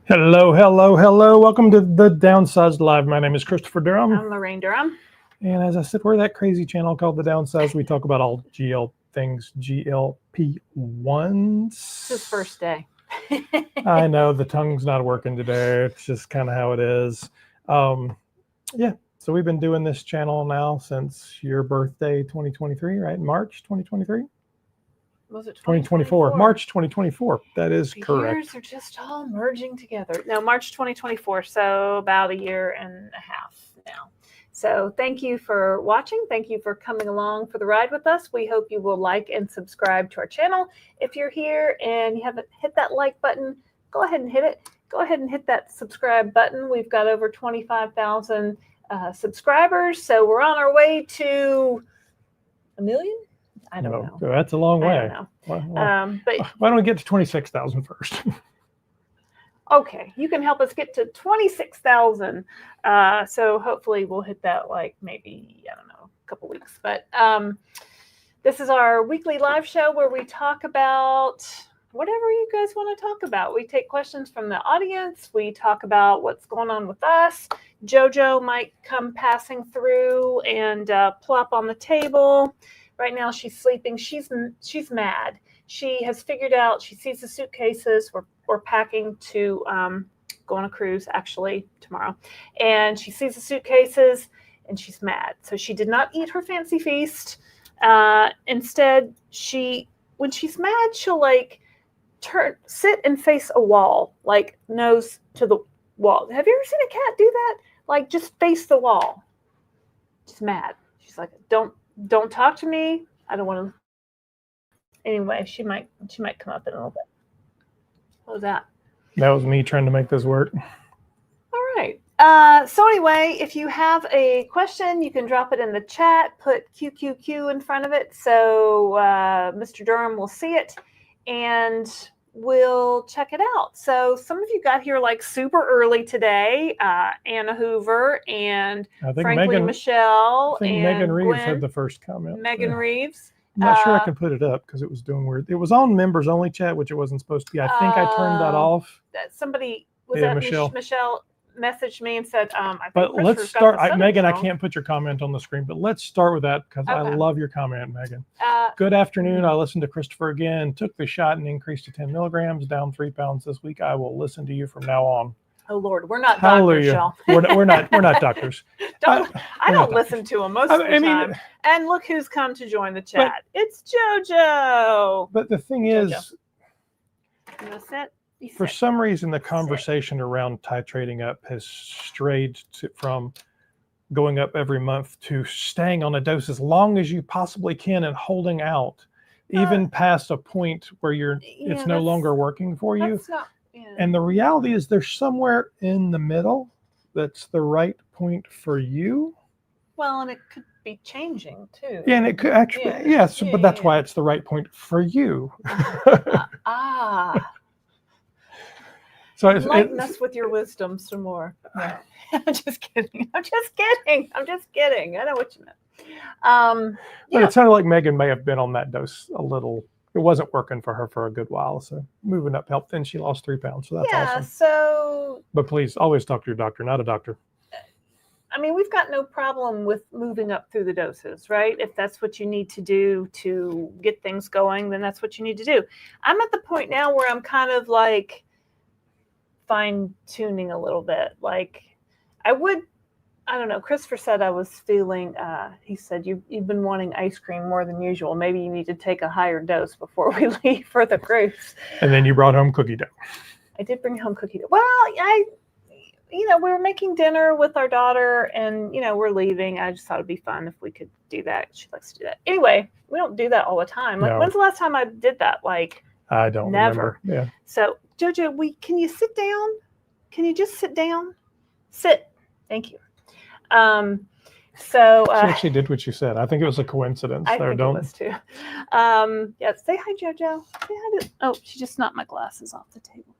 Hello, hello, hello. Welcome to the Downsized Live. My name is Christopher Durham. I'm Lorraine Durham. And as I said, we're that crazy channel called The Downsized. We talk about all things GLP-1s. It's his first day. I know the tongue's not working today. It's just kind of how it is. Yeah, so we've been doing this channel now since your birthday, 2023, right? March 2023? Was it 2024? March 2024. That is correct. Years are just all merging together. No, March 2024. So about a year and a half now. So thank you for watching. Thank you for coming along for the ride with us. We hope you will like and subscribe to our channel. If you're here and you haven't hit that like button, go ahead and hit it. Go ahead and hit that subscribe button. We've got over 25,000 subscribers. So we're on our way to 1 million. I don't know. That's a long way. I don't know. But why don't we get to 26,000 first? Okay, you can help us get to 26,000. So hopefully we'll hit that like maybe, I don't know, a couple weeks. But this is our weekly live show where we talk about whatever you guys want to talk about. We take questions from the audience. We talk about what's going on with us. JoJo might come passing through and plop on the table. Right now she's sleeping. She's mad. She has figured out, she sees the suitcases. We're packing to go on a cruise actually tomorrow. And she sees the suitcases and she's mad. So she did not eat her fancy feast. Instead, when she's mad, she'll like sit and face a wall, like nose to the wall. Have you ever seen a cat do that? Like just face the wall. She's mad. She's like, don't talk to me. I don't want to. Anyway, she might come up in a little bit. What was that? That was me trying to make this work. All right. So anyway, if you have a question, you can drop it in the chat. Put QQQ in front of it so Mr. Durham will see it and we'll check it out. So some of you got here like super early today. Anna Hoover and frankly Michelle. I think and Megan Reeves Gwen, had the first comment. Megan Reeves. I'm not sure I can put it up because it was doing weird. It was on members only chat, which it wasn't supposed to be. I think I turned that off. Somebody was that Michelle messaged me and said, I think but let's start. Megan, I can't put your comment on the screen, but let's start with that because I love your comment, Megan. Good afternoon. I listened to Christopher again, took the shot and increased to 10 milligrams, down 3 pounds this week. I will listen to you from now on. Oh Lord, we're not doctors, y'all. we're not doctors. I don't listen to them most of the time. And look who's come to join the chat. It's JoJo. But the thing is, you know, sit. For some reason, the conversation around titrating up has strayed from going up every month to staying on a dose as long as you possibly can and holding out, even past a point where it's no longer working for you. And the reality is there's somewhere in the middle that's the right point for you. Well, and it could be changing too. Yeah, and it could actually, but that's why it's the right point for you. So enlighten us with your wisdom some more. No. I'm just kidding. I know what you meant. But it sounded like Megan may have been on that dose a little. It wasn't working for her for a good while, so moving up helped. And she lost 3 pounds, so that's awesome. So. But please always talk to your doctor, not a doctor. I mean, we've got no problem with moving up through the doses, right? If that's what you need to do to get things going, then that's what you need to do. I'm at the point now where I'm kind of like fine tuning a little bit. Like I don't know. Christopher said I was feeling, he said, you've been wanting ice cream more than usual. Maybe you need to take a higher dose before we leave for the cruise. And then you brought home cookie dough. I did bring home cookie dough. Well, we were making dinner with our daughter and, we're leaving. I just thought it'd be fun if we could do that. She likes to do that. Anyway, we don't do that all the time. Like, when's the last time I did that? Like, I don't remember. Yeah. So, JoJo, can you sit down? Can you just sit down? Sit. Thank you. She actually did what you said. I think it was a coincidence. I think it was too. Say hi, JoJo. Say hi to. Oh, she just knocked my glasses off the table.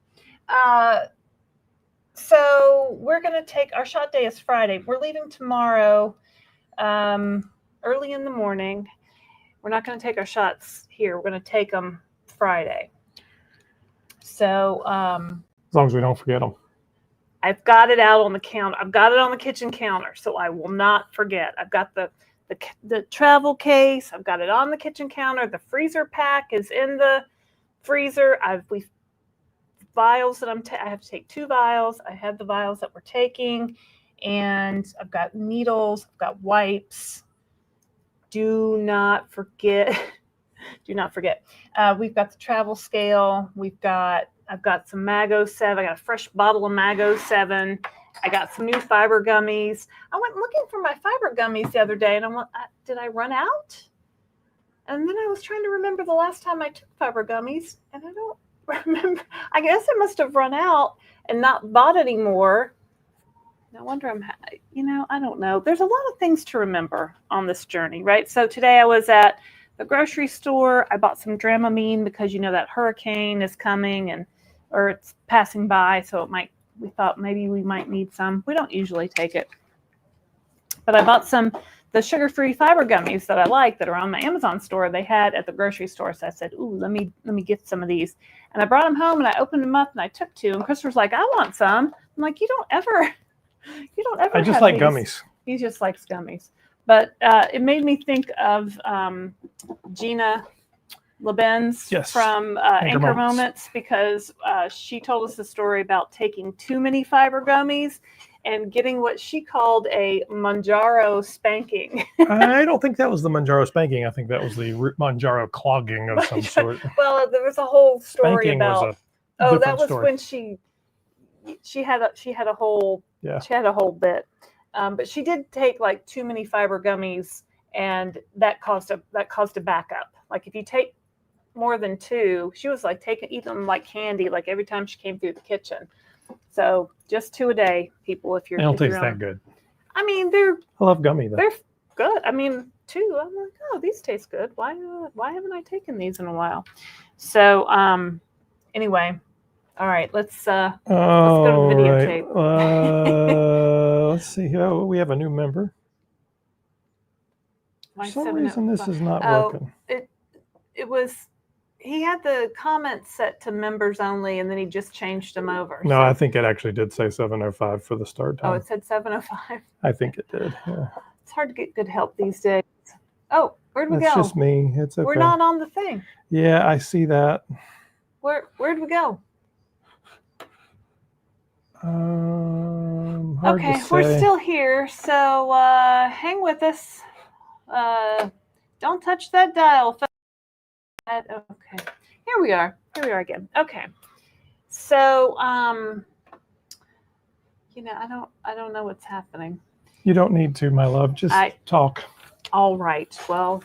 So we're gonna take our shot day is Friday. We're leaving tomorrow, early in the morning. We're not gonna take our shots here. We're gonna take them Friday. So long as we don't forget them. I've got it out on the counter. I've got it on the kitchen counter, so I will not forget. I've got the travel case. I've got it on the kitchen counter. The freezer pack is in the freezer. We've vials that I have to take 2 vials. I have the vials that we're taking, and I've got needles. I've got wipes. Do not forget. Do not forget. We've got the travel scale. I've got some Mago7. I got a fresh bottle of Mago7. I got some new fiber gummies. I went looking for my fiber gummies the other day, and I'm like, did I run out? And then I was trying to remember the last time I took fiber gummies, and I don't remember. I guess I must have run out and not bought any more. No wonder I don't know. There's a lot of things to remember on this journey, right? So today I was at the grocery store. I bought some Dramamine because that hurricane is coming or it's passing by, so we thought maybe we might need some. We don't usually take it. But I bought the sugar-free fiber gummies that I like that are on my Amazon store. They had at the grocery store, so I said, "Ooh, let me get some of these." And I brought them home and I opened them up and I took 2. And Christopher's like, "I want some." I'm like, "You don't ever." I just like gummies. He just likes gummies. But it made me think of Gina LeBenz from Anchor Moments, because she told us the story about taking too many fiber gummies and getting what she called a Mounjaro spanking. I don't think that was the Mounjaro spanking. I think that was the Mounjaro clogging of some sort. Well, there was a whole story spanking about. That was story. when she had a whole bit. But she did take like too many fiber gummies, and that caused a backup. Like if you take more than 2, she was like eating them like candy, like every time she came through the kitchen. So just 2 a day, people. If you're, they don't taste that good. I mean, I love gummy though. They're good. I mean, 2. I'm like, oh, these taste good. Why haven't I taken these in a while? So anyway. All right, let's go to the videotape. Let's see. Oh, we have a new member. For some reason, this is not working. It was. He had the comments set to members only, and then he just changed them over. No, I think it actually did say 7:05 for the start time. Oh, it said 7:05. I think it did. Yeah. It's hard to get good help these days. Oh, where'd we go? It's just me. It's okay. We're not on the thing. Yeah, I see that. Where'd we go? Okay, we're still here, so hang with us. Don't touch that dial. Okay, here we are again. Okay, so I don't know what's happening. You don't need to, my love. Just talk. All right. Well,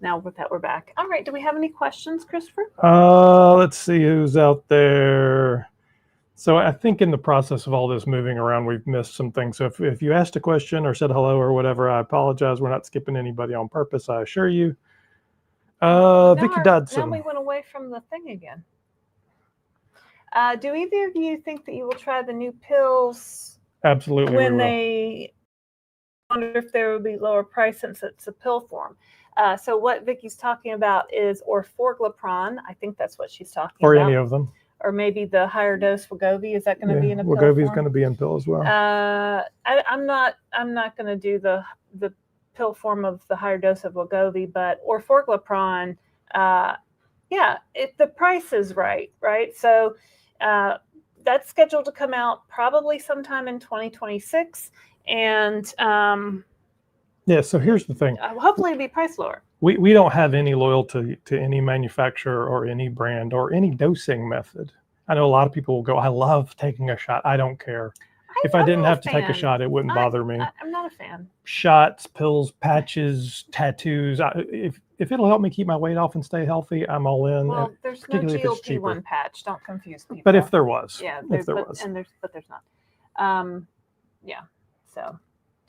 now that we're back. All right. Do we have any questions, Christopher? Let's see who's out there. So I think in the process of all this moving around, we've missed some things. So if you asked a question or said hello or whatever, I apologize. We're not skipping anybody on purpose, I assure you. Vicky Dodson. Now we went away from the thing again. Do either of you think that you will try the new pills? Absolutely. I wonder if there will be lower price since it's a pill form. So what Vicky's talking about is orforglipron. I think that's what she's talking about. Or any of them. Or maybe the higher dose Wegovy. Is that going to be in a pill Wegovy is form? going to be in pill as well. I'm not going to do the pill form of the higher dose of Wegovy, but orforglipron, if the price is right? So that's scheduled to come out probably sometime in 2026, and so here's the thing. Hopefully it'll be priced lower. We don't have any loyalty to any manufacturer or any brand or any dosing method. I know a lot of people will go, I love taking a shot. I don't care. If I didn't have to take a shot, it wouldn't bother me. I'm not a fan. Shots, pills, patches, tattoos. If it'll help me keep my weight off and stay healthy, I'm all in. Well, there's no GLP-1 patch. Don't confuse people. But if there was. Yeah, there's not. So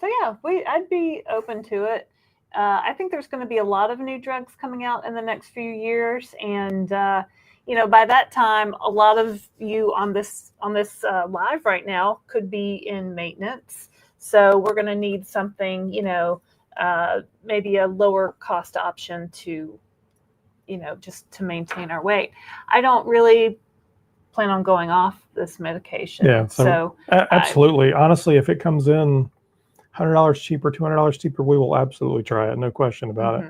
yeah, I'd be open to it. I think there's going to be a lot of new drugs coming out in the next few years, and by that time, a lot of you on this live right now could be in maintenance. So we're going to need something, maybe a lower cost option to, just to maintain our weight. I don't really plan on going off this medication. Yeah, so absolutely. Honestly, if it comes in $100 cheaper, $200 cheaper, we will absolutely try it. No question about it.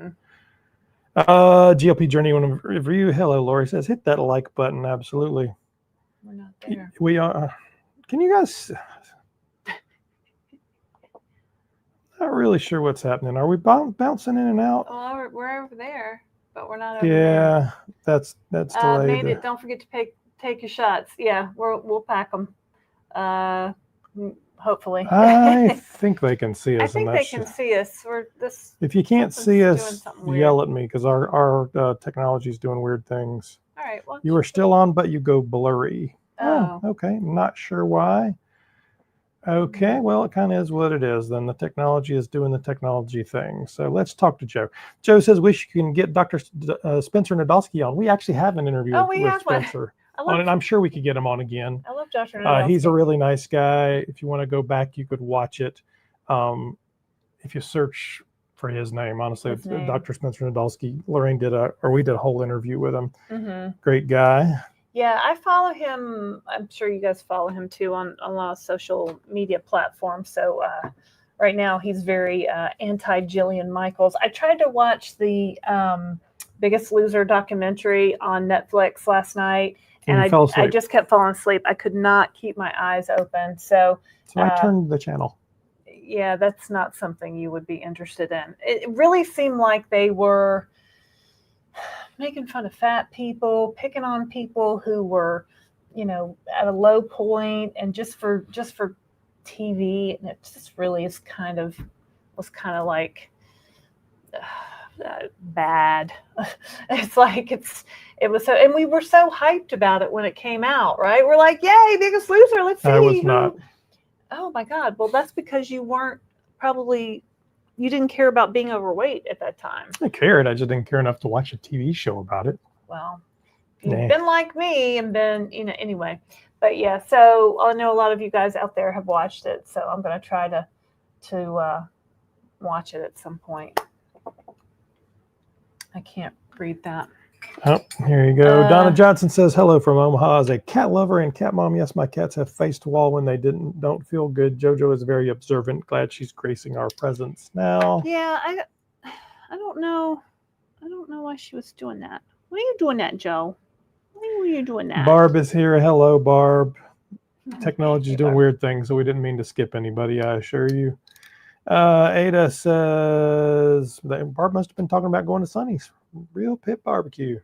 GLP Journey one review. Hello, Lori says, hit that like button. Absolutely. We're not there. We are. Can you guys? Not really sure what's happening. Are we bouncing in and out? Oh, we're over there, but we're not over there. Yeah, that's delayed. Made it. Don't forget to take your shots. Yeah, we'll pack them. Hopefully. I think they can see us. I think they can see us. If you can't see us, yell at me because our technology is doing weird things. All right. Well, you are still on, but you go blurry. Oh, okay. Not sure why. Okay, well, it kind of is what it is. Then the technology is doing the technology thing. So let's talk to Joe. Joe says we can get Dr. Spencer Nadski on. We actually have an interview with Spencer. And I'm sure we could get him on again. I love Dr. Nadski. He's a really nice guy. If you want to go back, you could watch it. If you search for his name, honestly, Dr. Spencer Nadski, we did a whole interview with him. Great guy. Yeah, I follow him. I'm sure you guys follow him too on a lot of social media platforms. So right now he's very anti-Jillian Michaels. I tried to watch the Biggest Loser documentary on Netflix last night, and I just kept falling asleep. I could not keep my eyes open. So I turned the channel. Yeah, that's not something you would be interested in. It really seemed like they were making fun of fat people, picking on people who were, at a low point, and just for TV, and it just really was kind of like bad. It's like it was so, and we were so hyped about it when it came out, right? We're like, yay, Biggest Loser, let's see. I was not. Oh my God! Well, that's because you didn't care about being overweight at that time. I cared. I just didn't care enough to watch a TV show about it. Well, you've been like me and been, anyway. But yeah, so I know a lot of you guys out there have watched it. So I'm going to try to watch it at some point. I can't read that. Oh, here you go. Donna Johnson says, hello from Omaha. As a cat lover and cat mom, yes, my cats have faced a wall when they don't feel good. JoJo is very observant. Glad she's gracing our presence now. Yeah, I don't know. I don't know why she was doing that. Why are you doing that, Joe? Why were you doing that? Barb is here. Hello, Barb. Technology is doing weird things, so we didn't mean to skip anybody, I assure you. Ada says that Barb must have been talking about going to Sonny's Real Pit Barbecue.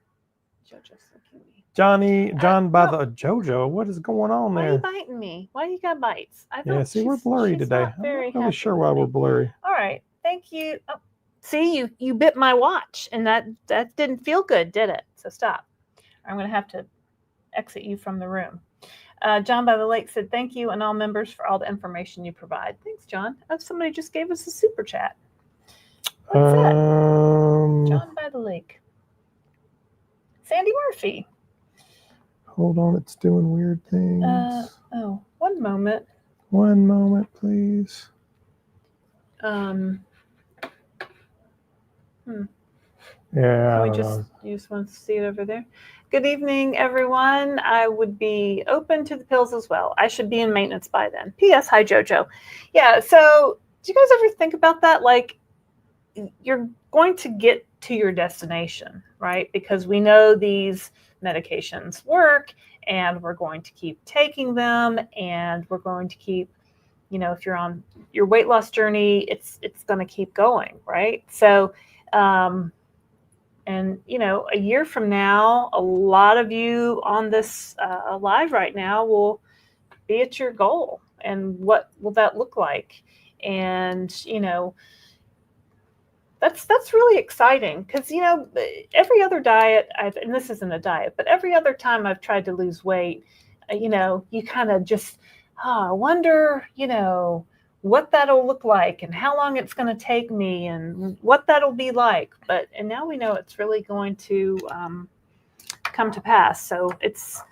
John by the JoJo. What is going on there? Why are you biting me? Why you got bites? We're blurry today. I'm not really sure why we're blurry. All right, thank you. Oh, see, you bit my watch, and that didn't feel good, did it? So stop. I'm going to have to exit you from the room. John by the Lake said, thank you and all members for all the information you provide. Thanks, John. Somebody just gave us a super chat. What's that? John by the Lake. Sandy Murphy. Hold on, it's doing weird things. One moment. One moment, please. Yeah. You just want to see it over there. Good evening, everyone. I would be open to the pills as well. I should be in maintenance by then. P.S. Hi, JoJo. Yeah, so do you guys ever think about that? Like, you're going to get to your destination, right? Because we know these medications work, and we're going to keep taking them, and we're going to keep, if you're on your weight loss journey, it's going to keep going, right? So, and, a year from now, a lot of you on this live right now will be at your goal. And what will that look like? And, that's really exciting because, every other diet, and this isn't a diet, but every other time I've tried to lose weight, you kind of just, I wonder, what that'll look like and how long it's going to take me and what that'll be like. And now we know it's really going to come to pass. So it's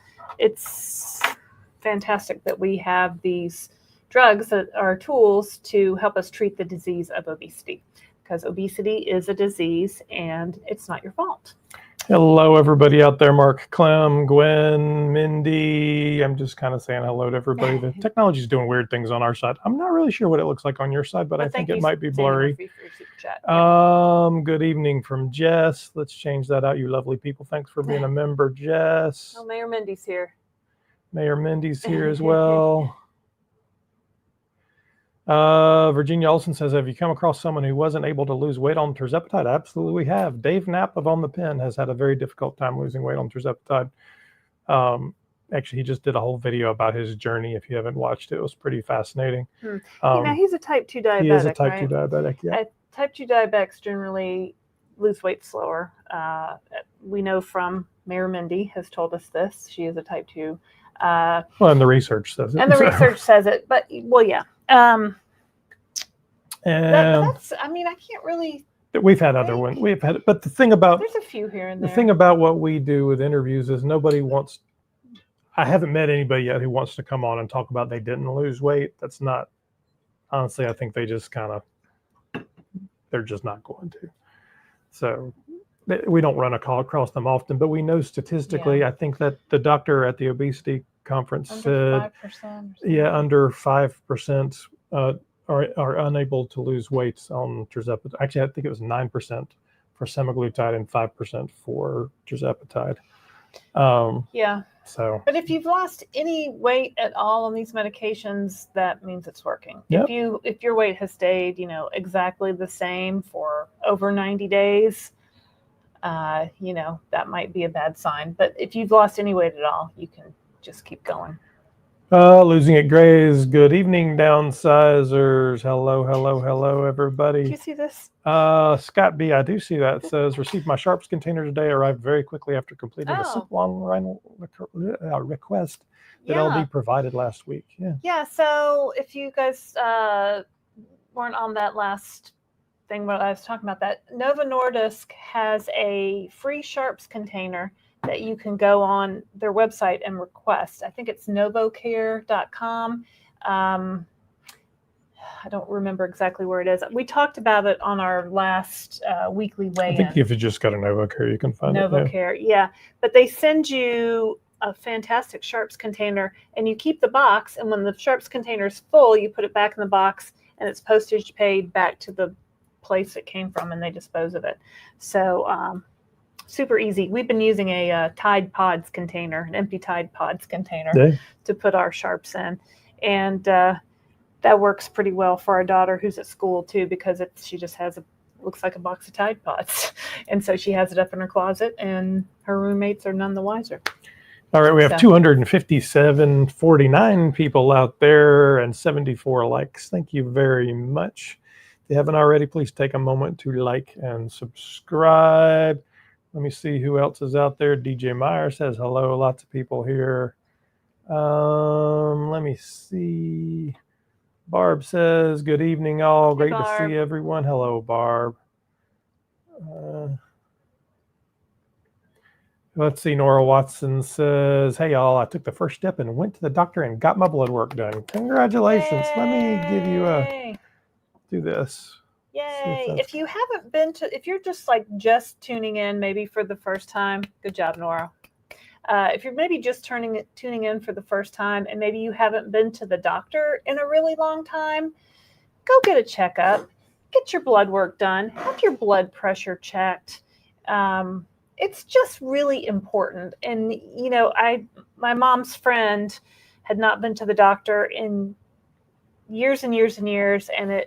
fantastic that we have these drugs that are tools to help us treat the disease of obesity, because obesity is a disease and it's not your fault. Hello, everybody out there. Mark, Clem, Gwen, Mindy. I'm just kind of saying hello to everybody. The technology's doing weird things on our side. I'm not really sure what it looks like on your side, but I think it might be blurry. Good evening from Jess. Let's change that out, you lovely people. Thanks for being a member, Jess. Oh, Mayor Mindy's here. Mayor Mindy's here as well. Virginia Olson says, have you come across someone who wasn't able to lose weight on Tirzepatide? Absolutely we have. Dave Knapp of On the Pen has had a very difficult time losing weight on Tirzepatide. Actually, he just did a whole video about his journey. If you haven't watched it, it was pretty fascinating. He's a type 2 diabetic, He is a type 2 diabetic, yeah. Type 2 diabetics generally lose weight slower. We know from Mayor Mindy has told us this. She is a type 2. Well, and the research says it. And the research says it. But, well, yeah. And that's, I mean, I can't really. We've had other ones. We've had, but the thing about there's a few here and there. The thing about what we do with interviews is nobody wants. I haven't met anybody yet who wants to come on and talk about they didn't lose weight. That's not. Honestly, I think they just kind of. They're just not going to. So, we don't run a call across them often, but we know statistically. I think that the doctor at the obesity conference said, under 5% are unable to lose weight on Tirzepatide. Actually, I think it was 9% for Semaglutide and 5% for Tirzepatide. So, but if you've lost any weight at all on these medications, that means it's working. Yep. If your weight has stayed, exactly the same for over 90 days, that might be a bad sign. But if you've lost any weight at all, you can just keep going. Losing it grays. Good evening, downsizers. Hello, everybody. Do you see this? Scott B, I do see that. It says, received my Sharps container today. Arrived very quickly after completing a simple online request that LD provided last week. Yeah. So if you guys weren't on that last thing where I was talking about that, Novo Nordisk has a free Sharps container that you can go on their website and request. I think it's novocare.com. I don't remember exactly where it is. We talked about it on our last weekly weigh-in. I think if you just got a NovoCare, you can find NovoCare, yeah. But they send you a fantastic Sharps container, and you keep the box, and when the Sharps container is full, you put it back in the box, and it's postage paid back to the place it came from, and they dispose of it. So, super easy. We've been using a Tide Pods container, an empty Tide Pods container to put our Sharps in. And that works pretty well for our daughter who's at school too, because she just has looks like a box of Tide Pods. And so she has it up in her closet and her roommates are none the wiser. All right, we have 257.49 people out there and 74 likes. Thank you very much. If you haven't already, please take a moment to like and subscribe. Let me see who else is out there. DJ Meyer says hello. Lots of people here. Let me see. Barb says, good evening, all. Great to see everyone. Hello, Barb. Let's see. Nora Watson says, hey, y'all. I took the first step and went to the doctor and got my blood work done. Congratulations. Yay. Let me give you do this. Yay. If you haven't been if you're just tuning in maybe for the first time, good job, Nora. If you're maybe just tuning in for the first time and maybe you haven't been to the doctor in a really long time, go get a checkup, get your blood work done, have your blood pressure checked. It's just really important. And, my mom's friend had not been to the doctor in years and years and years, and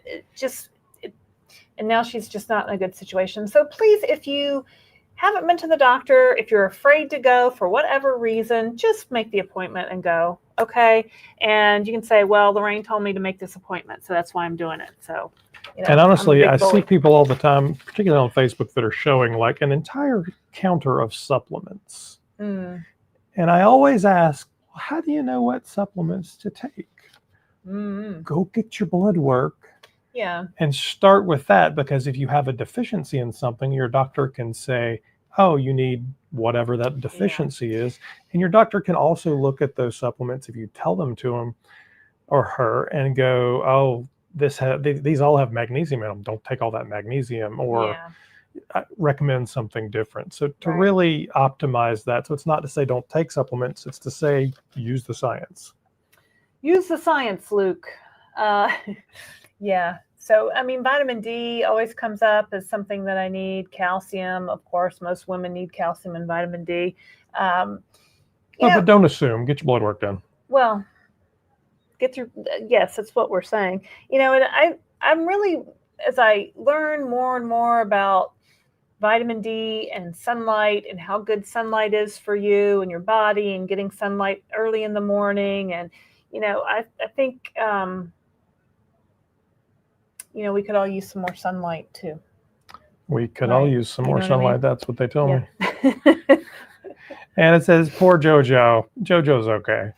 and now she's just not in a good situation. So please, if you haven't been to the doctor, if you're afraid to go for whatever reason, just make the appointment and go, okay? And you can say, well, Lorraine told me to make this appointment, so that's why I'm doing it. So, and honestly, I see people all the time, particularly on Facebook, that are showing like an entire counter of supplements. And I always ask, well, how do you know what supplements to take? Go get your blood work. Yeah. And start with that, because if you have a deficiency in something, your doctor can say, oh, you need whatever that deficiency is. And your doctor can also look at those supplements if you tell them to him or her and go, oh, these all have magnesium in them. Don't take all that magnesium. Or, I recommend something different. So to Right. really optimize that, so it's not to say don't take supplements, it's to say use the science. Use the science, Luke. Yeah. So, I mean, vitamin D always comes up as something that I need. Calcium, of course, most women need calcium and vitamin D. But don't assume. Get your blood work done. Well, yes, that's what we're saying. And I'm really, as I learn more and more about vitamin D and sunlight and how good sunlight is for you and your body and getting sunlight early in the morning. And, I think, we could all use some more sunlight too. We could all use some more know what I mean? sunlight. That's what they tell me. Yeah. And it says, poor JoJo. JoJo's okay.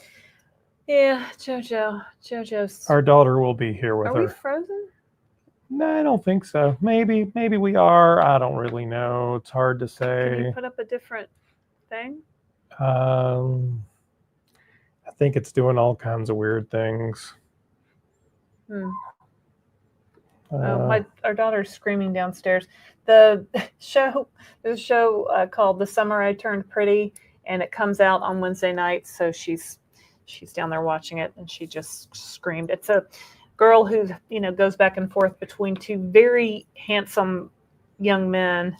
Yeah, JoJo's. Our daughter will be here with Are her. we frozen? No, I don't think so. Maybe we are. I don't really know. It's hard to say. Can you put up a different thing? I think it's doing all kinds of weird things. Our daughter's screaming downstairs. There's a show called The Summer I Turned Pretty, and it comes out on Wednesday nights. So she's down there watching it, and she just screamed. It's a girl who goes back and forth between two very handsome young men,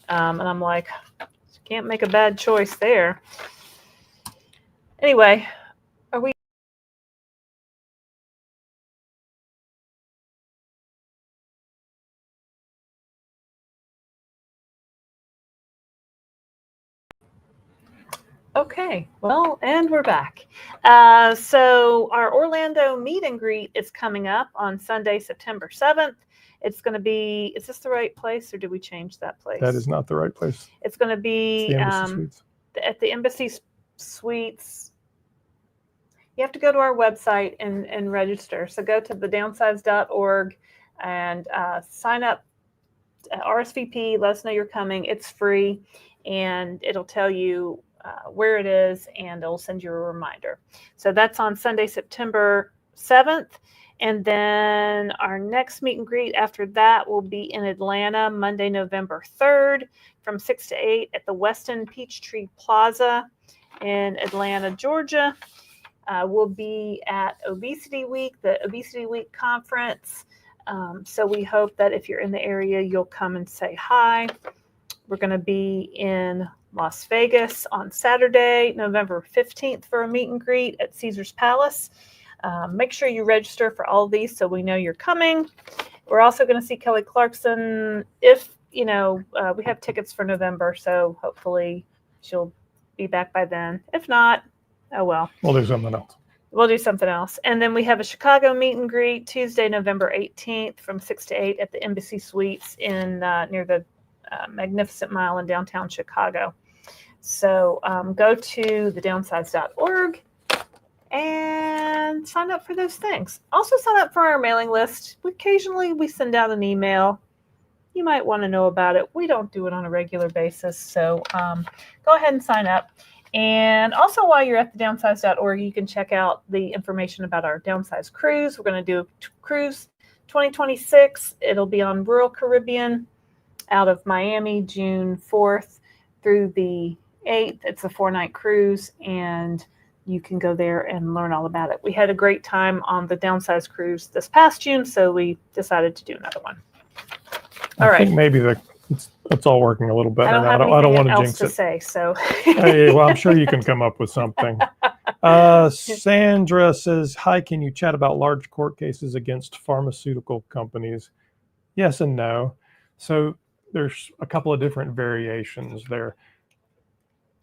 and I'm like, can't make a bad choice there. Anyway, are we? Okay, well, and we're back. So our Orlando meet and greet is coming up on Sunday, September 7th. It's going to be, is this the right place or did we change that place? That is not the right place. It's going to be the Embassy Suites. At the Embassy Suites. You have to go to our website and register. So go to thedownsized.org and sign up, RSVP, let us know you're coming. It's free, and it'll tell you where it is, and it'll send you a reminder. So that's on Sunday, September 7th. And then our next meet and greet after that will be in Atlanta, Monday, November 3rd from 6 to 8 at the Westin Peachtree Plaza in Atlanta, Georgia. We'll be at Obesity Week, the Obesity Week conference. So we hope that if you're in the area, you'll come and say hi. We're going to be in Las Vegas on Saturday, November 15th for a meet and greet at Caesar's Palace. Make sure you register for all of these so we know you're coming. We're also going to see Kelly Clarkson if, we have tickets for November, so hopefully she'll be back by then. If not, oh well. We'll do something else. We'll do something else. And then we have a Chicago meet and greet Tuesday, November 18th from 6 to 8 at the Embassy Suites in near the Magnificent Mile in downtown Chicago. So go to thedownsized.org and sign up for those things. Also sign up for our mailing list. Occasionally we send out an email. You might want to know about it. We don't do it on a regular basis. So go ahead and sign up. And also while you're at thedownsized.org, you can check out the information about our Downsized cruise. We're going to do a cruise 2026. It'll be on rural Caribbean out of Miami, June 4th through the 8th. It's a 4-night cruise, and you can go there and learn all about it. We had a great time on the Downsized cruise this past June, so we decided to do another one. All right. I think maybe it's all working a little better now. I don't want to jinx it. Say, so. Hey, well, I'm sure you can come up with something. Sandra says, hi, can you chat about large court cases against pharmaceutical companies? Yes and no. So there's a couple of different variations there.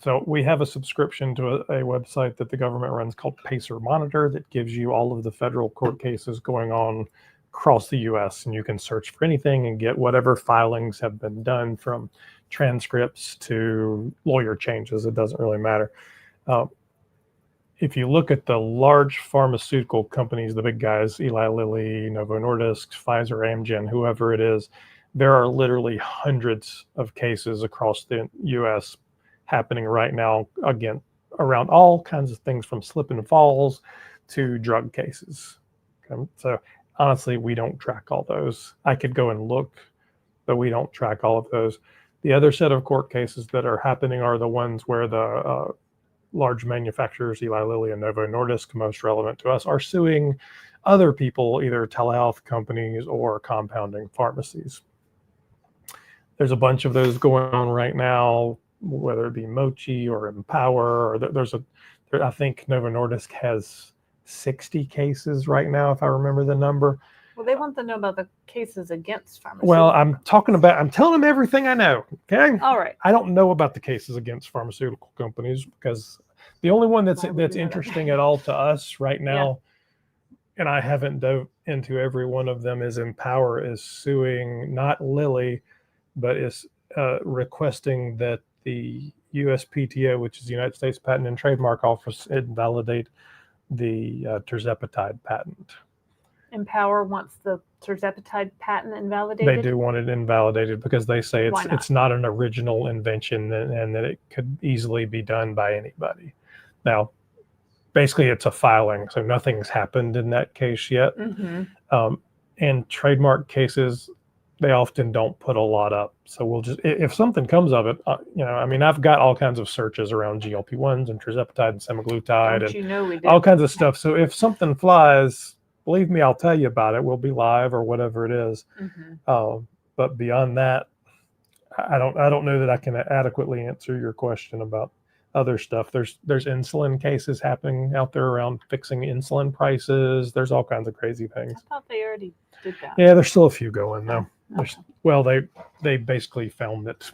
So we have a subscription to a website that the government runs called Pacer Monitor that gives you all of the federal court cases going on across the U.S. and you can search for anything and get whatever filings have been done, from transcripts to lawyer changes. It doesn't really matter. If you look at the large pharmaceutical companies, the big guys, Eli Lilly, Novo Nordisk, Pfizer, Amgen, whoever it is, there are literally hundreds of cases across the U.S. happening right now, again, around all kinds of things from slip and falls to drug cases. So honestly, we don't track all those. I could go and look but we don't track all of those. The other set of court cases that are happening are the ones where the large manufacturers, Eli Lilly and Novo Nordisk, most relevant to us, are suing other people, either telehealth companies or compounding pharmacies. There's a bunch of those going on right now, whether it be Mochi or Empower, or I think Novo Nordisk has 60 cases right now, if I remember the number. Well, they want to know about the cases against Pharmaceutical. Well, I'm telling them everything I know. Okay. All right. I don't know about the cases against pharmaceutical companies, because the only one that's interesting at all to us right now, and I haven't dove into every one of them, is Empower is suing not Lilly, but is requesting that the USPTO, which is the United States Patent and Trademark Office, invalidate the Tirzepatide patent. Empower wants the Tirzepatide patent invalidated? They do want it invalidated because they say it's not an original invention, and that it could easily be done by anybody. Now, basically, it's a filing, so nothing's happened in that case yet. Mm-hmm. And trademark cases, they often don't put a lot up. So we'll just, if something comes of it, I've got all kinds of searches around GLP-1s and Tirzepatide and Semaglutide and all kinds of stuff. So if something flies, believe me, I'll tell you about it. We'll be live or whatever it is. Mm-hmm. But beyond that, I don't know that I can adequately answer your question about other stuff. There's insulin cases happening out there around fixing insulin prices. There's all kinds of crazy things. I thought they already did that. Yeah, there's still a few going though. Okay. They basically found that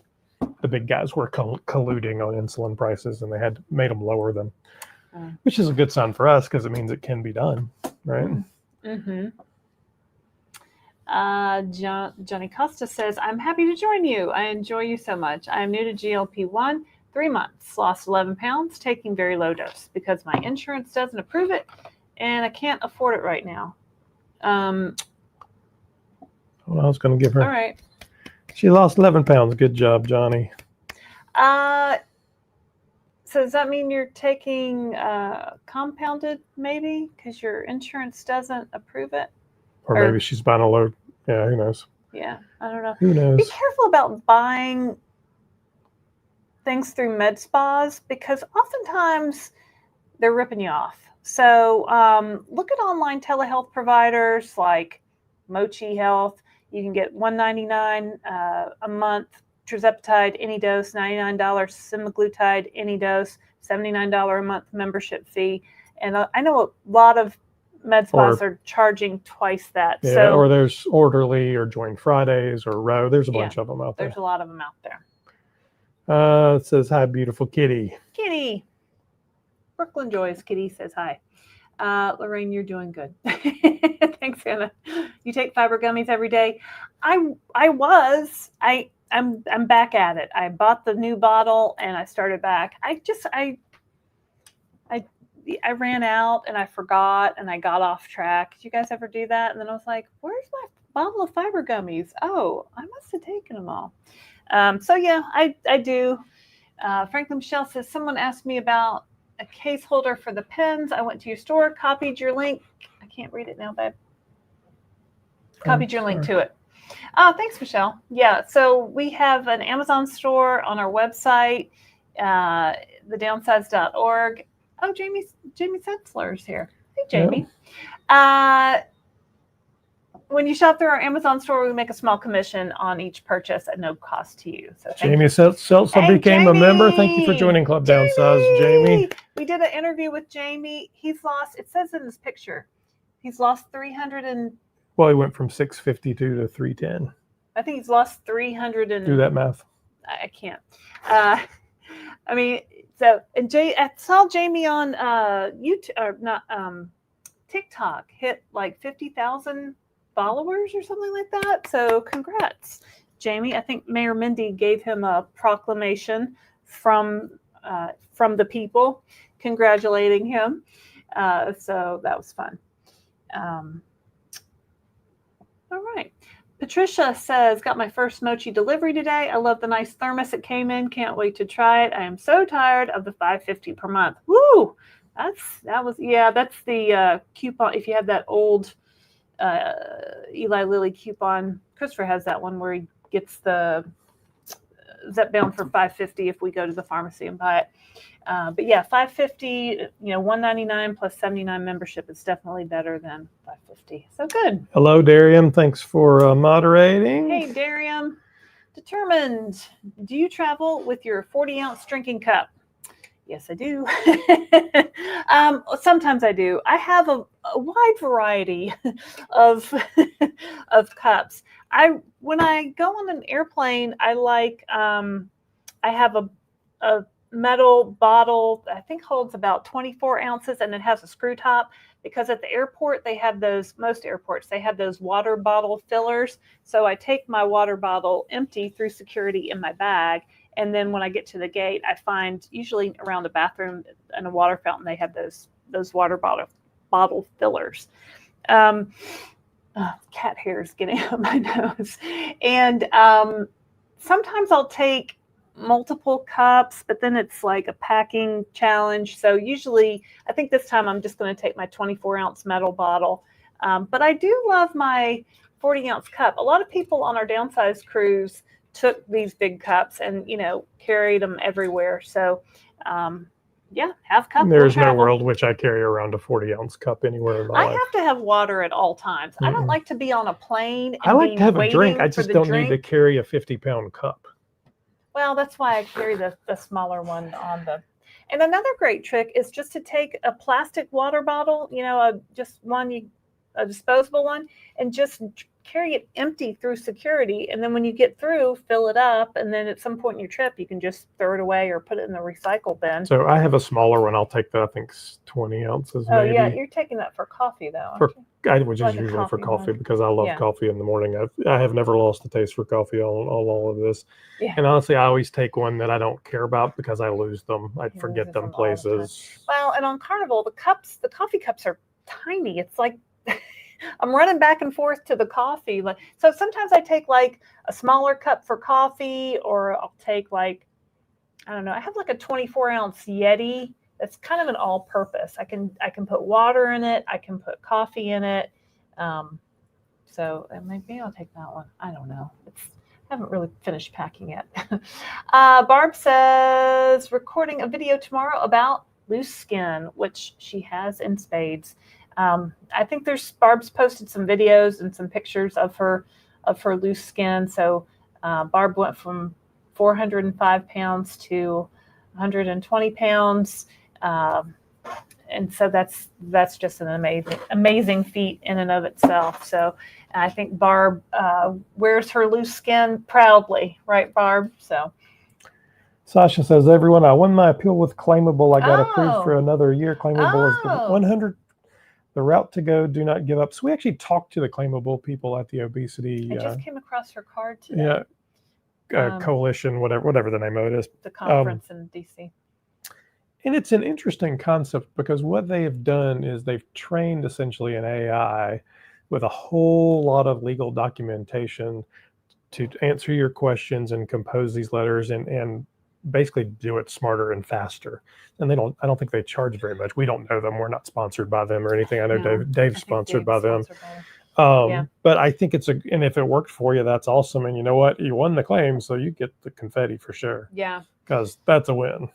the big guys were colluding on insulin prices, and they had made them lower them, which is a good sign for us because it means it can be done, right? Mm-hmm. Johnny Costa says, I'm happy to join you. I enjoy you so much. I am new to GLP-1, 3 months, lost 11 pounds, taking very low dose because my insurance doesn't approve it and I can't afford it right now. Well, I was going to give her. All right. She lost 11 pounds. Good job, Johnny. So does that mean you're taking compounded maybe because your insurance doesn't approve it? Or maybe she's buying a load. Yeah, who knows? Yeah, I don't know. Who knows? Be careful about buying things through med spas because oftentimes they're ripping you off. So look at online telehealth providers like Mochi Health. You can get $199 a month, Tirzepatide, any dose, $99, Semaglutide, any dose, $79 a month membership fee. And I know a lot of med spas are charging twice that. Yeah, or there's Orderly or Join Fridays or Row. There's a bunch of them out there. There's a lot of them out there. It says, hi, beautiful kitty. Kitty. Brooklyn Joy's kitty says hi. Lorraine, you're doing good. Thanks, Anna. You take fiber gummies every day. I'm back at it. I bought the new bottle and I started back. I ran out and I forgot and I got off track. Did you guys ever do that? And then I was like, where's my bottle of fiber gummies? Oh, I must have taken them all. So yeah, I do. Franklin Michelle says, someone asked me about a case holder for the pens. I went to your store, copied your link. I can't read it now, babe. Copied your link to it. Thanks, Michelle. Yeah, so we have an Amazon store on our website, thedownsized.org. Oh, Jamie Setzler's here. Hey, Jamie. Yeah. When you shop through our Amazon store, we make a small commission on each purchase at no cost to you. So Jamie Setzler became a member. Thank you for joining Club Downsized, Jamie. We did an interview with Jamie. He's lost, it says in his picture, he's lost 300 and... Well, he went from 652 to 310. I think he's lost 300 and... Do that math. I can't. I mean, so, and I saw Jamie on YouTube, or not, TikTok hit like 50,000 followers or something like that. So congrats, Jamie. I think Mayor Mindy gave him a proclamation from the people congratulating him. So that was fun. All right. Patricia says, got my first Mochi delivery today. I love the nice thermos it came in. Can't wait to try it. I am so tired of the $5.50 per month. Woo! That's the coupon. If you have that old Eli Lilly coupon, Christopher has that one where he gets the Zepbound for $5.50 if we go to the pharmacy and buy it. But yeah, $5.50, $199 plus $79 membership is definitely better than $5.50. So good. Hello, Daram. Thanks for moderating. Hey, Daram. Determined. Do you travel with your 40-ounce drinking cup? Yes, I do. Sometimes I do. I have a wide variety of of cups. When I go on an airplane, I like I have a metal bottle I think holds about 24 ounces, and it has a screw top, because at the airport most airports they have those water bottle fillers. So I take my water bottle empty through security in my bag, and then when I get to the gate, I find usually around the bathroom and a water fountain they have those water bottle fillers. Cat hair is getting up my nose. And sometimes I'll take multiple cups, but then it's like a packing challenge. So usually, I think this time I'm just going to take my 24-ounce metal bottle. But I do love my 40-ounce cup. A lot of people on our Downsized cruise took these big cups and, carried them everywhere. So, have cups. There's no world which I carry around a 40-ounce cup anywhere in my life. I have to have water at all times. I don't like to be on a plane. I like to have a drink. I just don't need to carry a 50-pound cup. Well, that's why I carry the smaller one on the. And another great trick is just to take a plastic water bottle, a disposable one, and just carry it empty through security. And then when you get through, fill it up. And then at some point in your trip, you can just throw it away or put it in the recycle bin. So I have a smaller one. I'll take that. I think 20 ounces. Oh, maybe. Yeah. You're taking that for coffee, though. Which is usually for coffee because I love coffee in the morning. I have never lost a taste for coffee on all of this. Yeah. And honestly, I always take one that I don't care about because I lose them. I forget them places. Well, and on Carnival, the coffee cups are tiny. It's like I'm running back and forth to the coffee. So sometimes I take like a smaller cup for coffee, or I'll take I have like a 24-ounce Yeti. That's kind of an all-purpose. I can put water in it. I can put coffee in it. So maybe I'll take that one. I don't know. I haven't really finished packing yet. Barb says, recording a video tomorrow about loose skin, which she has in spades. I think Barb's posted some videos and some pictures of her loose skin. So Barb went from 405 pounds to 120 pounds. And so that's just an amazing feat in and of itself. So I think Barb wears her loose skin proudly, right, Barb? So Sasha says, everyone, I won my appeal with Claimable. I got approved for another year. Claimable is the 100. The route to go. Do not give up. So we actually talked to the Claimable people at the obesity. I just came across her card today. Coalition, whatever the name of it is. The conference in DC. And it's an interesting concept because what they have done is they've trained essentially an AI with a whole lot of legal documentation to answer your questions and compose these letters and basically do it smarter and faster. And I don't think they charge very much. We don't know them. We're not sponsored by them or anything. I know Dave's sponsored by them. But I think and if it worked for you, that's awesome. And you know what? You won the claim, so you get the confetti for sure. Yeah. Because that's a win.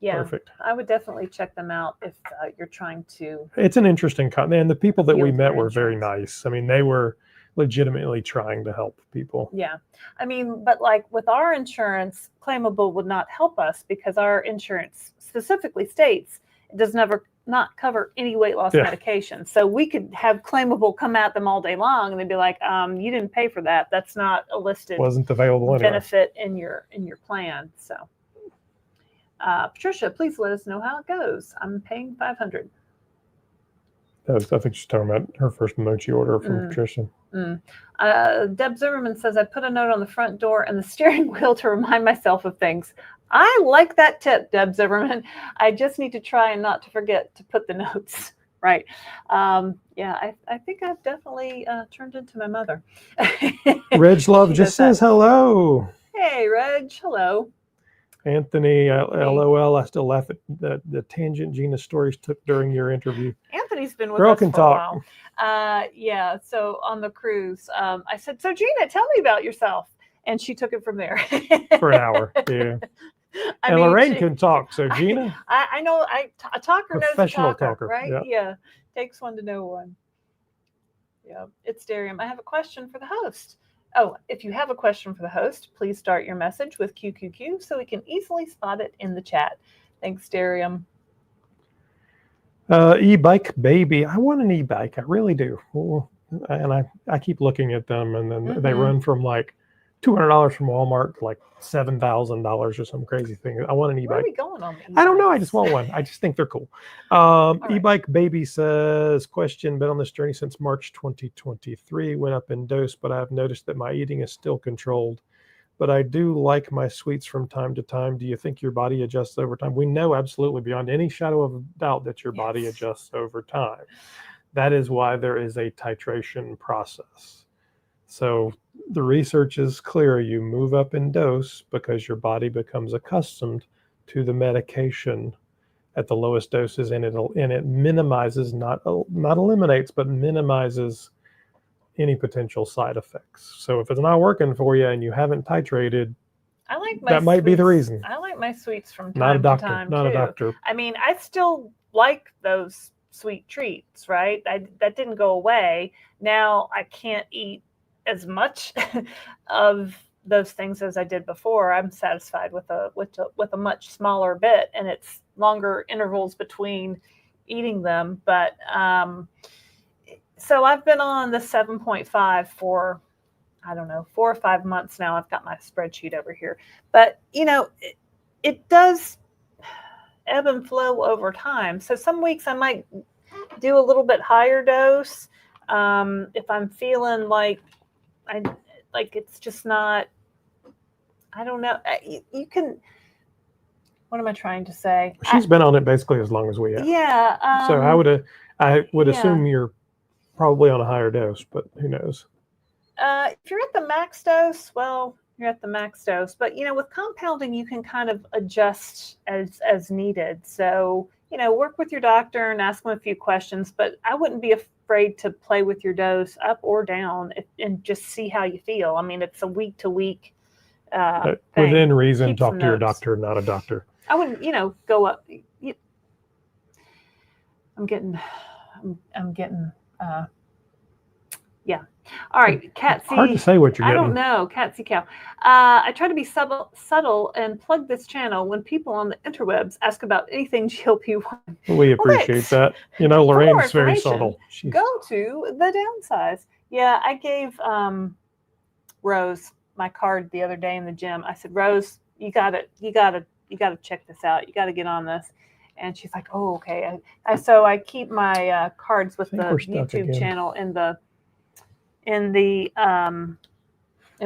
Yeah. Perfect. I would definitely check them out if you're trying to. It's an interesting and the people that we met were very nice. I mean, they were legitimately trying to help people. Yeah. I mean, but like with our insurance, Claimable would not help us because our insurance specifically states it does not cover any weight loss medication. So we could have Claimable come at them all day long and they'd be like, you didn't pay for that. That's not a listed wasn't available benefit in your plan. So Patricia, please let us know how it goes. I'm paying $500. I think she's talking about her first mochi order from Patricia. Deb Zimmerman says, I put a note on the front door and the steering wheel to remind myself of things. I like that tip, Deb Zimmerman. I just need to try and not to forget to put the notes. Right. I think I've definitely turned into my mother. Reg Love just says hello. Hey, Reg. Hello. Anthony, LOL, I still laugh at the tangent Gina stories took during your interview. Anthony's been with Girl us can for talk. a while. So on the cruise, I said, so Gina, tell me about yourself. and she took it from there. For an hour. Yeah. I And mean, Lorraine can talk. So Gina, I know a talker knows a professional talker, talker, right? yeah. Yeah. Takes one to know one. Yeah. It's Daram. I have a question for the host. Oh, if you have a question for the host, please start your message with QQQ so we can easily spot it in the chat. Thanks, Daram. Ebike Baby. I want an e-bike. I really do. And I keep looking at them, and then they run from like $200 from Walmart to like $7,000 or some crazy thing. I want an e-bike. Where are we going on the e-bikes? I don't know. I just want one. I just think they're cool. Ebike Baby says, question, been on this journey since March 2023, went up in dose, but I have noticed that my eating is still controlled. But I do like my sweets from time to time. Do you think your body adjusts over time? We know absolutely beyond any shadow of doubt that your body adjusts over time. That is why there is a titration process. So the research is clear. You move up in dose because your body becomes accustomed to the medication at the lowest doses, and it minimizes, not eliminates, but minimizes any potential side effects. So if it's not working for you and you haven't titrated, I like my that might be the reason. I like my sweets from Not a time doctor. to time Not too. a doctor. I mean, I still like those sweet treats, right? That didn't go away. Now I can't eat as much of those things as I did before. I'm satisfied with a much smaller bit, and it's longer intervals between eating them. But so I've been on the 7.5 for, I don't know, 4 or 5 months now. I've got my spreadsheet over here. But, you know, it does ebb and flow over time. So some weeks I might do a little bit higher dose. If I'm feeling like it's just not, I don't know. You can, what am I trying to say? She's been on it basically as long as we have. Yeah. So I would assume you're probably on a higher dose, but who knows? If you're at the max dose, well, you're at the max dose. But, you know, with compounding, you can kind of adjust as needed. So, you know, work with your doctor and ask them a few questions. But I wouldn't be afraid to play with your dose up or down and just see how you feel. I mean, it's a week to week thing. Within reason, Keep talk some to your notes. doctor, not a doctor. I wouldn't, you know, go up. I'm getting, yeah. All right, Catsy. Hard to say what you're getting. I don't know, Catsy Cow. I try to be subtle and plug this channel when people on the interwebs ask about anything GLP-1. We appreciate that. You know, Lorraine's very subtle. Go to the Downsized. Yeah, I gave Rose my card the other day in the gym. I said, Rose, you gotta check this out. You gotta get on this. And she's like, oh, okay. So I keep my cards with the YouTube channel in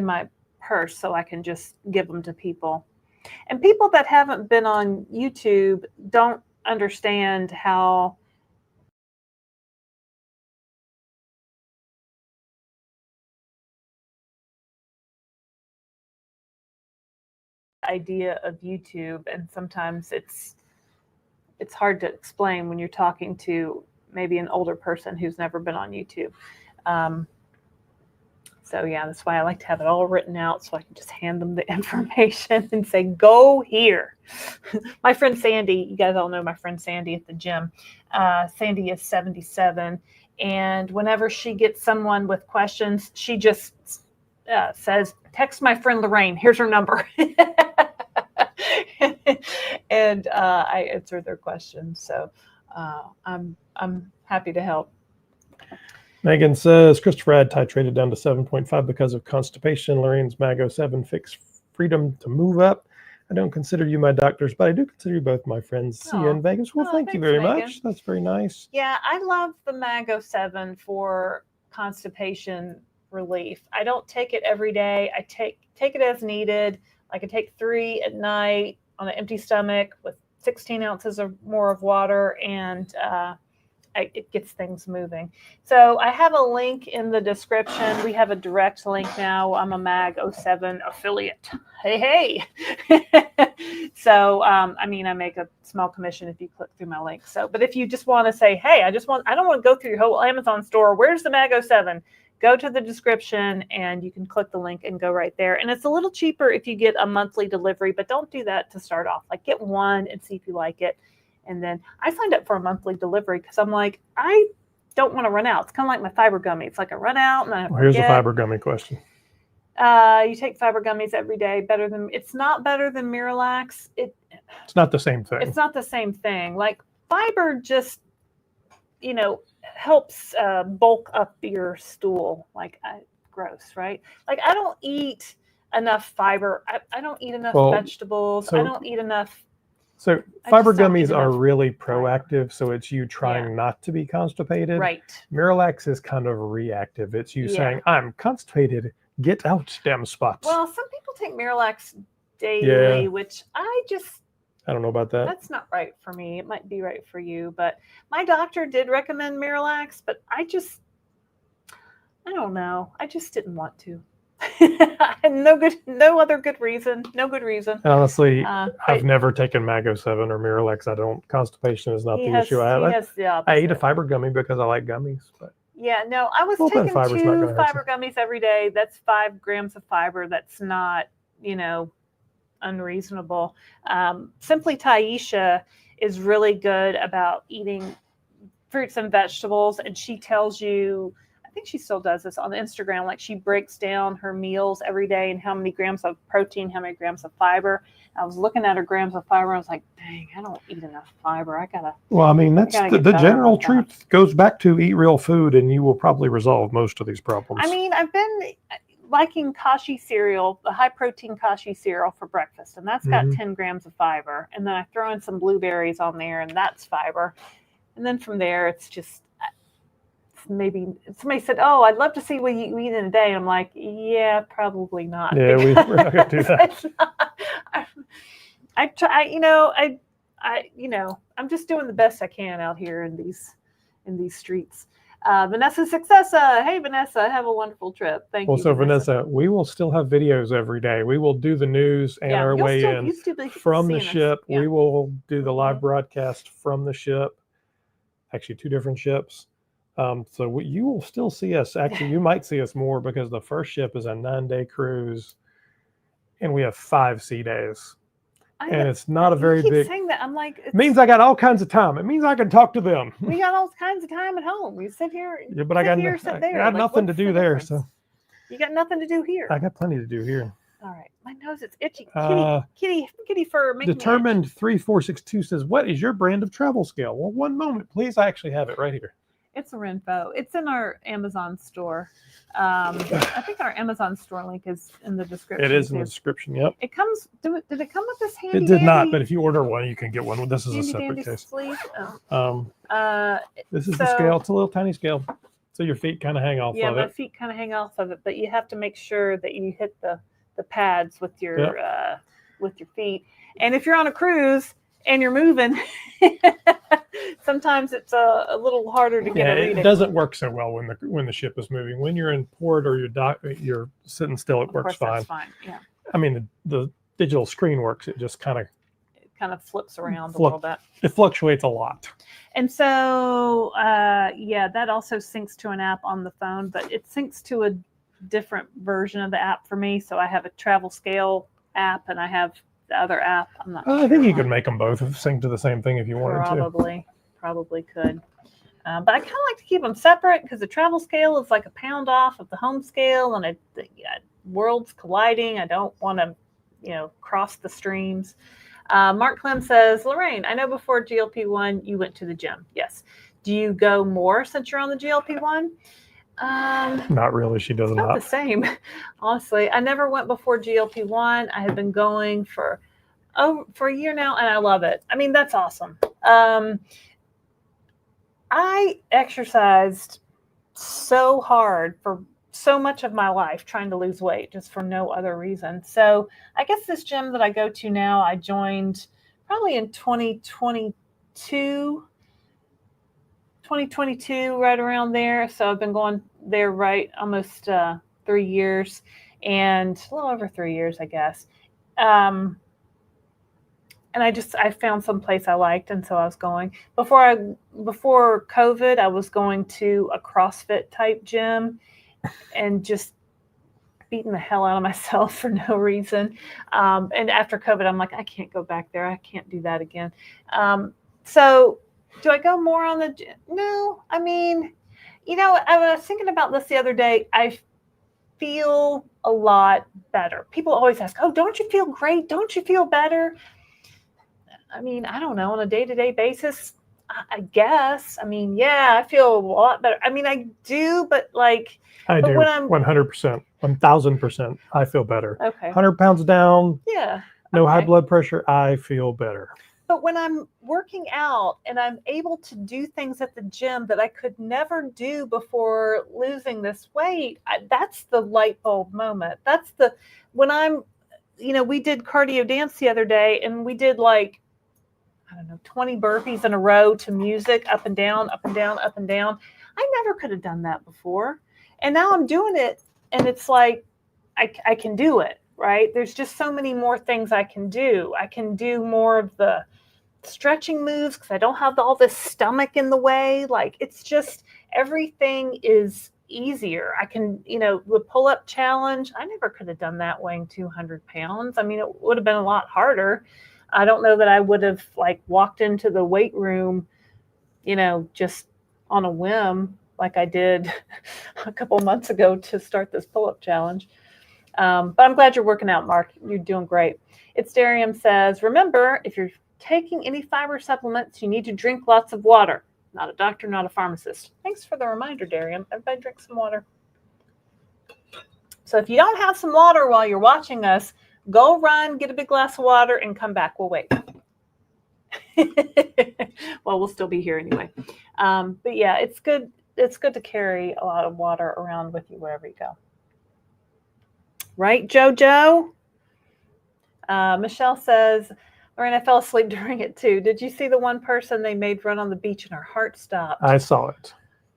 my purse, so I can just give them to people. And people that haven't been on YouTube don't understand how idea of YouTube, and sometimes it's hard to explain when you're talking to maybe an older person who's never been on YouTube. So yeah, that's why I like to have it all written out so I can just hand them the information and say, go here. My friend Sandy, you guys all know my friend Sandy at the gym. Sandy is 77. And whenever she gets someone with questions, she just says, text my friend Lorraine. Here's her number. And I answer their questions. So I'm happy to help. Megan says, Christopher had titrated down to 7.5 because of constipation. Lorraine's Mago7 Fix freedom to move up. I don't consider you my doctors, but I do consider you both my friends. See you in Vegas. Well, thank you very much. That's very nice. Yeah, I love the Mago7 for constipation relief. I don't take it every day. I take it as needed. Like I take 3 at night on an empty stomach with 16 ounces or more of water, and it gets things moving. So I have a link in the description. We have a direct link now. I'm a Mago7 affiliate. Hey. So, I mean, I make a small commission if you click through my link. So, but if you just want to say, hey, I don't want to go through your whole Amazon store. Where's the Mago7? go to the description and you can click the link and go right there. And it's a little cheaper if you get a monthly delivery, but don't do that to start off. Like get one and see if you like it. And then I signed up for a monthly delivery because I'm like, I don't want to run out. It's kind of like my fiber gummy. It's like I run out and I Well, here's a fiber gummy question. You take fiber gummies every day. It's not better than Miralax. It's not the same thing. It's not the same thing. Like fiber just, helps bulk up your stool. Like gross, right? Like I don't eat enough fiber. I don't eat enough vegetables. I don't eat enough. So fiber gummies are really proactive. So it's you trying not to be constipated. Right. Miralax is kind of reactive. It's you saying, I'm constipated. Get out, damn spot. Well, some people take Miralax daily, which I don't know about that. That's not right for me. It might be right for you. But my doctor did recommend Miralax, but I don't know. I just didn't want to. No other good reason. No good reason. Honestly, I've never taken Mago7 or Miralax. Constipation is not the issue I have. I eat a fiber gummy because I like gummies. But yeah, no, I was taking 2 fiber gummies every day. That's 5 grams of fiber. That's not, unreasonable. Simply Taisha is really good about eating fruits and vegetables, and she tells you, I think she still does this on Instagram, like she breaks down her meals every day and how many grams of protein, how many grams of fiber. I was looking at her grams of fiber. I was like, dang, I don't eat enough fiber. Well, I mean, that's the general truth goes back to eat real food and you will probably resolve most of these problems. I mean, I've been liking Kashi cereal, the high protein Kashi cereal for breakfast, and that's got 10 grams of fiber. And then I throw in some blueberries on there and that's fiber. And then from there, it's just, maybe somebody said, "Oh, I'd love to see what you eat in a day." And I'm like, "Yeah, probably not." Yeah, we're not gonna do that. I try. I'm just doing the best I can out here in these streets. Vanessa Successa, hey Vanessa, have a wonderful trip. Thank you. Well, so Vanessa, we will still have videos every day. We will do the news and our way in from the ship. Yeah. We will do the live broadcast from the ship. Actually, 2 different ships. So you will still see us. Actually, you might see us more because the first ship is a 9-day cruise, and we have 5 sea days. And it's not a very big. Saying that, I'm like, it means I got all kinds of time. It means I can talk to them. We got all kinds of time at home. We sit here. Yeah, but I got nothing to do there. So you got nothing to do here. I got plenty to do here. All right, my nose is itchy. Kitty fur. Determined 3462 says, "What is your brand of travel scale?" Well, one moment, please. I actually have it right here. It's a Renfo. It's in our Amazon store. I think our Amazon store link is in the description. It is in the description. Yep. It comes. Did it come with this handy? It did not, but if you order one, you can get one. This is a separate case. Sleeve? This is the scale. It's a little tiny scale, so your feet kind of hang off of it. Yeah, my feet kind of hang off of it, but you have to make sure that you hit the pads with your feet. And if you're on a cruise and you're moving, sometimes it's a little harder to get a reading. It doesn't work so well when the ship is moving. When you're in port or you're sitting still, it works fine. That's fine. Yeah. I mean, the digital screen works. It just kind of flips around a little bit. It fluctuates a lot. And so, that also syncs to an app on the phone, but it syncs to a different version of the app for me. So I have a travel scale app and I have the other app. I'm not sure. I think you could make them both sync to the same thing if you wanted to. Probably could. But I kind of like to keep them separate because the travel scale is like a pound off of the home scale, and worlds colliding. I don't want to, cross the streams. Mark Clem says, Lorraine, I know before GLP-1 you went to the gym. Yes. Do you go more since you're on the GLP-1? Not really. She does not. The same. Honestly, I never went before GLP-1. I have been going for a year now, and I love it. I mean, that's awesome. I exercised so hard for so much of my life trying to lose weight just for no other reason. So I guess this gym that I go to now, I joined probably in 2022, right around there. So I've been going there almost 3 years, and a little over 3 years, I guess. And I found some place I liked, and so I was going. Before COVID, I was going to a CrossFit type gym, and just beating the hell out of myself for no reason. And after COVID, I'm like, I can't go back there. I can't do that again. So do I go more on the gym? No, I mean, I was thinking about this the other day. I feel a lot better. People always ask, oh, don't you feel great? Don't you feel better? I mean, I don't know, on a day-to-day basis, I guess. I mean, yeah, I feel a lot better. I mean, I do, but like, I but do. when I'm 100%, 1000%. I feel better. okay, 100 pounds down, yeah, no high okay. blood pressure. I feel better. But when I'm working out and I'm able to do things at the gym that I could never do before losing this weight, that's the light bulb moment. That's when I'm, we did cardio dance the other day, and we did like, I don't know, 20 burpees in a row to music, up and down, up and down, up and down. I never could have done that before. And now I'm doing it, and it's like, I can do it, right? There's just so many more things I can do. I can do more of the stretching moves because I don't have all this stomach in the way. Like, it's just, everything is easier. I can, the pull-up challenge, I never could have done that weighing 200 pounds. I mean, it would have been a lot harder. I don't know that I would have like walked into the weight room, just on a whim like I did a couple months ago to start this pull-up challenge. But I'm glad you're working out, Mark. You're doing great. It's Daram says, remember, if you're taking any fiber supplements, you need to drink lots of water. Not a doctor, not a pharmacist. Thanks for the reminder, Daram. Everybody drink some water. So if you don't have some water while you're watching us, go run, get a big glass of water, and come back. We'll wait. Well, we'll still be here anyway. But yeah, it's good. It's good to carry a lot of water around with you wherever you go. Right, JoJo? Michelle says, Lorraine, I fell asleep during it too. Did you see the one person they made run on the beach and her heart stopped? I saw it.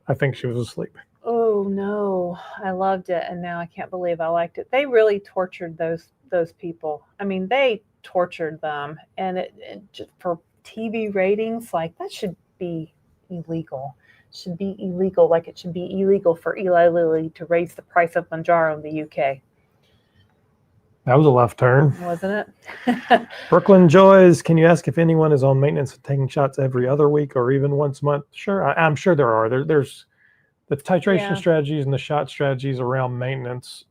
I think she was asleep. Oh no, I loved it, and now I can't believe I liked it. They really tortured those people. I mean, they tortured them, and it just for TV ratings, like that should be illegal. It should be illegal, like it should be illegal for Eli Lilly to raise the price of Mounjaro in the UK. That was a left turn. Wasn't it? Brooklyn Joys, can you ask if anyone is on maintenance of taking shots every other week or even once a month? Sure, I'm sure there are. There's the titration strategies and the shot strategies around maintenance.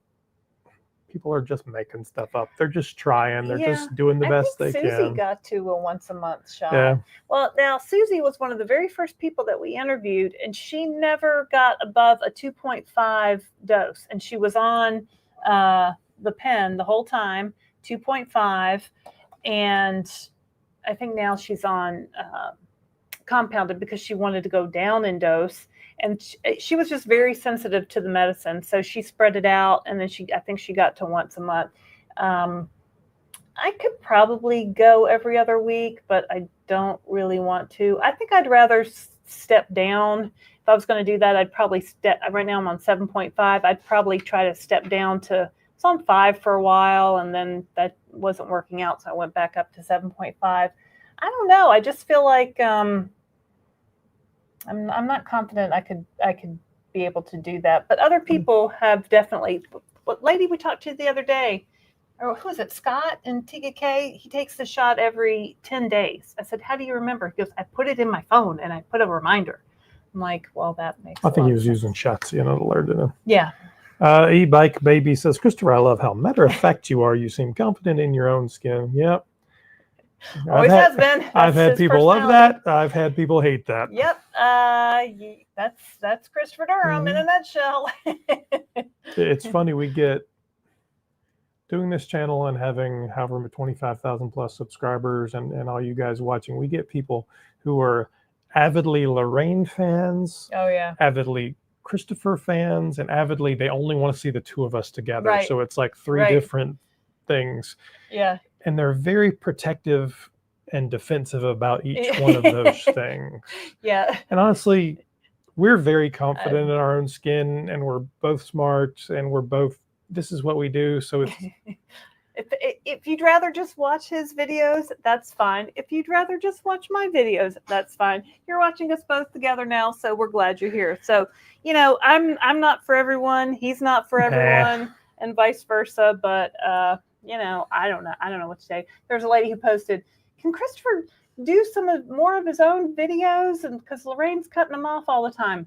People are just making stuff up. They're just trying. They're just doing the best they can. Susie got to a once a month shot. Yeah. Well, now Susie was one of the very first people that we interviewed, and she never got above a 2.5 dose, and she was on the pen the whole time, 2.5, and I think now she's on compounded because she wanted to go down in dose. And she was just very sensitive to the medicine. So she spread it out, and then I think she got to once a month. I could probably go every other week, but I don't really want to. I think I'd rather step down. If I was going to do that, I'd probably right now I'm on 7.5. I'd probably try to step down to, it's on 5 for a while, and then that wasn't working out. So I went back up to 7.5. I don't know. I just feel like, I'm not confident I could be able to do that, but other people have definitely. What lady we talked to the other day, or who was it? Scott in TGK. He takes the shot every 10 days. I said, "How do you remember?" He goes, "I put it in my phone and I put a reminder." I'm like, "Well, that makes." I think he was using shots, to alert him. Yeah. Ebike Baby says, Christopher, I love how matter of fact you are. You seem confident in your own skin. Yep. Always has been. I've had people love that. I've had people hate that. Yep. That's Christopher Durham in a nutshell. It's funny, we get doing this channel and having however 25,000 plus subscribers and all you guys watching, we get people who are avidly Lorraine fans. Oh yeah. Avidly Christopher fans, and avidly they only want to see the two of us together. Right. So it's like three different things. Yeah. And they're very protective and defensive about each one of those things. Yeah. And honestly, we're very confident in our own skin, and we're both smart, and we're both, this is what we do. So If you'd rather just watch his videos, that's fine. If you'd rather just watch my videos, that's fine. You're watching us both together now, so we're glad you're here. So, I'm not for everyone. He's not for everyone, and vice versa. But I don't know what to say. There's a lady who posted, "Can Christopher do more of his own videos?" And because Lorraine's cutting him off all the time.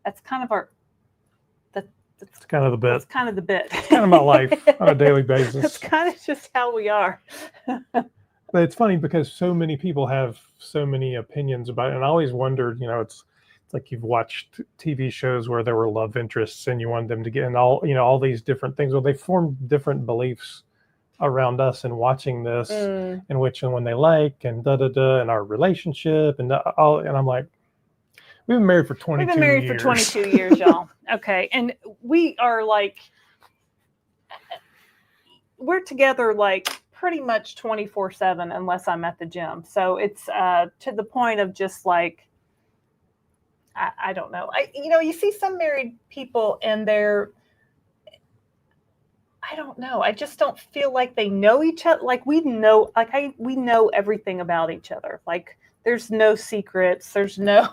That's kind of It's kind of the bit. It's kind of the bit. It's kind of my life on a daily basis. It's kind of just how we are. But it's funny because so many people have so many opinions about it. And I always wondered, it's like you've watched TV shows where there were love interests and you wanted them to get in all these different things. Well, they form different beliefs around us and watching this, in which and when they like and and our relationship and all. And I'm like, we've been married for 22 years. We've been married for 22 years, y'all. Okay. And we are we're together pretty much 24/7 unless I'm at the gym. So it's to the point of just I don't know. You see some married people and I don't know. I just don't feel like they know each other. We know everything about each other. There's no secrets. There's no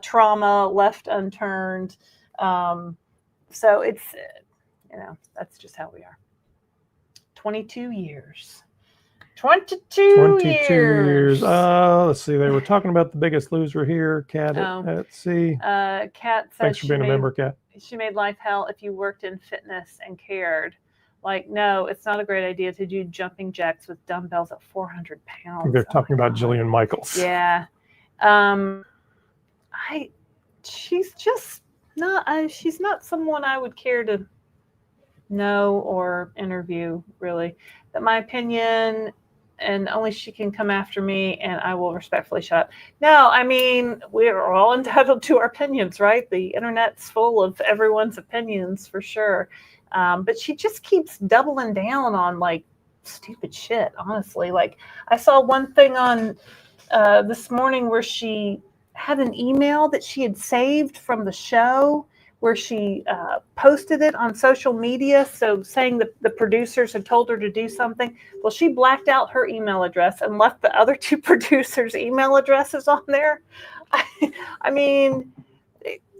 trauma left unturned. So it's, that's just how we are. 22 years. 22 years. Let's see. They were talking about the biggest loser here. Kat, let's see. Kat said thanks for being a member, Kat. She made life hell if you worked in fitness and cared. No, it's not a great idea to do jumping jacks with dumbbells at 400 pounds. I think they're talking about Jillian Michaels. Yeah. She's just not, she's not someone I would care to know or interview, really. But my opinion, and only she can come after me, and I will respectfully shut up. No, we're all entitled to our opinions, right? The internet's full of everyone's opinions for sure. But she just keeps doubling down on stupid shit, honestly. I saw one thing on this morning where she had an email that she had saved from the show where she posted it on social media. So saying that the producers had told her to do something. Well, she blacked out her email address and left the other two producers' email addresses on there.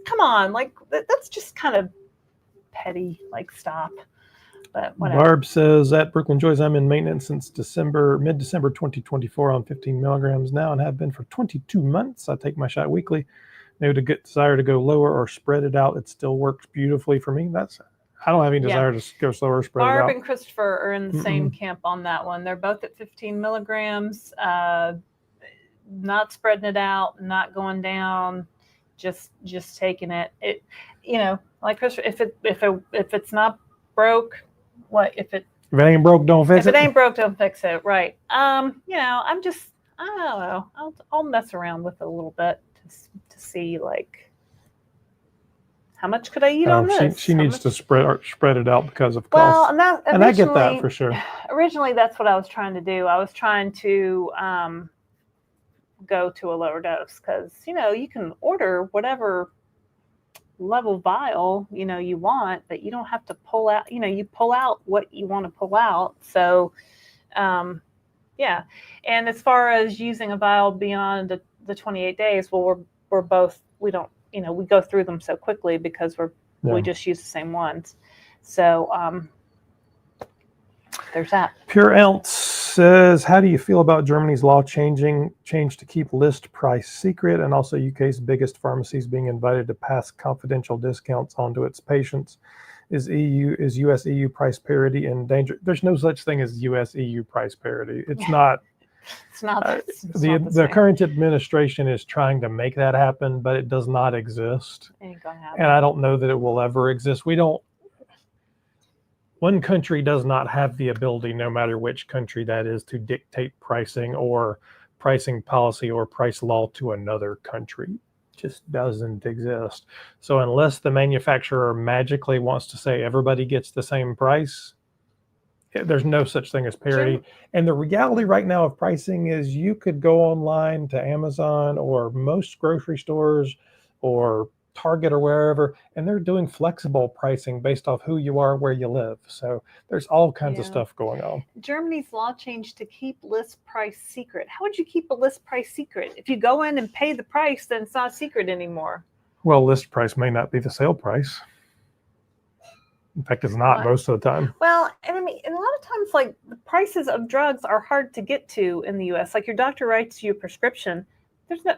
Come on, that's just kind of petty. Stop. But whatever. Barb says at Brooklyn Joyce, I'm in maintenance since mid-December 2024 on 15 milligrams now and have been for 22 months. I take my shot weekly. No desire to go lower or spread it out. It still works beautifully for me. I don't have any desire to go slower or spread it out. Barb and Christopher are in the same camp on that one. They're both at 15 milligrams, not spreading it out, not going down, just taking it. It, like Christopher, if it's not broke, if it ain't broke, don't fix it. If it ain't broke, don't fix it. Right. I don't know. I'll mess around with it a little bit to see how much could I eat on this. She needs to spread it out because of cost. Well, and I get that for sure. Originally, that's what I was trying to do. I was trying to go to a lower dose because you can order whatever level vial you want, but you don't have to pull out. You pull out what you want to pull out. So yeah. And as far as using a vial beyond the 28 days, well, we're both, we don't, we go through them so quickly because we just use the same ones. So there's that. Pure Ounce says, how do you feel about Germany's law change to keep list price secret, and also UK's biggest pharmacies being invited to pass confidential discounts onto its patients? Is US EU price parity in danger? There's no such thing as US EU price parity. It's not. It's not. The current administration is trying to make that happen, but it does not exist. Ain't gonna happen. And I don't know that it will ever exist. One country does not have the ability, no matter which country that is, to dictate pricing or pricing policy or price law to another country. It just doesn't exist. So unless the manufacturer magically wants to say everybody gets the same price, there's no such thing as parity. Sure. And the reality right now of pricing is you could go online to Amazon or most grocery stores or Target or wherever, and they're doing flexible pricing based off who you are, where you live. So there's all kinds of stuff going on. Germany's law changed to keep list price secret. How would you keep a list price secret? If you go in and pay the price, then it's not a secret anymore. Well, list price may not be the sale price. In fact, it's not most of the time. Well, and I mean, and a lot of times, like, the prices of drugs are hard to get to in the U.S. Like, your doctor writes you a prescription. There's no,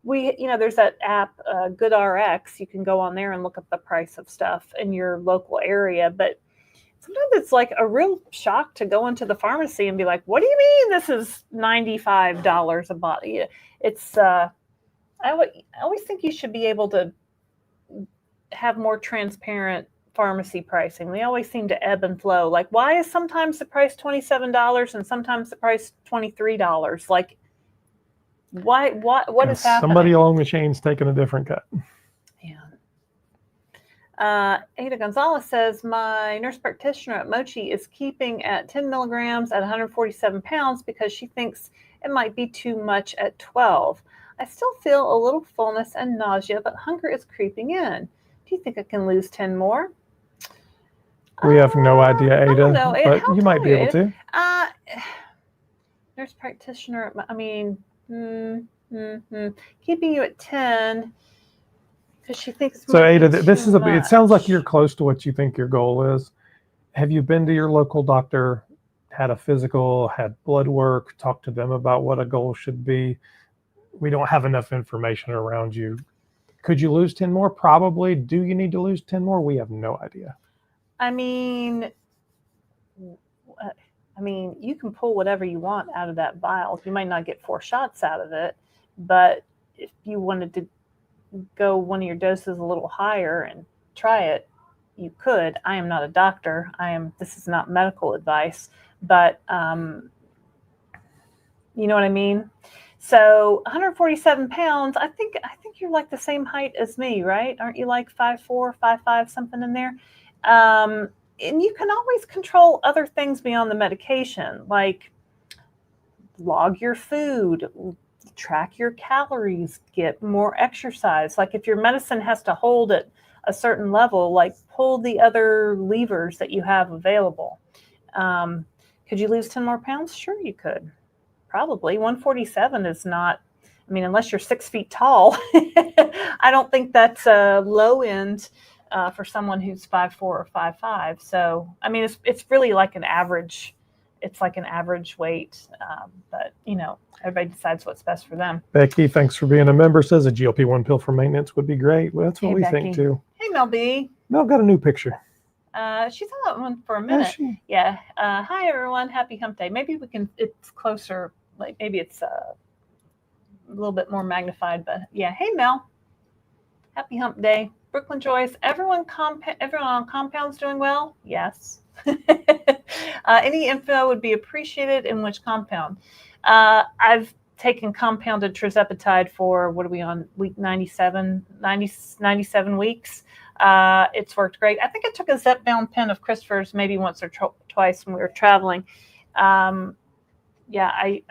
there's that app, GoodRx. You can go on there and look up the price of stuff in your local area. But sometimes it's like a real shock to go into the pharmacy and be like, "What do you mean this is $95 a bottle?" It's I always think you should be able to have more transparent pharmacy pricing. They always seem to ebb and flow. Like, why is sometimes the price $27 and sometimes the price $23? Like, what is happening? Somebody along the chain's taking a different cut. Yeah. Ada Gonzalez says, my nurse practitioner at Mochi is keeping at 10 milligrams at 147 pounds because she thinks it might be too much at 12. I still feel a little fullness and nausea, but hunger is creeping in. Do you think I can lose 10 more? We have no idea, Ada, I don't know. but you might be able to. Nurse practitioner, I mean, keeping you at 10 because she thinks. So, Ada, this is it sounds like you're close to what you think your goal is. Have you been to your local doctor, had a physical, had blood work, talked to them about what a goal should be? We don't have enough information around you. Could you lose 10 more? Probably. Do you need to lose 10 more? We have no idea. I mean, you can pull whatever you want out of that vial. You might not get 4 shots out of it, but if you wanted to go one of your doses a little higher and try it, you could. I am not a doctor. This is not medical advice, but you know what I mean? So 147 pounds, I think you're like the same height as me, right? Aren't you like 5'4", 5'5", something in there? And you can always control other things beyond the medication, like log your food, track your calories, get more exercise. Like, if your medicine has to hold at a certain level, like, pull the other levers that you have available. Could you lose 10 more pounds? Sure, you could. Probably. 147 is not, I mean, unless you're 6 feet tall, I don't think that's a low end for someone who's 5'4" or 5'5". So, I mean, it's really like an average. It's like an average weight, but everybody decides what's best for them. Becky, thanks for being a member. Says a GLP-1 pill for maintenance would be great. Well, that's what we think too. Hey, Mel B. Mel got a new picture. She's on that one for a minute. Yeah. Hi, everyone. Happy Hump Day. Maybe we can. It's closer. Like, maybe it's a little bit more magnified. But yeah. Hey, Mel. Happy Hump Day. Brooklyn Joyce. Everyone on Compound's doing well. Yes. Any info would be appreciated. In which compound? I've taken compounded Tirzepatide for, what are we on, week 97 weeks. It's worked great. I think I took a Zepbound pen of Christopher's maybe once or twice when we were traveling. I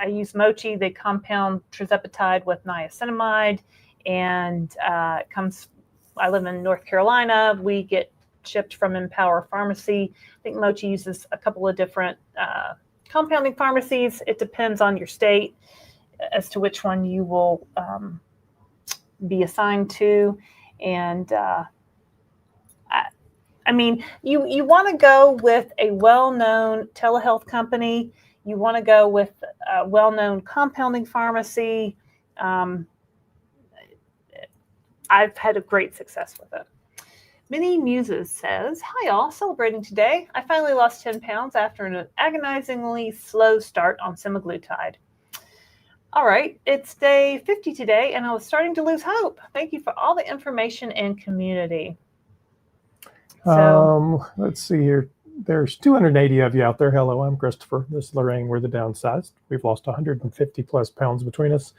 use Mochi. They compound Tirzepatide with niacinamide, and it comes. I live in North Carolina. We get shipped from Empower Pharmacy. I think Mochi uses a couple of different compounding pharmacies. It depends on your state as to which one you will be assigned to. And I mean, you want to go with a well-known telehealth company. You want to go with a well-known compounding pharmacy. I've had a great success with it. Minnie Muses says, hi all, celebrating today. I finally lost 10 pounds after an agonizingly slow start on Semaglutide. All right, it's day 50 today, and I was starting to lose hope. Thank you for all the information and community. So, let's see here. There's 280 of you out there. Hello, I'm Christopher. This is Lorraine. We're the Downsized. We've lost 150 plus pounds between us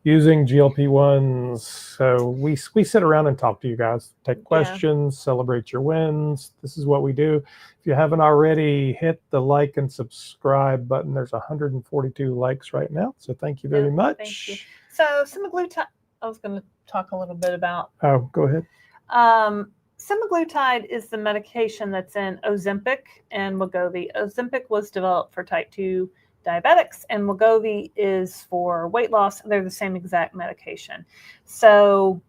using GLP-1s. So we sit around and talk to you guys, take questions, celebrate your wins. This is what we do. If you haven't already, hit the like and subscribe button. There's 142 likes right now. So thank you very much. Thank you. So I was going to talk a little bit about. Oh, go ahead. Semaglutide is the medication that's in Ozempic and Wegovy. Ozempic was developed for type 2 diabetics, and Wegovy is for weight loss. They're the same exact medication. So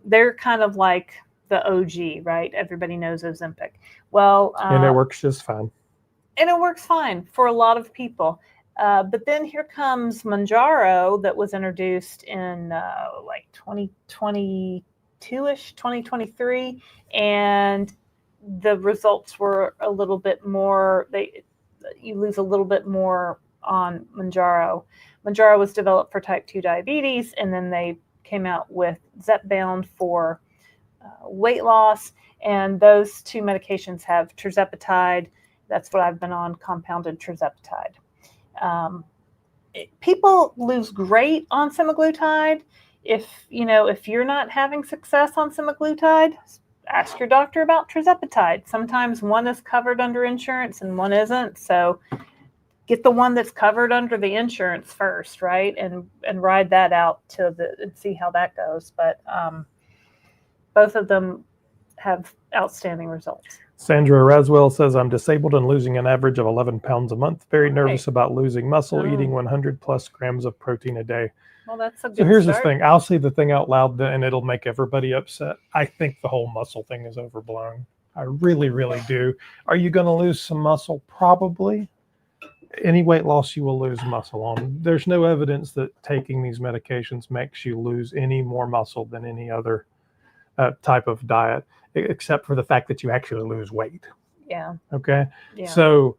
they're kind of like the OG, right? Everybody knows Ozempic. Well, And it works just fine. And it works fine for a lot of people. But then here comes Mounjaro that was introduced in like 2022-ish, 2023. And the results were a little bit more, you lose a little bit more on Mounjaro. Mounjaro was developed for type 2 diabetes, and then they came out with Zepbound for weight loss. And those two medications have Tirzepatide. That's what I've been on, compounded Tirzepatide. People lose weight on semaglutide. If you're not having success on semaglutide, ask your doctor about Tirzepatide. Sometimes one is covered under insurance and one isn't. So get the one that's covered under the insurance first, right? And ride that out and see how that goes. But both of them have outstanding results. Sandra Raswell says, I'm disabled and losing an average of 11 pounds a month. Very nervous about losing muscle, eating 100 plus grams of protein a day. Well, that's a good So here's start. this thing. I'll say the thing out loud, and it'll make everybody upset. I think the whole muscle thing is overblown. I really, really do. Are you going to lose some muscle? Probably. Any weight loss, you will lose muscle on. There's no evidence that taking these medications makes you lose any more muscle than any other type of diet, except for the fact that you actually lose weight. Yeah. Okay. Yeah. So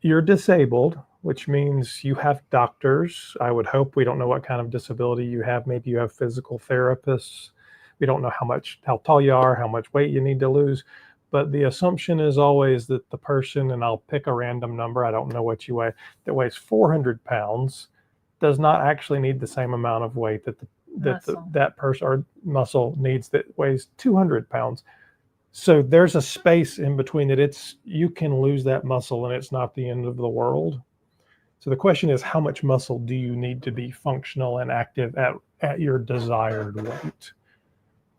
you're disabled, which means you have doctors. I would hope. We don't know what kind of disability you have. Maybe you have physical therapists. We don't know how tall you are, how much weight you need to lose. But the assumption is always that the person, and I'll pick a random number, I don't know what you weigh, that weighs 400 pounds does not actually need the same amount of weight that that person or muscle needs that weighs 200 pounds. So there's a space in between that you can lose that muscle and it's not the end of the world. So the question is, how much muscle do you need to be functional and active at your desired weight?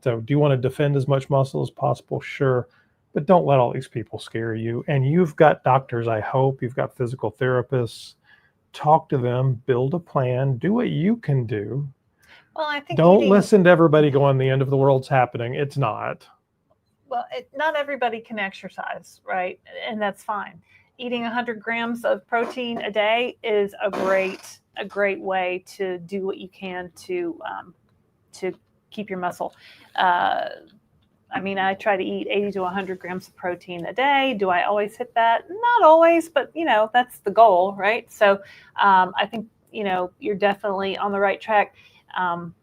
So do you want to defend as much muscle as possible? Sure. But don't let all these people scare you. And you've got doctors, I hope. You've got physical therapists. Talk to them, build a plan, do what you can do. Well, I think don't listen to everybody going, the end of the world's happening. It's not. Well, not everybody can exercise, right? And that's fine. Eating 100 grams of protein a day is a great way to do what you can to keep your muscle. I mean, I try to eat 80 to 100 grams of protein a day. Do I always hit that? Not always, but that's the goal, right? So I think you're definitely on the right track. And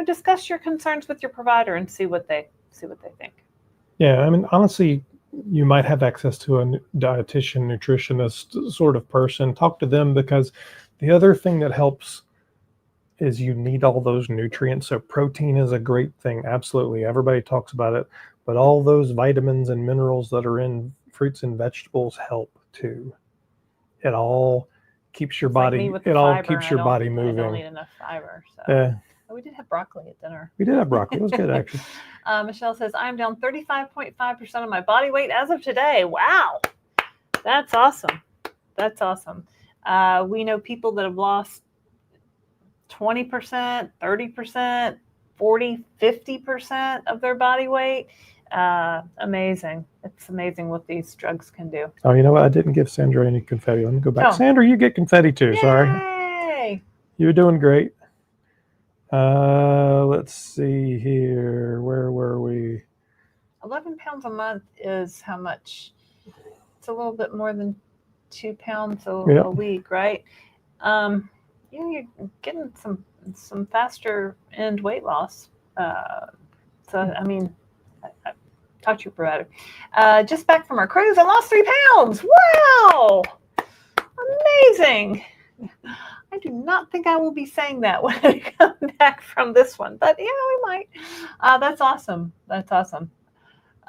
discuss your concerns with your provider and see what they think. Yeah, I mean, honestly, you might have access to a dietitian, nutritionist sort of person. Talk to them, because the other thing that helps is you need all those nutrients. So protein is a great thing. Absolutely. Everybody talks about it, but all those vitamins and minerals that are in fruits and vegetables help too. It all keeps your body, keeps your body moving. I don't eat enough fiber. So. We did have broccoli at dinner. We did have broccoli. It was good, actually. Michelle says, I'm down 35.5% of my body weight as of today. Wow. That's awesome. That's awesome. We know people that have lost 20%, 30%, 40, 50% of their body weight. Amazing. It's amazing what these drugs can do. Oh, you know what? I didn't give Sandra any confetti. Let me go back. Oh. Sandra, you get confetti too. Yay! Sorry. You're doing great. Let's see here. Where were we? 11 pounds a month is how much? It's a little bit more than 2 pounds a week, right? You're getting some faster end weight loss. So, I mean, talk to your provider. Just back from our cruise, I lost 3 pounds. Wow! Amazing. I do not think I will be saying that when I come back from this one, but we might. That's awesome. That's awesome.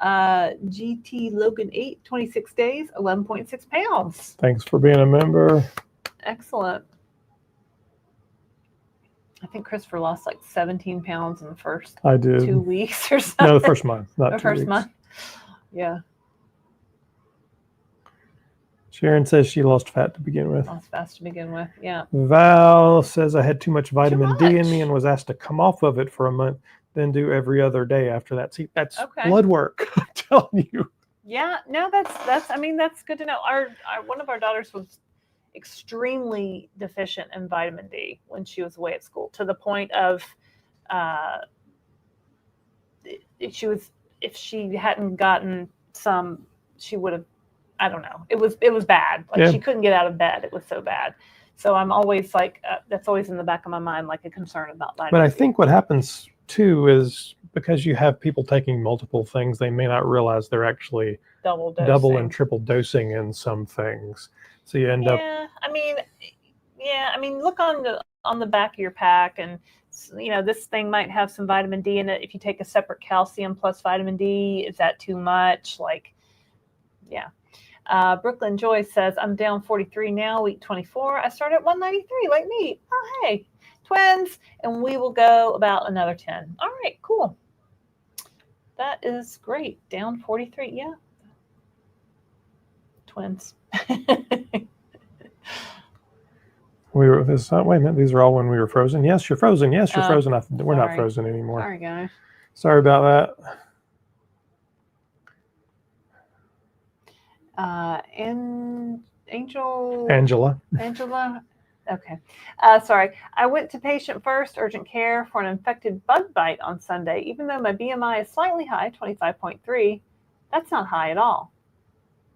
GT Logan 8, 26 days, 11.6 pounds. Thanks for being a member. Excellent. I think Christopher lost like 17 pounds in the first I did. 2 weeks or something. No, the first month, not The 2 first weeks. month. Yeah. Sharon says she lost fat to begin with. Lost fast to begin with. Yeah. Val says I had too much vitamin D in me much. and was asked to come off of it for a month, then do every other day after that. See, that's Okay. blood work. I'm telling you. Yeah. No, that's. I mean, that's good to know. Our one of our daughters was extremely deficient in vitamin D when she was away at school, to the point of if she hadn't gotten some, she would have, I don't know. It was bad. Like Yeah. she couldn't get out of bed. It was so bad. So I'm always like, that's always in the back of my mind, like a concern about vitamin But I D. think what happens too is because you have people taking multiple things, they may not realize they're actually double and triple dosing in some things. So you end up. I mean, look on the back of your pack, and this thing might have some vitamin D in it. If you take a separate calcium plus vitamin D, is that too much? Like, yeah. Brooklyn Joy says, I'm down 43 now, week 24. I started at 193, like me. Oh, hey, twins. And we will go about another 10. All right, cool. That is great. Down 43. Yeah. Twins. Wait a minute, these are all when we were frozen. Yes, you're frozen. Yes, you're frozen. We're not frozen anymore. Sorry, guys. Sorry about that. Angela. Okay. Sorry. I went to patient first, urgent care, for an infected bug bite on Sunday. Even though my BMI is slightly high, 25.3, that's not high at all.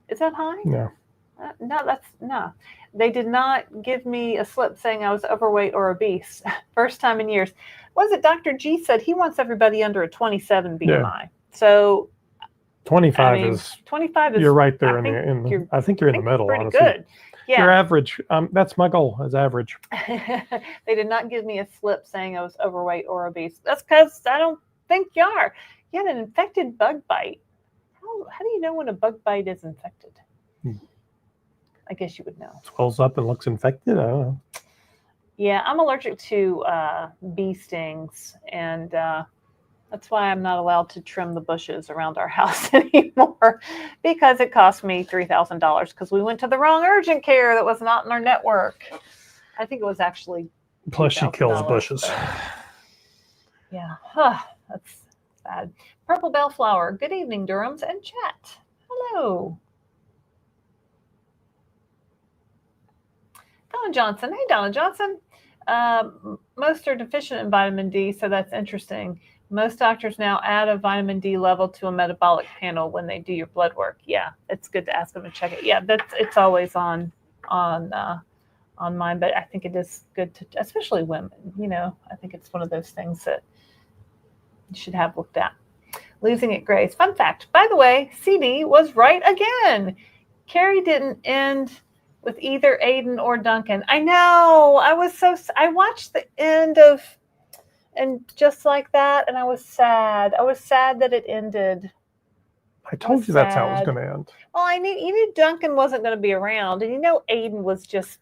Is that high? No. No. They did not give me a slip saying I was overweight or obese. First time in years. Was it Dr. G said he wants everybody under a 27 BMI? Yeah. So 25 is. You're right there I think you're in the middle. Pretty honestly. good. Yeah. You're average. That's my goal, is average. They did not give me a slip saying I was overweight or obese. That's because I don't think you are. You had an infected bug bite. How do you know when a bug bite is infected? I guess you would know. Swells up and looks infected? I don't know. Yeah, I'm allergic to bee stings, and that's why I'm not allowed to trim the bushes around our house anymore, because it cost me $3,000 because we went to the wrong urgent care that was not in our network. I think it was actually plus she kills bushes. Yeah, that's sad. Purple Bellflower, good evening, Durhams and chat. Hello. Donna Johnson. Hey, Donna Johnson. Most are deficient in vitamin D, so that's interesting. Most doctors now add a vitamin D level to a metabolic panel when they do your blood work. Yeah, it's good to ask them to check it. Yeah, it's always on mine, but I think it is good to, especially women. I think it's one of those things that you should have looked at. Losing it Grace. Fun fact, by the way, CD was right again. Carrie didn't end with either Aiden or Duncan. I know. I watched the end of And Just Like That, and I was sad. I was sad that it ended. I told you that's how it was going to end. Well, you knew Duncan wasn't going to be around, and Aiden was just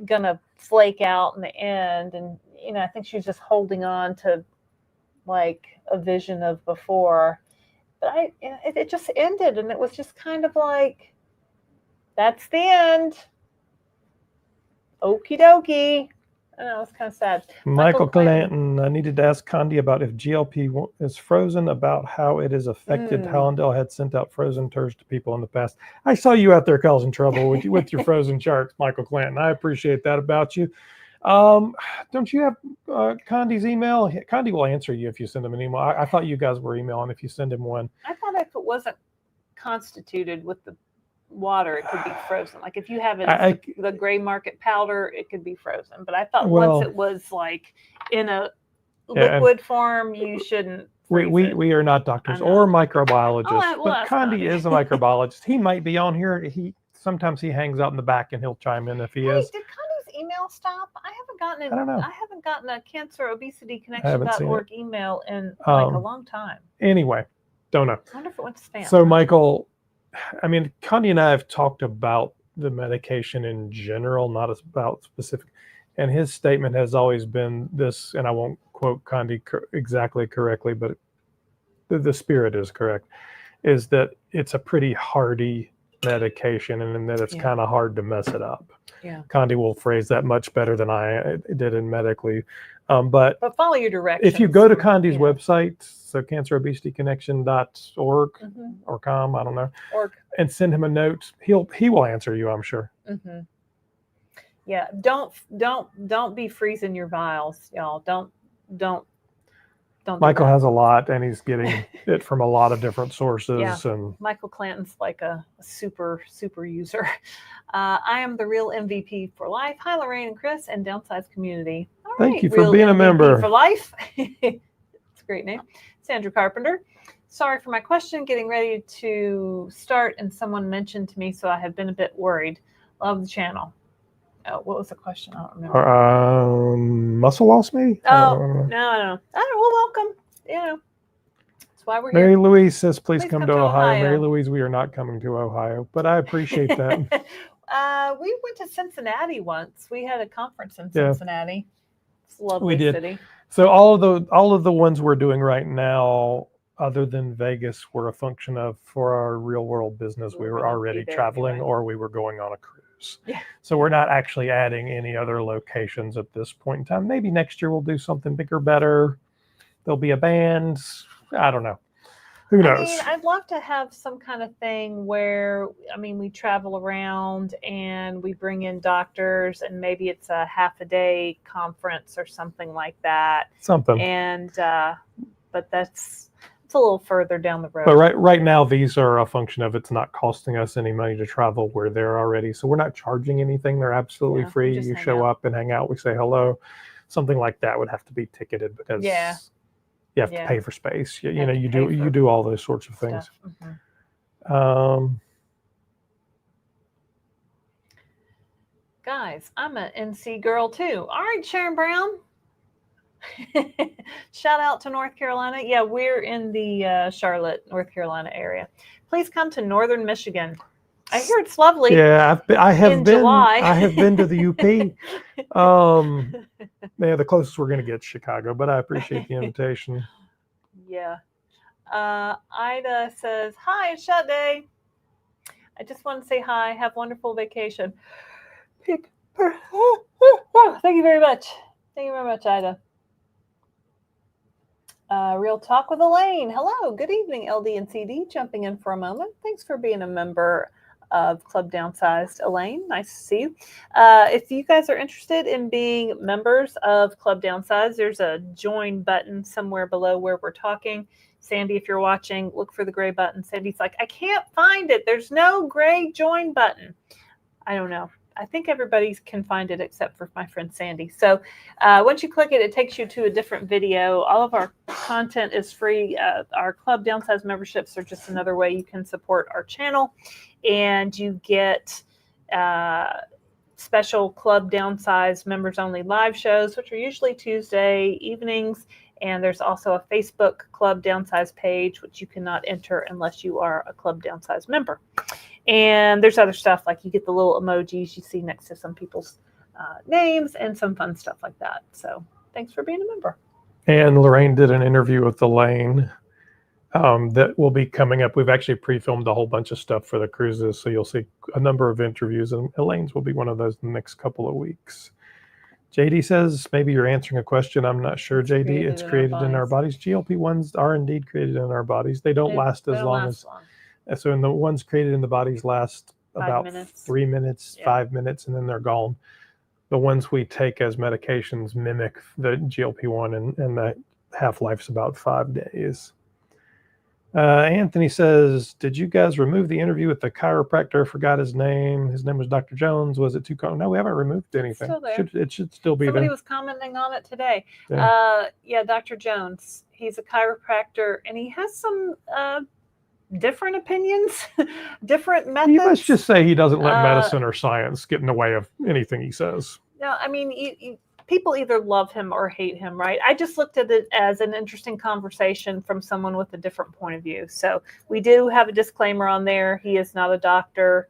going to flake out in the end. And, I think she was just holding on to, like, a vision of before. But it just ended, and it was just kind of like, that's the end. Okie dokie. I know, it's kind of sad. Michael Clanton, I needed to ask Condi about if GLP is frozen, about how it is affected. Hallandale had sent out frozen Tirzepatide to people in the past. I saw you out there causing trouble with your frozen charts, Michael Clanton. I appreciate that about you. Don't you have Condi's email? Condi will answer you if you send him an email. I thought you guys were emailing if you send him one. I thought if it wasn't constituted with the water, it could be frozen. Like if you have the gray market powder, it could be frozen. But I thought once it was like in a liquid form, you shouldn't. We are not doctors or microbiologists, but Condi is a microbiologist. He might be on here. Sometimes he hangs out in the back and he'll chime in if he is. Did Condi's email stop? I haven't gotten a cancer obesity connection.org email in like a long time. Anyway, don't know. I wonder if it went to spam. So Michael, Condi and I have talked about the medication in general, not about specific. And his statement has always been this, and I won't quote Condi exactly correctly, but the spirit is correct, is that it's a pretty hardy medication and that it's kind of hard to mess it up. Yeah. Condi will phrase that much better than I did in medically. But follow your directions. if you go to Condi's website, so cancerobesityconnection.org or com, I don't know, and send him a note, he will answer you, I'm sure. Mm-hmm. Yeah, don't be freezing your vials, y'all. Don't. Michael has a lot, and he's getting it from a lot of different sources. Yeah. And Michael Clanton's like a super user. I am the real MVP for life. Hi, Lorraine and Chris and Downsized community. All thank right, you for real being a MVP member for life. It's a great name. Sandra Carpenter. Sorry for my question. Getting ready to start, and someone mentioned to me, so I have been a bit worried. Love the channel. Oh, what was the question? I don't remember. Muscle loss, maybe? Oh, no. Well, welcome. That's why we're here. Mary Louise says, please come to Ohio. Ohio. Mary Louise, we are not coming to Ohio, but I appreciate that. We went to Cincinnati once. We had a conference in Cincinnati. It's a lovely city. So all of the ones we're doing right now, other than Vegas, were a function of, for our real world business, we were already traveling or we were going on a cruise. Yeah. So we're not actually adding any other locations at this point in time. Maybe next year we'll do something bigger, better. There'll be a band. I don't know. Who knows? I mean, I'd love to have some kind of thing where, we travel around and we bring in doctors, and maybe it's a half a day conference or something like that. And, but it's a little further down the road. But right now, these are a function of it's not costing us any money to travel. We're there already. So we're not charging anything. They're absolutely free. You show up and hang out. We say hello. Something like that would have to be ticketed because you have to pay for space. You do all those sorts of things. Guys, I'm an NC girl too. All right, Sharon Brown. Shout out to North Carolina. Yeah, we're in the Charlotte, North Carolina area. Please come to Northern Michigan. I hear it's lovely. Yeah, I have been. July. I have been to the UP. The closest we're going to get is Chicago, but I appreciate the invitation. Yeah. Ida says, hi, it's Shut Day. I just want to say hi. Have a wonderful vacation. Thank you very much. Thank you very much, Ida. Real Talk with Elaine. Hello. Good evening, LD and CD. Jumping in for a moment. Thanks for being a member of Club Downsized, Elaine. Nice to see you. If you guys are interested in being members of Club Downsized, there's a join button somewhere below where we're talking. Sandy, if you're watching, look for the gray button. Sandy's like, I can't find it. There's no gray join button. I don't know. I think everybody can find it except for my friend Sandy. So once you click it, it takes you to a different video. All of our content is free. Our Club Downsized memberships are just another way you can support our channel. And you get special Club Downsized members only live shows, which are usually Tuesday evenings. And there's also a Facebook Club Downsized page, which you cannot enter unless you are a Club Downsized member. And there's other stuff, like you get the little emojis you see next to some people's names and some fun stuff like that. So thanks for being a member. And Lorraine did an interview with Elaine that will be coming up. We've actually pre-filmed a whole bunch of stuff for the cruises, so you'll see a number of interviews, and Elaine's will be one of those in the next couple of weeks. JD says, maybe you're answering a question. I'm not sure, JD. It's created in our bodies. GLP-1s are indeed created in our bodies. They don't last as long as... So the ones created in the bodies last about 3 minutes, 5 minutes, and then they're gone. The ones we take as medications mimic the GLP-1, and the half-life's about 5 days. Anthony says, did you guys remove the interview with the chiropractor? I forgot his name. His name was Dr. Jones. Was it too common? No, we haven't removed anything. It's still there. It should still be Somebody there. was commenting on it today. Yeah. Dr. Jones. He's a chiropractor, and he has some different opinions, different methods. You must just say he doesn't let medicine or science get in the way of anything he says. No, I mean, people either love him or hate him, right? I just looked at it as an interesting conversation from someone with a different point of view. So we do have a disclaimer on there. He is not a doctor.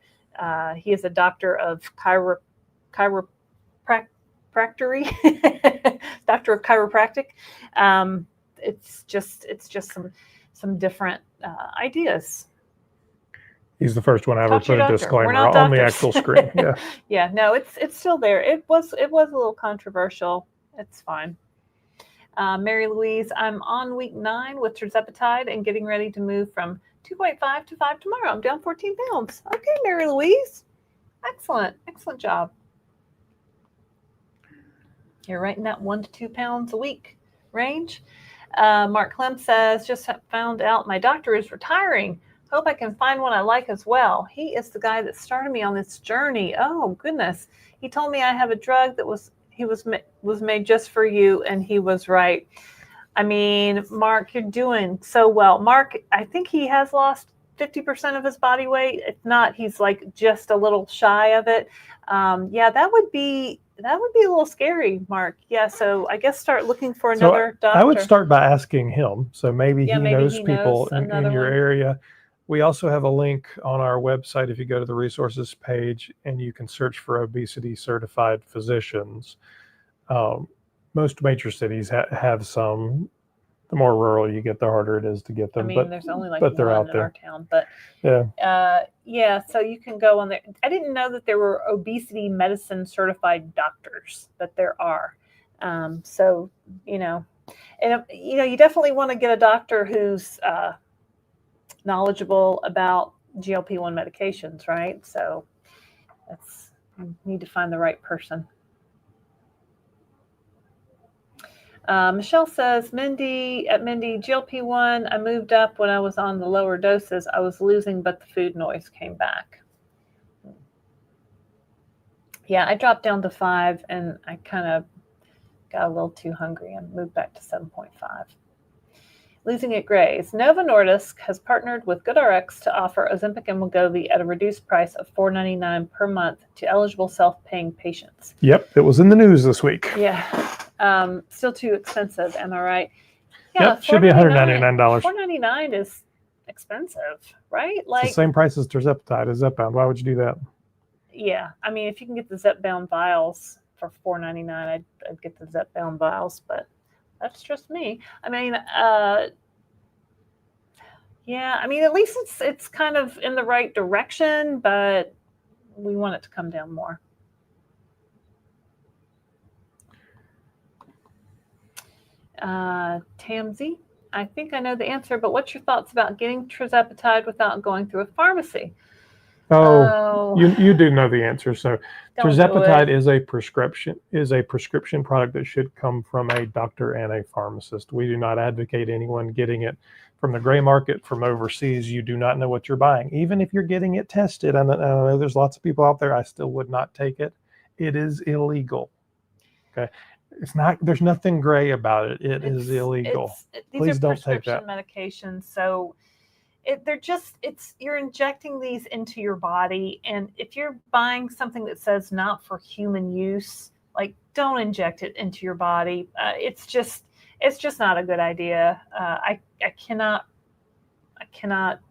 He is a doctor of chiropractic. doctor of chiropractic. It's just some different ideas. He's the first one I ever Talk to put your a doctor. disclaimer We're not on the doctors. actual screen. Yeah. Yeah, no, it's still there. It was a little controversial. It's fine. Mary Louise, I'm on week 9 with Tirzepatide and getting ready to move from 2.5 to 5 tomorrow. I'm down 14 pounds. Okay, Mary Louise. Excellent job. You're right in that 1 to 2 pounds a week range. Mark Clem says, just found out my doctor is retiring. Hope I can find one I like as well. He is the guy that started me on this journey. Oh, goodness. He told me I have a drug that was made just for you, and he was right. I mean, Mark, you're doing so well. Mark, I think he has lost 50% of his body weight. If not, he's like just a little shy of it. Yeah, that would be a little scary, Mark. Yeah, so I guess start looking for another doctor. I would start by asking him. So maybe he knows he people knows in your area. We also have a link on our website if you go to the resources page, and you can search for obesity certified physicians. Most major cities have some. The more rural you get, the harder it is to get them. I mean, there's only like but they're one out in there. our town. But yeah, so you can go on there. I didn't know that there were obesity medicine certified doctors, but there are. So and you definitely want to get a doctor who's knowledgeable about GLP-1 medications, right? So you need to find the right person. Michelle says, Mindy, GLP-1, I moved up when I was on the lower doses. I was losing, but the food noise came back. Yeah, I dropped down to 5, and I kind of got a little too hungry and moved back to 7.5. Losing at Grays. Novo Nordisk has partnered with GoodRx to offer Ozempic and Wegovy at a reduced price of $4.99 per month to eligible self-paying patients. Yep, it was in the news this week. Yeah. Still too expensive, am I right? Yeah, yep, should be $199. $4.99 is expensive, right? Like it's the same price as Tirzepatide, as Zepbound. Why would you do that? Yeah, I mean, if you can get the Zepbound vials for $4.99, I'd get the Zepbound vials, but that's just me. I mean, yeah, I mean, at least it's kind of in the right direction, but we want it to come down more. Tamzy, I think I know the answer, but what's your thoughts about getting Tirzepatide without going through a pharmacy? Oh, you do know the answer. So Tirzepatide is a prescription product that should come from a doctor and a pharmacist. We do not advocate anyone getting it from the gray market, from overseas. You do not know what you're buying. Even if you're getting it tested, and I know there's lots of people out there, I still would not take it. It is illegal. Okay. It's not. There's nothing gray about it. It is illegal. Please don't take that. These are prescription medications, so you're injecting these into your body, and if you're buying something that says not for human use, like, don't inject it into your body. It's just not a good idea. I cannot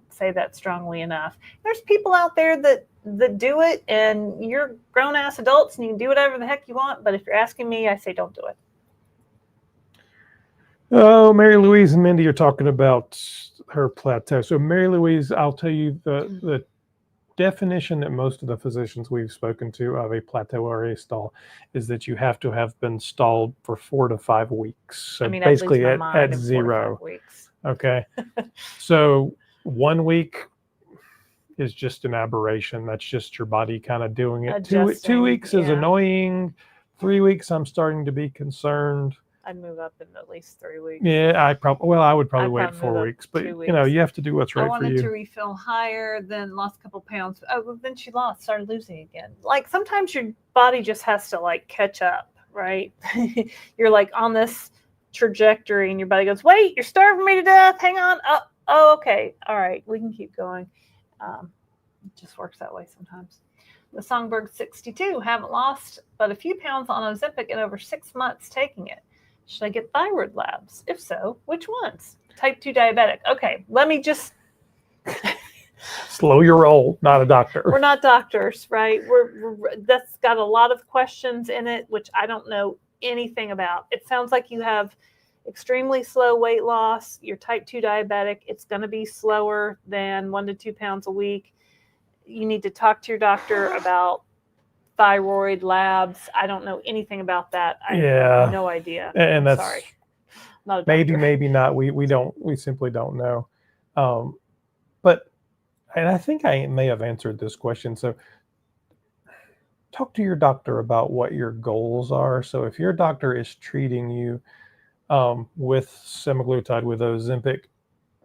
say that strongly enough. There's people out there that do it, and you're grown-ass adults and you can do whatever the heck you want, but if you're asking me, I say don't do it. Oh, Mary Louise and Mindy are talking about her plateau. So Mary Louise, I'll tell you the definition that most of the physicians we've spoken to of a plateau or a stall is that you have to have been stalled for 4 to 5 weeks. So basically at 0. Okay. So 1 week is just an aberration. That's just your body kind of doing it. 2 weeks is annoying. 3 weeks, I'm starting to be concerned. I'd move up in at least 3 weeks. Yeah, I would probably wait 4 weeks, but you have to do what's right for you. I wanted to refill higher, then lost a couple pounds. Oh, well, then she started losing again. Like, sometimes your body just has to like catch up, right? You're like on this trajectory, and your body goes, "Wait, you're starving me to death. Hang on. Oh, okay, all right, we can keep going." It just works that way sometimes. The Songbird 62, haven't lost but a few pounds on Ozempic in over 6 months taking it. Should I get thyroid labs? If so, which ones? Type 2 diabetic. Okay, let me just Slow your roll, not a doctor. We're not doctors, right? That's got a lot of questions in it, which I don't know anything about. It sounds like you have extremely slow weight loss. You're type 2 diabetic. It's going to be slower than 1 to 2 pounds a week. You need to talk to your doctor about thyroid labs. I don't know anything about that. I have no idea. And that's sorry. Not a maybe, doctor. maybe not. We simply don't know. And I think I may have answered this question. So talk to your doctor about what your goals are. So if your doctor is treating you with semaglutide, with Ozempic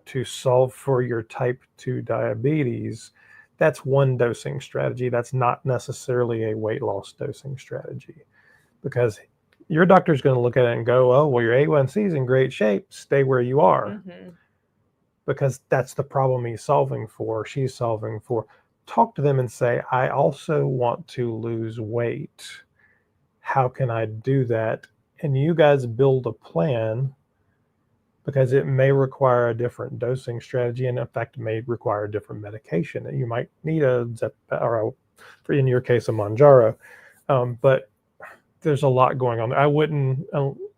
to solve for your type 2 diabetes, that's one dosing strategy. That's not necessarily a weight loss dosing strategy, because your doctor is going to look at it and go, oh, well, your A1C is in great shape. Stay where you are. Mm-hmm. Because that's the problem he's solving for, she's solving for. Talk to them and say, I also want to lose weight. How can I do that? And you guys build a plan, because it may require a different dosing strategy, and in fact, it may require a different medication. You might need a Zepbound, or in your case, a Mounjaro. But there's a lot going on. I wouldn't.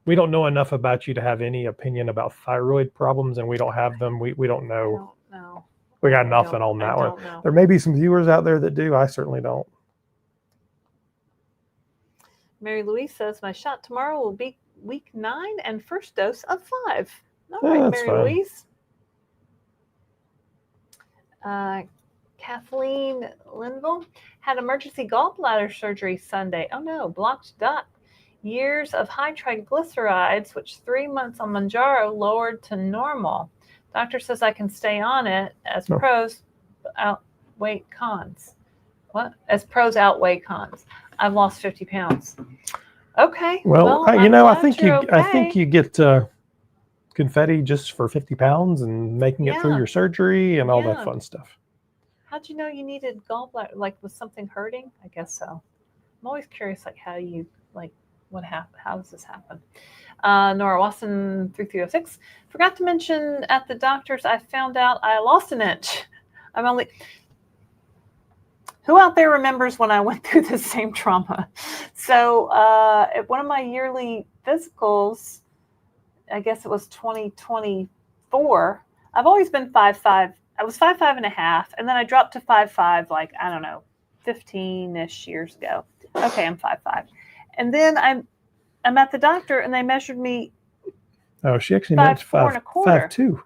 We don't know enough about you to have any opinion about thyroid problems, and we don't have them. We don't know. I don't know. We got nothing on that one. Know. There may be some viewers out there that do. I certainly don't. Mary Louise says, my shot tomorrow will be week 9 and first dose of 5. All Yeah, right, that's Mary fine. Louise. Kathleen Linville had emergency gallbladder surgery Sunday. Oh no, blocked duct. Years of high triglycerides, which 3 months on Mounjaro lowered to normal. Doctor says I can stay on it as pros outweigh cons. What? As pros outweigh cons. I've lost 50 pounds. Okay. Well, I think you get confetti just for 50 pounds and making it through your surgery and all that fun stuff. How'd you know you needed gallbladder? Like, was something hurting? I guess so. I'm always curious, like, how you, like, what happened? How does this happen? Nora Watson 3306. Forgot to mention at the doctor's, I found out I lost an inch. Who out there remembers when I went through the same trauma? So at one of my yearly physicals, I guess it was 2024, I've always been 5'5". I was 5'5.5", and then I dropped to 5'5", like, I don't know, 15-ish years ago. Okay, I'm 5'5". And then I'm at the doctor, and they measured me. Oh, she actually meant 5'2".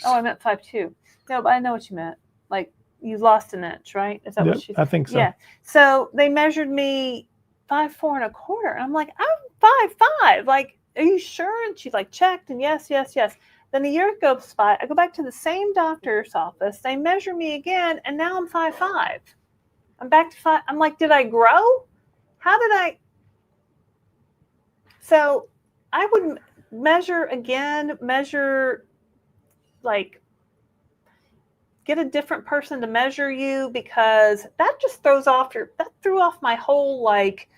Oh, I meant 5'2". No, but I know what you meant. Like, you lost an inch, right? Is that what she said? I think so. Yeah. So they measured me 5'4 1/4, and I'm like, I'm 5'5". Like, are you sure? And she like checked, and yes. Then a year goes by. I go back to the same doctor's office. They measure me again, and now I'm 5'5". I'm back to 5. I'm like, did I grow? How did I? So I would measure, like, get a different person to measure you, because that just that threw off my whole, like,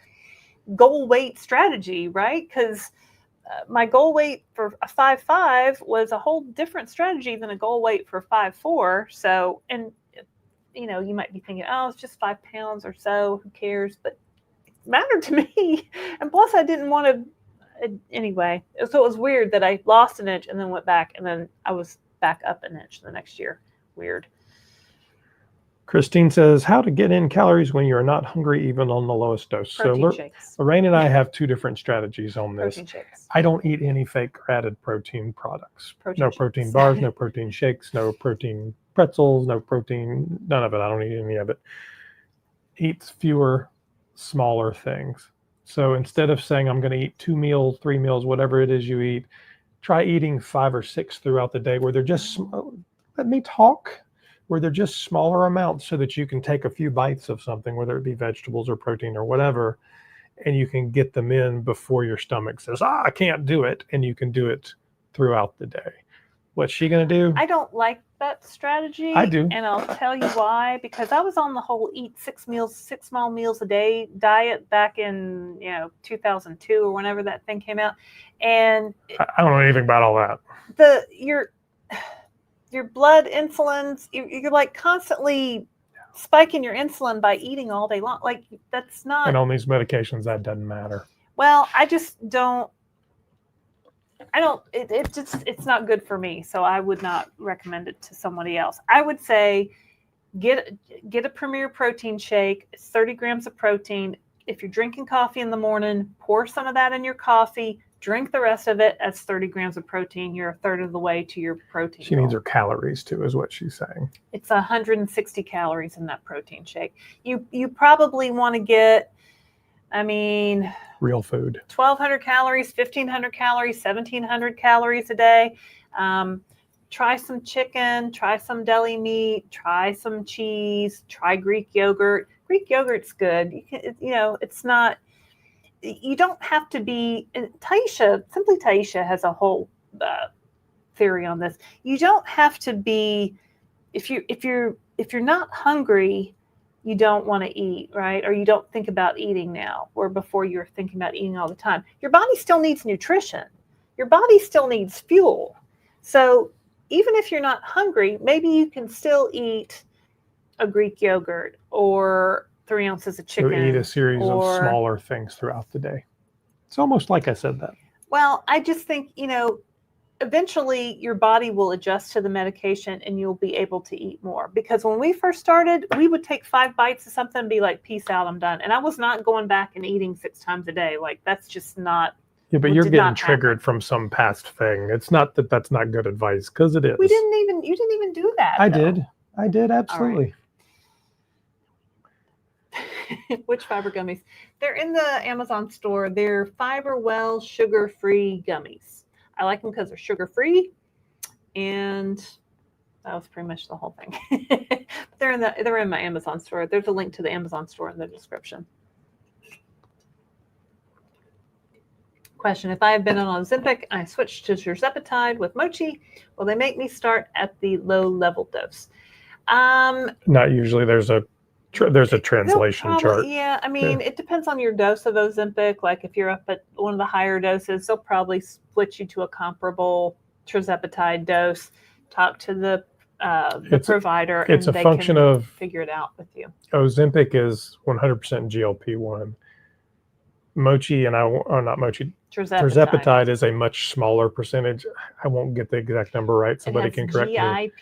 goal weight strategy, right? Because my goal weight for a 5'5" was a whole different strategy than a goal weight for 5'4". So, and you might be thinking, oh, it's just 5 pounds or so, who cares? But it mattered to me. And plus I didn't want to, anyway. So it was weird that I lost an inch and then went back, and then I was back up an inch the next year. Weird. Christine says, how to get in calories when you're not hungry, even on the lowest dose. Protein shakes. Lorraine and I have 2 different strategies on this. Protein shakes. I don't eat any fake or added protein products. No protein bars, no protein shakes, no protein pretzels, no protein, none of it. I don't eat any of it. Eat fewer, smaller things. So instead of saying I'm going to eat 2 meals, 3 meals, whatever it is you eat, try eating 5 or 6 throughout the day, where they're just, let me talk, where they're just smaller amounts, so that you can take a few bites of something, whether it be vegetables or protein or whatever, and you can get them in before your stomach says, I can't do it. And you can do it throughout the day. What's she going to do? I don't like that strategy. I do. And I'll tell you why. Because I was on the whole eat 6 small meals a day diet back in 2002 or whenever that thing came out. And I don't know anything about all that. your blood insulins, you're like constantly spiking your insulin by eating all day long. Like that's not. And on these medications, that doesn't matter. Well, I just don't. It's not good for me. So I would not recommend it to somebody else. I would say get a Premier protein shake. It's 30 grams of protein. If you're drinking coffee in the morning, pour some of that in your coffee, drink the rest of it. That's 30 grams of protein. You're a third of the way to your protein. She needs her calories too, is what she's saying. It's 160 calories in that protein shake. You probably want to get, real food. 1,200 calories, 1,500 calories, 1,700 calories a day. Try some chicken, try some deli meat, try some cheese, try Greek yogurt. Greek yogurt's good. It's not, you don't have to be, Simply Taisha has a whole theory on this. You don't have to be, if you're not hungry, you don't want to eat, right? Or you don't think about eating now, where before you were thinking about eating all the time. Your body still needs nutrition. Your body still needs fuel. So even if you're not hungry, maybe you can still eat a Greek yogurt or 3 ounces of chicken. So eat a series of smaller things throughout the day. It's almost like I said that. Well, I just think, eventually your body will adjust to the medication and you'll be able to eat more. Because when we first started, we would take 5 bites of something and be like, peace out, I'm done. And I was not going back and eating 6 times a day. Like, that's just not. Yeah, but you're getting triggered from some past thing. It's not that that's not good advice, because it is. You didn't even do that. I did, absolutely. Right. Which fiber gummies? They're in the Amazon store. They're Fiber Well sugar-free gummies. I like them because they're sugar-free, and that was pretty much the whole thing. They're in my Amazon store. There's a link to the Amazon store in the description. Question: if I have been on Ozempic and I switched to Tirzepatide with Mochi, will they make me start at the low-level dose? Not usually. There's a translation chart. Yeah, It depends on your dose of Ozempic. Like if you're up at one of the higher doses, they'll probably split you to a comparable Tirzepatide dose. Talk to the provider, and they can figure it out with you. Ozempic is 100% GLP-1. Tirzepatide is a much smaller percentage. I won't get the exact number right. Somebody can correct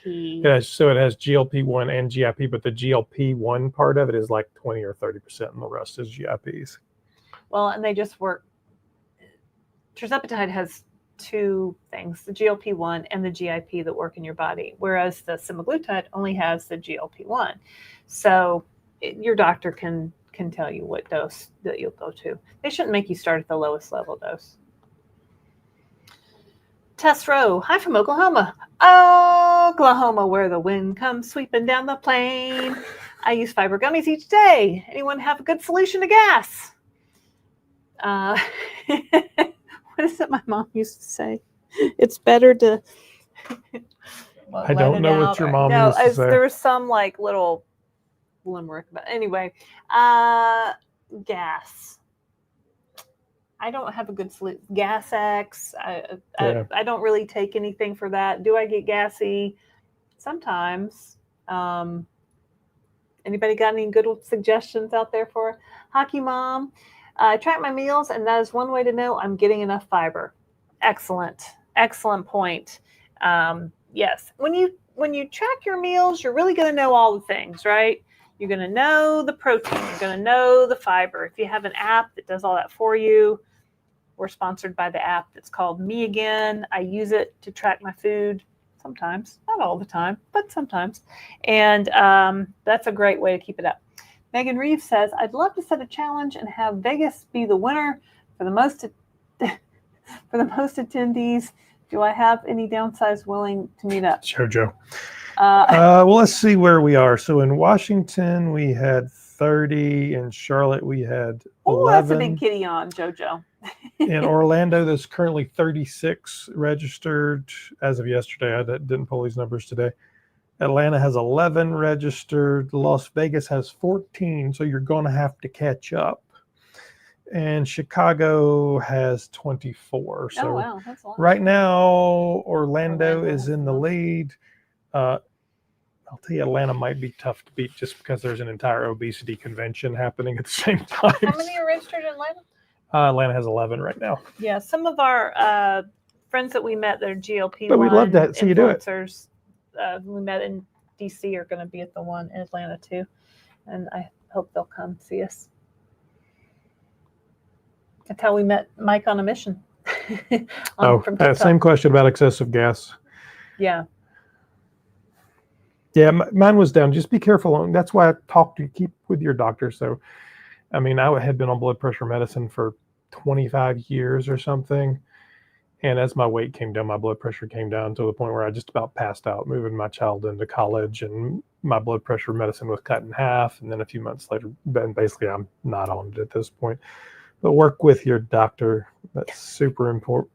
me. Yeah, so it has GLP-1 and GIP, but the GLP-1 part of it is like 20 or 30%, and the rest is GIPs. Well, and they just work. Tirzepatide has 2 things, the GLP-1 and the GIP, that work in your body, whereas the Semaglutide only has the GLP-1. So your doctor can tell you what dose that you'll go to. They shouldn't make you start at the lowest level dose. Tess Rowe, hi from Oklahoma. Oklahoma, where the wind comes sweeping down the plain. I use fiber gummies each day. Anyone have a good solution to gas? What is it my mom used to say? It's better to... I don't know what your mom used to say. There was some like little limerick, but anyway, gas. I don't have a good solution. Gas X. I don't really take anything for that. Do I get gassy? Sometimes. Anybody got any good suggestions out there for Hockey Mom? I track my meals, and that is one way to know I'm getting enough fiber. Excellent point. Yes, when you track your meals, you're really going to know all the things, right? You're going to know the protein. You're going to know the fiber. If you have an app that does all that for you, we're sponsored by the app that's called Me Again. I use it to track my food sometimes, not all the time, but sometimes. And that's a great way to keep it up. Megan Reeves says, I'd love to set a challenge and have Vegas be the winner for the most attendees. Do I have any Downsized willing to meet up? JoJo. Well, let's see where we are. So in Washington, we had 30. In Charlotte, we had 11. Oh, that's a big kitty on, JoJo. In Orlando, there's currently 36 registered as of yesterday. I didn't pull these numbers today. Atlanta has 11 registered. Las Vegas has 14, so you're going to have to catch up. And Chicago has 24. So wow, that's a lot. Right now, Orlando is in the lead. I'll tell you, Atlanta might be tough to beat just because there's an entire obesity convention happening at the same time. How many are registered in Atlanta? Atlanta has 11 right now. Yeah, some of our friends that we met, they're GLP-1 But we'd love to see you do it. influencers. We met in DC are going to be at the one in Atlanta too, and I hope they'll come see us. That's how we met Mike on a mission. From TikTok. Same question about excessive gas. Yeah. Yeah, mine was down. Just be careful. That's why I keep with your doctor. So, I mean, I had been on blood pressure medicine for 25 years or something. And as my weight came down, my blood pressure came down to the point where I just about passed out, moving my child into college, and my blood pressure medicine was cut in half. And then a few months later, basically I'm not on it at this point. But work with your doctor. That's super important.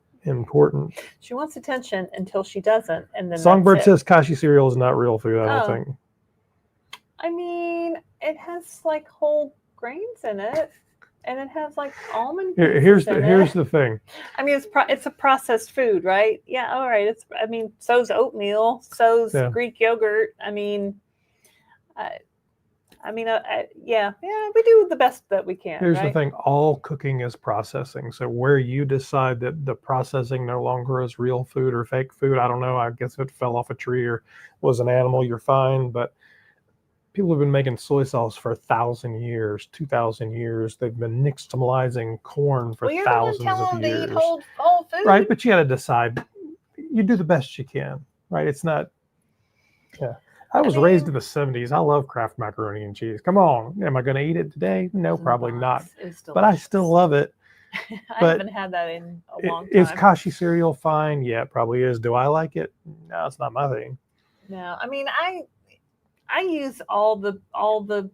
She wants attention until she doesn't, and then Songbird says kashi cereal is not real food. I don't think. I mean, it has like whole grains in it, and it has like almond. Here's the thing. I mean, it's a processed food, right? Yeah. All right. So's oatmeal. So's Greek yogurt. I mean, yeah, we do the best that we can. Here's the thing. All cooking is processing. So where you decide that the processing no longer is real food or fake food, I don't know. I guess if it fell off a tree or was an animal, you're fine. But people have been making soy sauce for 1,000 years, 2,000 years. They've been nixtamalizing corn for thousands of years. To eat whole food. Right, but you got to decide. You do the best you can, right? It's not, I was raised in the 70s. I love Kraft macaroni and cheese. Come on. Am I going to eat it today? No, probably not. But I still love it. I haven't had that in a long time. Is kashi cereal fine? Yeah, it probably is. Do I like it? No, it's not my thing. No, I mean, I use all the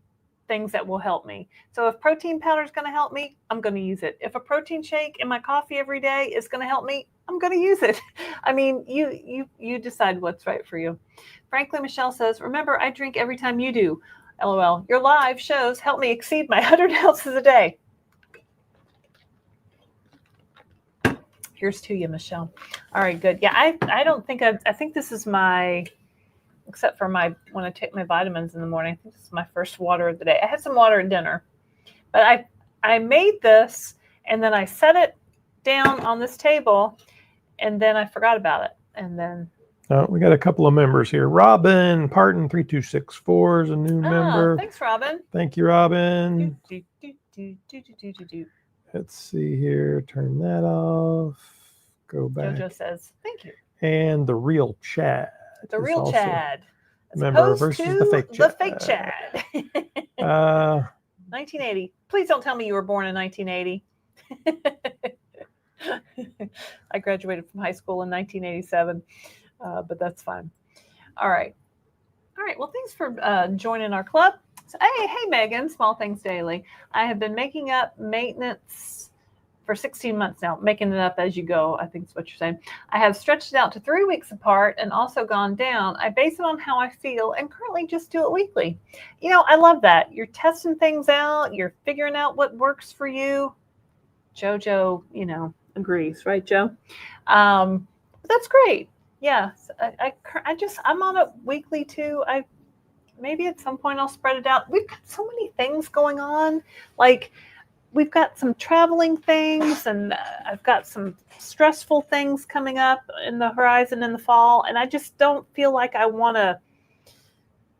things that will help me. So if protein powder is going to help me, I'm going to use it. If a protein shake in my coffee every day is going to help me, I'm going to use it. I mean, you decide what's right for you. Frankly, Michelle says, remember, I drink every time you do. LOL. Your live shows help me exceed my 100 ounces a day. Here's to you, Michelle. All right, good. Yeah, I don't think I think this is my, except for when I take my vitamins in the morning, I think this is my first water of the day. I had some water at dinner, but I made this and then I set it down on this table and then I forgot about it. And then we got a couple of members here. Robin Parton 3264 is a new member. Thanks, Robin. Thank you, Robin. Let's see here. Turn that off. Go back. Jojo says, thank you. And the real Chad. The real Chad. Member versus the fake Chad. The fake Chad. 1980. Please don't tell me you were born in 1980. I graduated from high school in 1987, but that's fine. All right. Well, thanks for joining our club. So, hey, Megan, Small Things Daily. I have been making up maintenance for 16 months now, making it up as you go, I think is what you're saying. I have stretched it out to 3 weeks apart and also gone down. I base it on how I feel and currently just do it weekly. I love that. You're testing things out. You're figuring out what works for you. Jojo, agrees, right, Joe? That's great. Yeah, I'm on it weekly too. Maybe at some point I'll spread it out. We've got so many things going on. Like we've got some traveling things and I've got some stressful things coming up in the horizon in the fall. And I just don't feel like I want to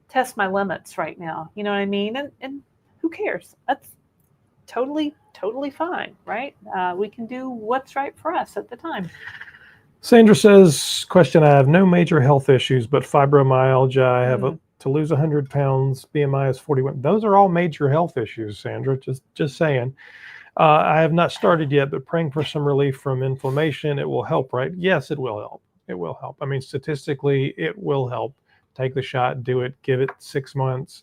test my limits right now. You know what I mean? And who cares? That's totally fine, right? We can do what's right for us at the time. Sandra says, question, I have no major health issues, but fibromyalgia. I have to lose 100 pounds. BMI is 41. Those are all major health issues, Sandra, just saying. I have not started yet, but praying for some relief from inflammation. It will help, right? Yes, it will help. It will help. I mean, statistically, it will help. Take the shot, do it, give it 6 months.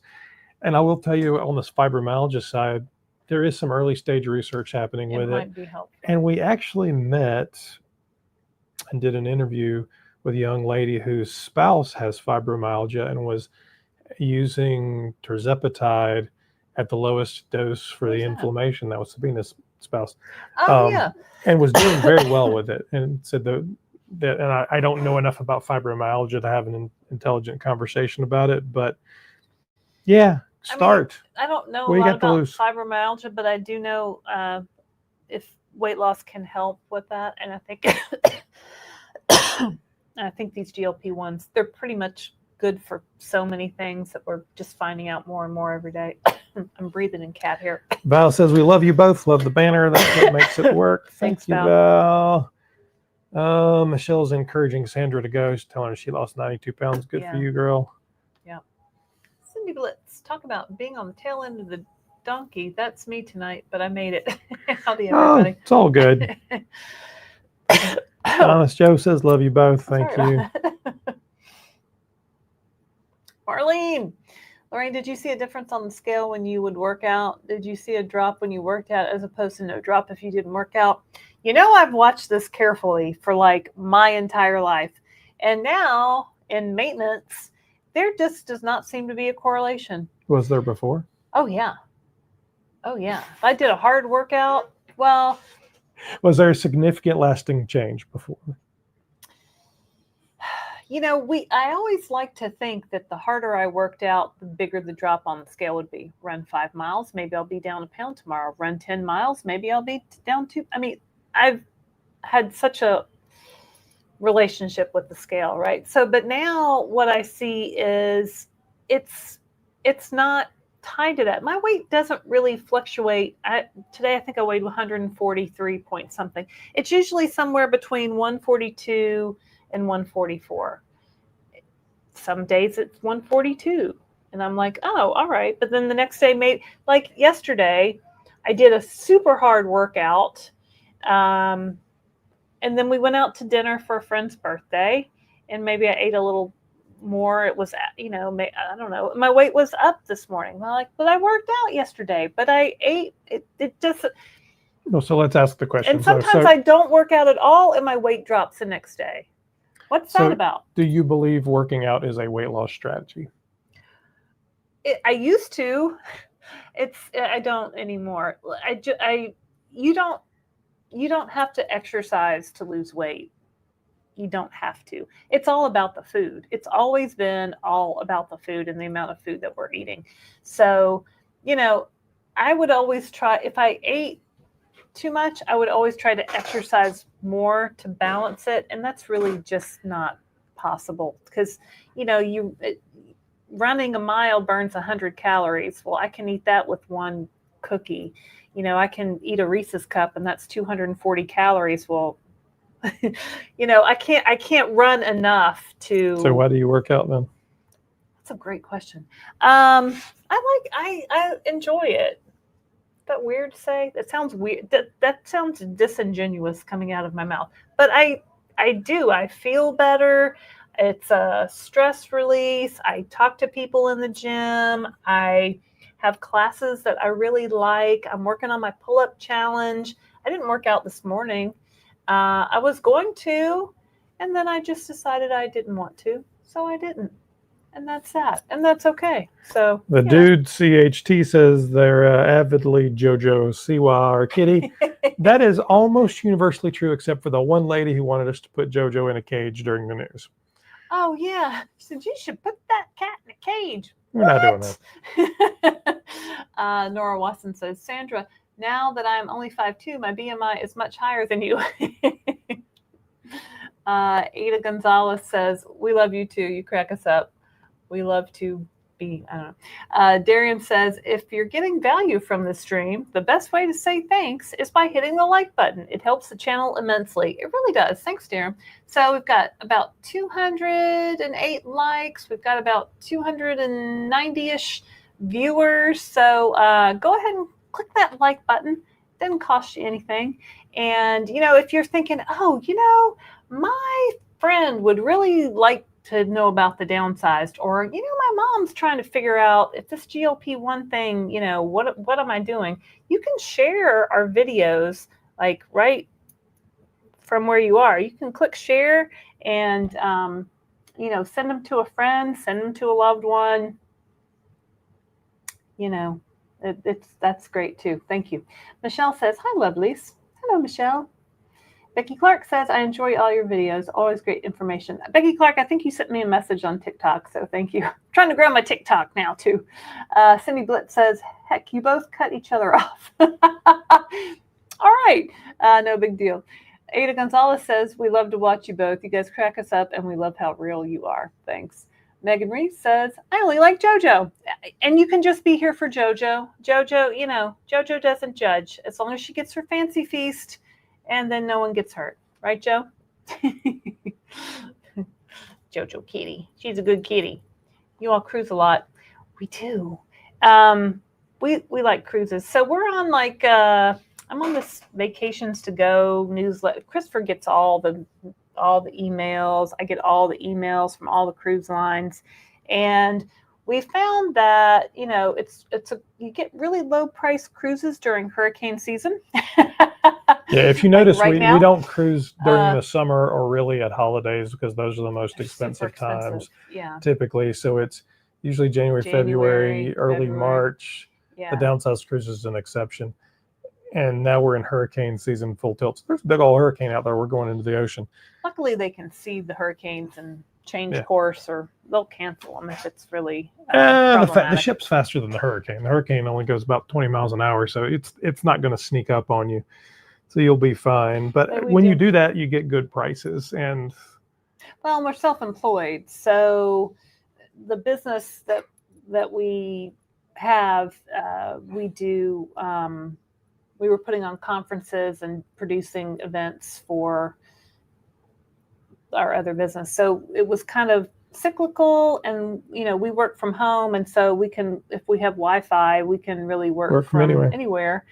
And I will tell you on this fibromyalgia side, there is some early stage research happening with it. It might be helpful. And we actually met and did an interview with a young lady whose spouse has fibromyalgia and was using Tirzepatide at the lowest dose for the inflammation. That was Sabina's spouse. Oh, yeah. And was doing very well with it. And said the that, and I don't know enough about fibromyalgia to have an intelligent conversation about it, but yeah, start. I don't know What a do you lot got to about lose? fibromyalgia, but I do know if weight loss can help with that. And I think I think these GLP-1s, they're pretty much good for so many things that we're just finding out more and more every day. I'm breathing in cat hair. Val says, we love you both. Love the banner. That's what makes it work. Thanks, Thank you, Val. Michelle's encouraging Sandra to go. She's telling her she lost 92 pounds. Good for you, girl. Yeah. Cindy Blitz, talk about being on the tail end of the donkey. That's me tonight, but I made it. Howdy, everybody. It's all good. Honest Joe says, love you both. Thank you. Marlene, Lorraine, did you see a difference on the scale when you would work out? Did you see a drop when you worked out as opposed to no drop if you didn't work out? You know, I've watched this carefully for like my entire life. And now in maintenance, there just does not seem to be a correlation. Was there before? Oh, yeah. Oh, yeah. If I did a hard workout, well. Was there a significant lasting change before? You know, I always like to think that the harder I worked out, the bigger the drop on the scale would be. Run 5 miles, maybe I'll be down a pound tomorrow. Run 10 miles, maybe I'll be down 2. I mean, I've had such a relationship with the scale, right? So, but now what I see is it's not tied to that. My weight doesn't really fluctuate. Today I think I weighed 143 point something. It's usually somewhere between 142 and 144. Some days it's 142 and I'm like, oh, all right. But then the next day, maybe like yesterday, I did a super hard workout. And then we went out to dinner for a friend's birthday and maybe I ate a little more. It was, you know, I don't know. My weight was up this morning. I'm like, but I worked out yesterday, but I ate it just. Well, so let's ask the question. And sometimes I don't work out at all and my weight drops the next day. What's that about? Do you believe working out is a weight loss strategy? I used to. I don't anymore. You don't have to exercise to lose weight. You don't have to. It's all about the food. It's always been all about the food and the amount of food that we're eating. So, you know, I would always try, if I ate too much, I would always try to exercise more to balance it. And that's really just not possible because, you know, running a mile burns 100 calories. Well, I can eat that with one cookie. You know, I can eat a Reese's cup and that's 240 calories. Well, you know, I can't run enough to. So why do you work out then? That's a great question. I enjoy it. Is that weird to say? That sounds weird. That sounds disingenuous coming out of my mouth. But I do. I feel better. It's a stress release. I talk to people in the gym. I have classes that I really like. I'm working on my pull-up challenge. I didn't work out this morning. I was going to, and then I just decided I didn't want to, so I didn't. And that's that. And that's okay. So the dude CHT says they're avidly JoJo Siwa or Kitty. That is almost universally true, except for the one lady who wanted us to put JoJo in a cage during the news. Oh, yeah. She said, you should put that cat in a cage. We're not doing that. Nora Watson says, Sandra, now that I'm only 5'2", my BMI is much higher than you. Ada Gonzalez says, we love you too. You crack us up. We love to be, I don't know. Darian says, if you're getting value from the stream, the best way to say thanks is by hitting the like button. It helps the channel immensely. It really does. Thanks, Daram. So we've got about 208 likes. We've got about 290-ish viewers. So go ahead and click that like button. It doesn't cost you anything. And, you know, if you're thinking, oh, you know, my friend would really like to know about the Downsized, or, you know, my mom's trying to figure out if this GLP-1 thing, you know, what am I doing? You can share our videos, like right from where you are. You can click share and, you know, send them to a friend, send them to a loved one. You know, that's great too. Thank you. Michelle says, hi, lovelies. Hello, Michelle. Becky Clark says, I enjoy all your videos. Always great information. Becky Clark, I think you sent me a message on TikTok, so thank you. I'm trying to grow my TikTok now, too. Cindy Blitz says, heck, you both cut each other off. All right. No big deal. Ada Gonzalez says, we love to watch you both. You guys crack us up, and we love how real you are. Thanks. Megan Reese says, I only like JoJo. And you can just be here for JoJo. JoJo, you know, JoJo doesn't judge. As long as she gets her fancy feast, and then no one gets hurt. Right, Joe? JoJo kitty. She's a good kitty. You all cruise a lot. We do. We like cruises. So we're on like, I'm on this Vacations to Go newsletter. Christopher gets all the emails. I get all the emails from all the cruise lines. And we found that, you know, you get really low price cruises during hurricane season. Yeah, if you notice, like we don't cruise during the summer or really at holidays because those are the most expensive times typically. So it's usually January, February, early March. Yeah. The Downsized cruise is an exception. And now we're in hurricane season full tilt. So there's a big old hurricane out there. We're going into the ocean. Luckily, they can see the hurricanes and change course, or they'll cancel them if it's really the ship's faster than the hurricane. The hurricane only goes about 20 miles an hour, so it's not going to sneak up on you. So you'll be fine. But when you do that, you get good prices. And well, we're self-employed, so the business that we have, we do. We were putting on conferences and producing events for our other business. So it was kind of cyclical, and, you know, we work from home. And so we can, if we have Wi-Fi, we can really work from anywhere.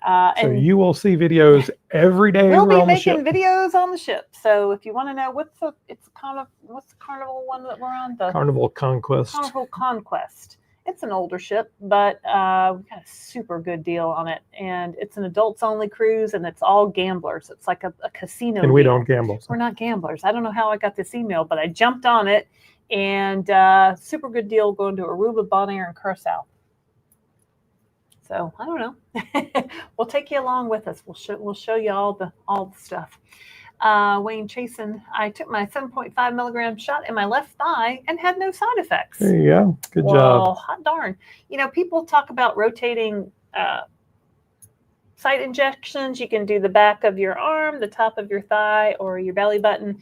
So you will see videos every day. We'll be making videos on the ship. So if you want to know what's the Carnival one that we're on? The Carnival Conquest. Carnival Conquest. It's an older ship, but we got a super good deal on it. And it's an adults-only cruise, and it's all gamblers. It's like a casino. And we don't gamble. So. We're not gamblers. I don't know how I got this email, but I jumped on it, and super good deal going to Aruba, Bonaire, and Curacao. So I don't know. We'll take you along with us. We'll show you all the stuff. Wayne Chasen, I took my 7.5 milligram shot in my left thigh and had no side effects. There you go. Good job. Hot darn. You know, people talk about rotating site injections. You can do the back of your arm, the top of your thigh, or your belly button.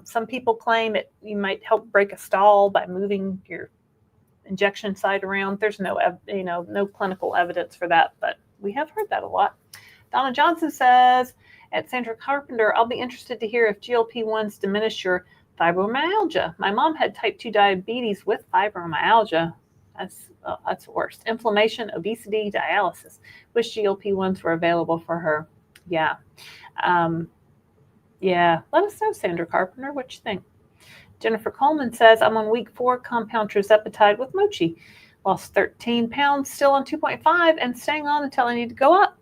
Some people claim you might help break a stall by moving your injection site around. There's no clinical evidence for that, but we have heard that a lot. Donna Johnson says, at Sandra Carpenter, I'll be interested to hear if GLP-1s diminish your fibromyalgia. My mom had type 2 diabetes with fibromyalgia. That's the worst. Inflammation, obesity, dialysis. Wish GLP-1s were available for her. Yeah. Let us know, Sandra Carpenter, what you think. Jennifer Coleman says, I'm on week 4 compound Tirzepatide with Mochi. Lost 13 pounds, still on 2.5, and staying on until I need to go up.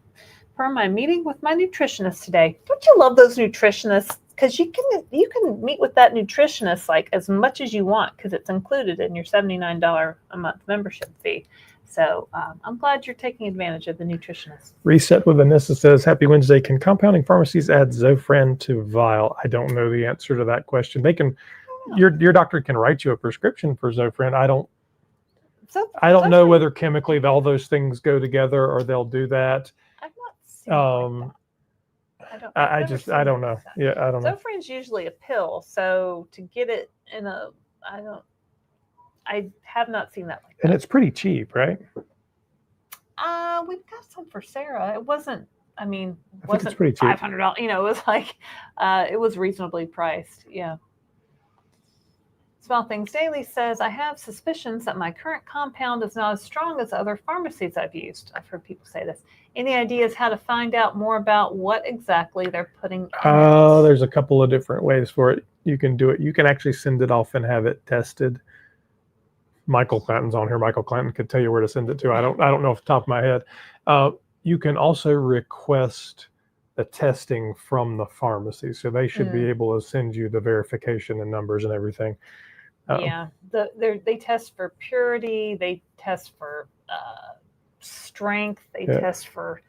Per my meeting with my nutritionist today. Don't you love those nutritionists? Because you can meet with that nutritionist like as much as you want, because it's included in your $79 a month membership fee. So I'm glad you're taking advantage of the nutritionist. Reset with Vanessa says, Happy Wednesday. Can compounding pharmacies add Zofran to vial? I don't know the answer to that question. They can. Your doctor can write you a prescription for Zofran. I don't know whether chemically all those things go together or they'll do that. I've not seen I don't know. Yeah, I don't know. Zofran's usually a pill, so to get it in I have not seen that like that. And it's pretty cheap, right? We've got some for Sarah. It wasn't. I mean, it's pretty cheap. $500. You know, it was like it was reasonably priced. Yeah. Small Things Daily says, I have suspicions that my current compound is not as strong as other pharmacies I've used. I've heard people say this. Any ideas how to find out more about what exactly they're putting in it? There's a couple of different ways for it. You can do it. You can actually send it off and have it tested. Michael Clanton's on here. Michael Clanton could tell you where to send it to. I don't know off the top of my head. You can also request the testing from the pharmacy. So they should be able to send you the verification and numbers and everything. They test for purity. They test for strength. They test for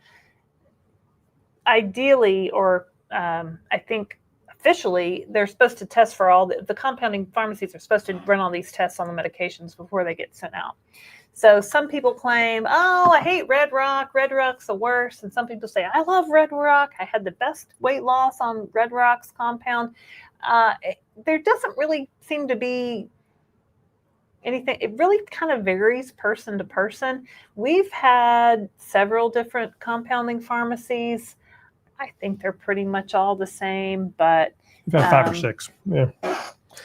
ideally, or I think officially they're supposed to test for all the compounding pharmacies are supposed to run all these tests on the medications before they get sent out. So some people claim, oh, I hate Red Rock. Red Rock's the worst. And some people say, I love Red Rock. I had the best weight loss on Red Rock's compound. There doesn't really seem to be anything. It really kind of varies person to person. We've had several different compounding pharmacies. I think they're pretty much all the same, but We've had 5 or 6. Yeah.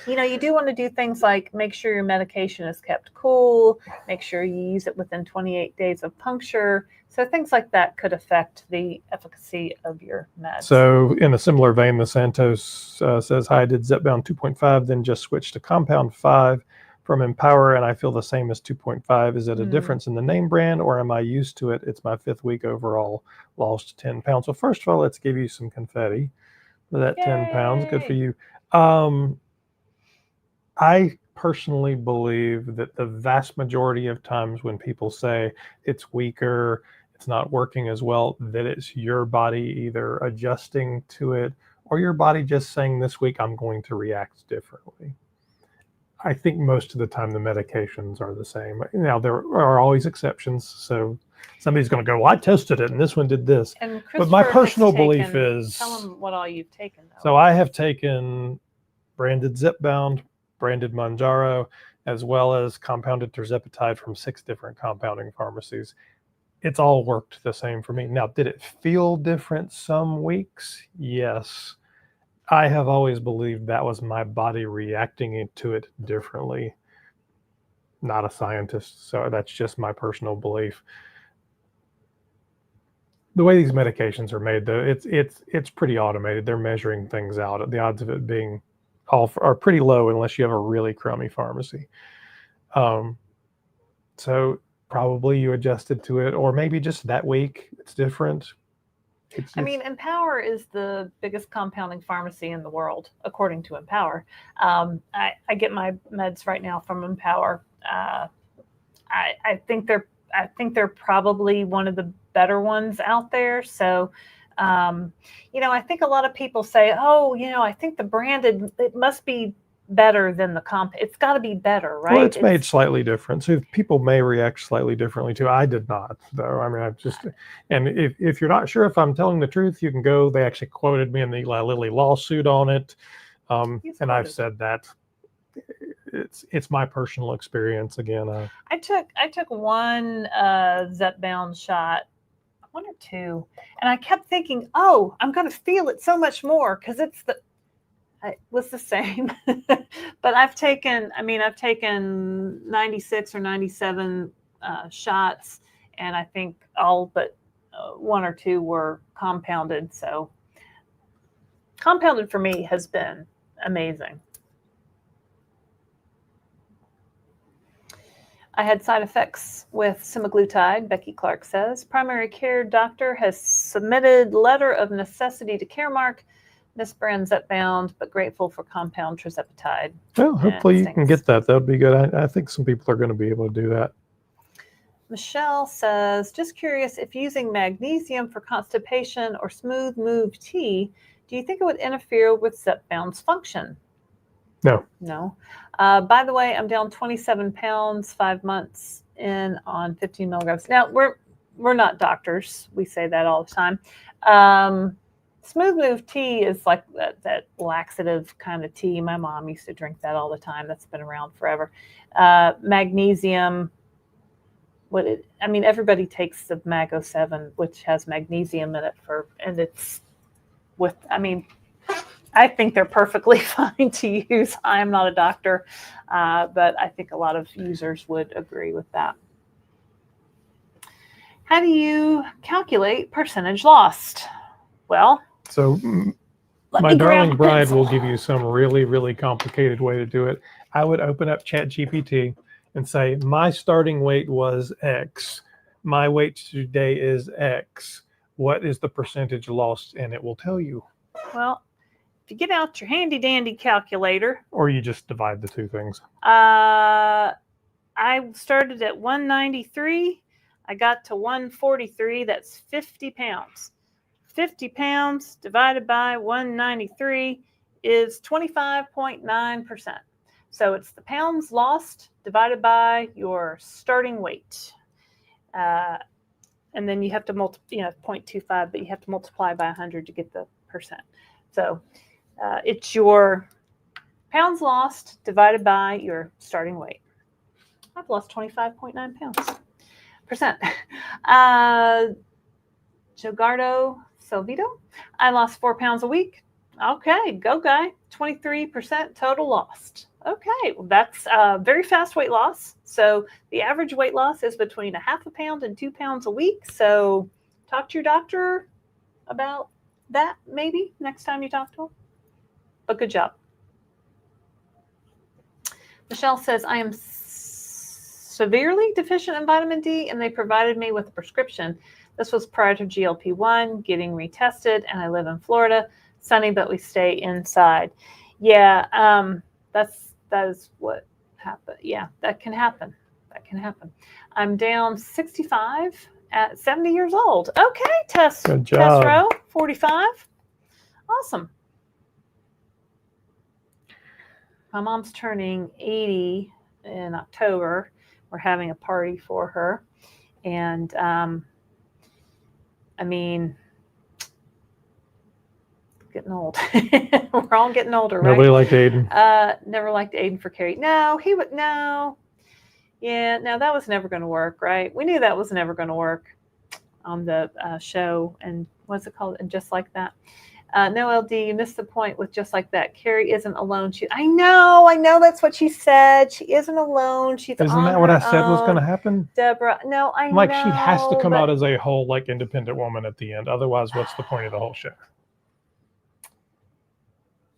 You do want to do things like make sure your medication is kept cool, make sure you use it within 28 days of puncture. So things like that could affect the efficacy of your meds. So in a similar vein, the Santos says, hi, I did Zepbound 2.5, then just switched to Compound 5 from Empower, and I feel the same as 2.5. Is it a difference in the name brand, or am I used to it? It's my 5th week overall, lost 10 pounds. So first of all, let's give you some confetti for that. Yay. 10 pounds. Good for you. I personally believe that the vast majority of times when people say it's weaker, it's not working as well, that it's your body either adjusting to it or your body just saying this week I'm going to react differently. I think most of the time the medications are the same. Now, there are always exceptions. So somebody's going to go, well, I tested it and this one did this. But my personal belief is... Tell them what all you've taken, though. So I have taken branded Zepbound, branded Mounjaro, as well as compounded Tirzepatide from 6 different compounding pharmacies. It's all worked the same for me. Now, did it feel different some weeks? Yes. I have always believed that was my body reacting to it differently. Not a scientist, so that's just my personal belief. The way these medications are made, though, it's pretty automated. They're measuring things out. The odds of it being off are pretty low unless you have a really crummy pharmacy. So probably you adjusted to it, or maybe just that week it's different. I mean, Empower is the biggest compounding pharmacy in the world, according to Empower. I get my meds right now from Empower. I think they're probably one of the better ones out there. So, I think a lot of people say, oh, I think the branded, it must be better than the comp. It's got to be better, right? Well, it's made slightly different. So people may react slightly differently too. I did not, though. I mean, and if you're not sure if I'm telling the truth, you can go. They actually quoted me in the Eli Lilly lawsuit on it. And I've said that it's my personal experience again. I took one Zepbound shot, 1 or 2, and I kept thinking, oh, I'm going to feel it so much more because it was the same. But I've taken 96 or 97 shots, and I think all but 1 or 2 were compounded. So compounded for me has been amazing. I had side effects with semaglutide, Becky Clark says. Primary care doctor has submitted letter of necessity to Caremark. Misbrand Zepbound, but grateful for compound Tirzepatide. Well, hopefully you can get that. That would be good. I think some people are going to be able to do that. Michelle says, just curious if using magnesium for constipation or smooth move tea, do you think it would interfere with Zepbound's function? No. No. By the way, I'm down 27 pounds, 5 months in on 15 milligrams. Now, we're not doctors. We say that all the time. Smooth move tea is like that laxative kind of tea. My mom used to drink that all the time. That's been around forever. Magnesium, everybody takes the Mago7, which has magnesium in it I think they're perfectly fine to use. I'm not a doctor, but I think a lot of users would agree with that. How do you calculate percentage lost? Well, so my darling bride will give you some really, really complicated way to do it. I would open up ChatGPT and say, my starting weight was X. My weight today is X. What is the percentage lost? And it will tell you. Well, if you get out your handy dandy calculator. Or you just divide the two things. I started at 193. I got to 143. That's 50 pounds. 50 pounds divided by 193 is 25.9%. So it's the pounds lost divided by your starting weight. And then you have to multiply, 0.25, but you have to multiply by 100 to get the percent. So it's your pounds lost divided by your starting weight. I've lost 25.9 pounds. Jogardo Selvito, I lost 4 pounds a week. Okay, go guy. 23% total lost. Okay, well, that's very fast weight loss. So the average weight loss is between 0.5 pound and 2 pounds a week. So talk to your doctor about that maybe next time you talk to him. But good job. Michelle says, I am severely deficient in vitamin D and they provided me with a prescription. This was prior to GLP-1 getting retested, and I live in Florida. Sunny, but we stay inside. Yeah, that is what happened. Yeah, that can happen. That can happen. I'm down 65 at 70 years old. Okay, Tess Row, 45. Awesome. My mom's turning 80 in October. We're having a party for her. And I mean, getting old. We're all getting older, right? Nobody liked Aiden. Never liked Aiden for Carrie. No, he would. No. Yeah, no, that was never going to work, right? We knew that was never going to work on the show. And what's it called? And Just Like That. No, LD, you missed the point with Just Like That. Carrie isn't alone. I know that's what she said. She isn't alone. She's Isn't on that what her I said was going to own. happen? Deborah, no, I know. Like, she has to come but- out as a whole, like, independent woman at the end. Otherwise, what's the point of the whole show?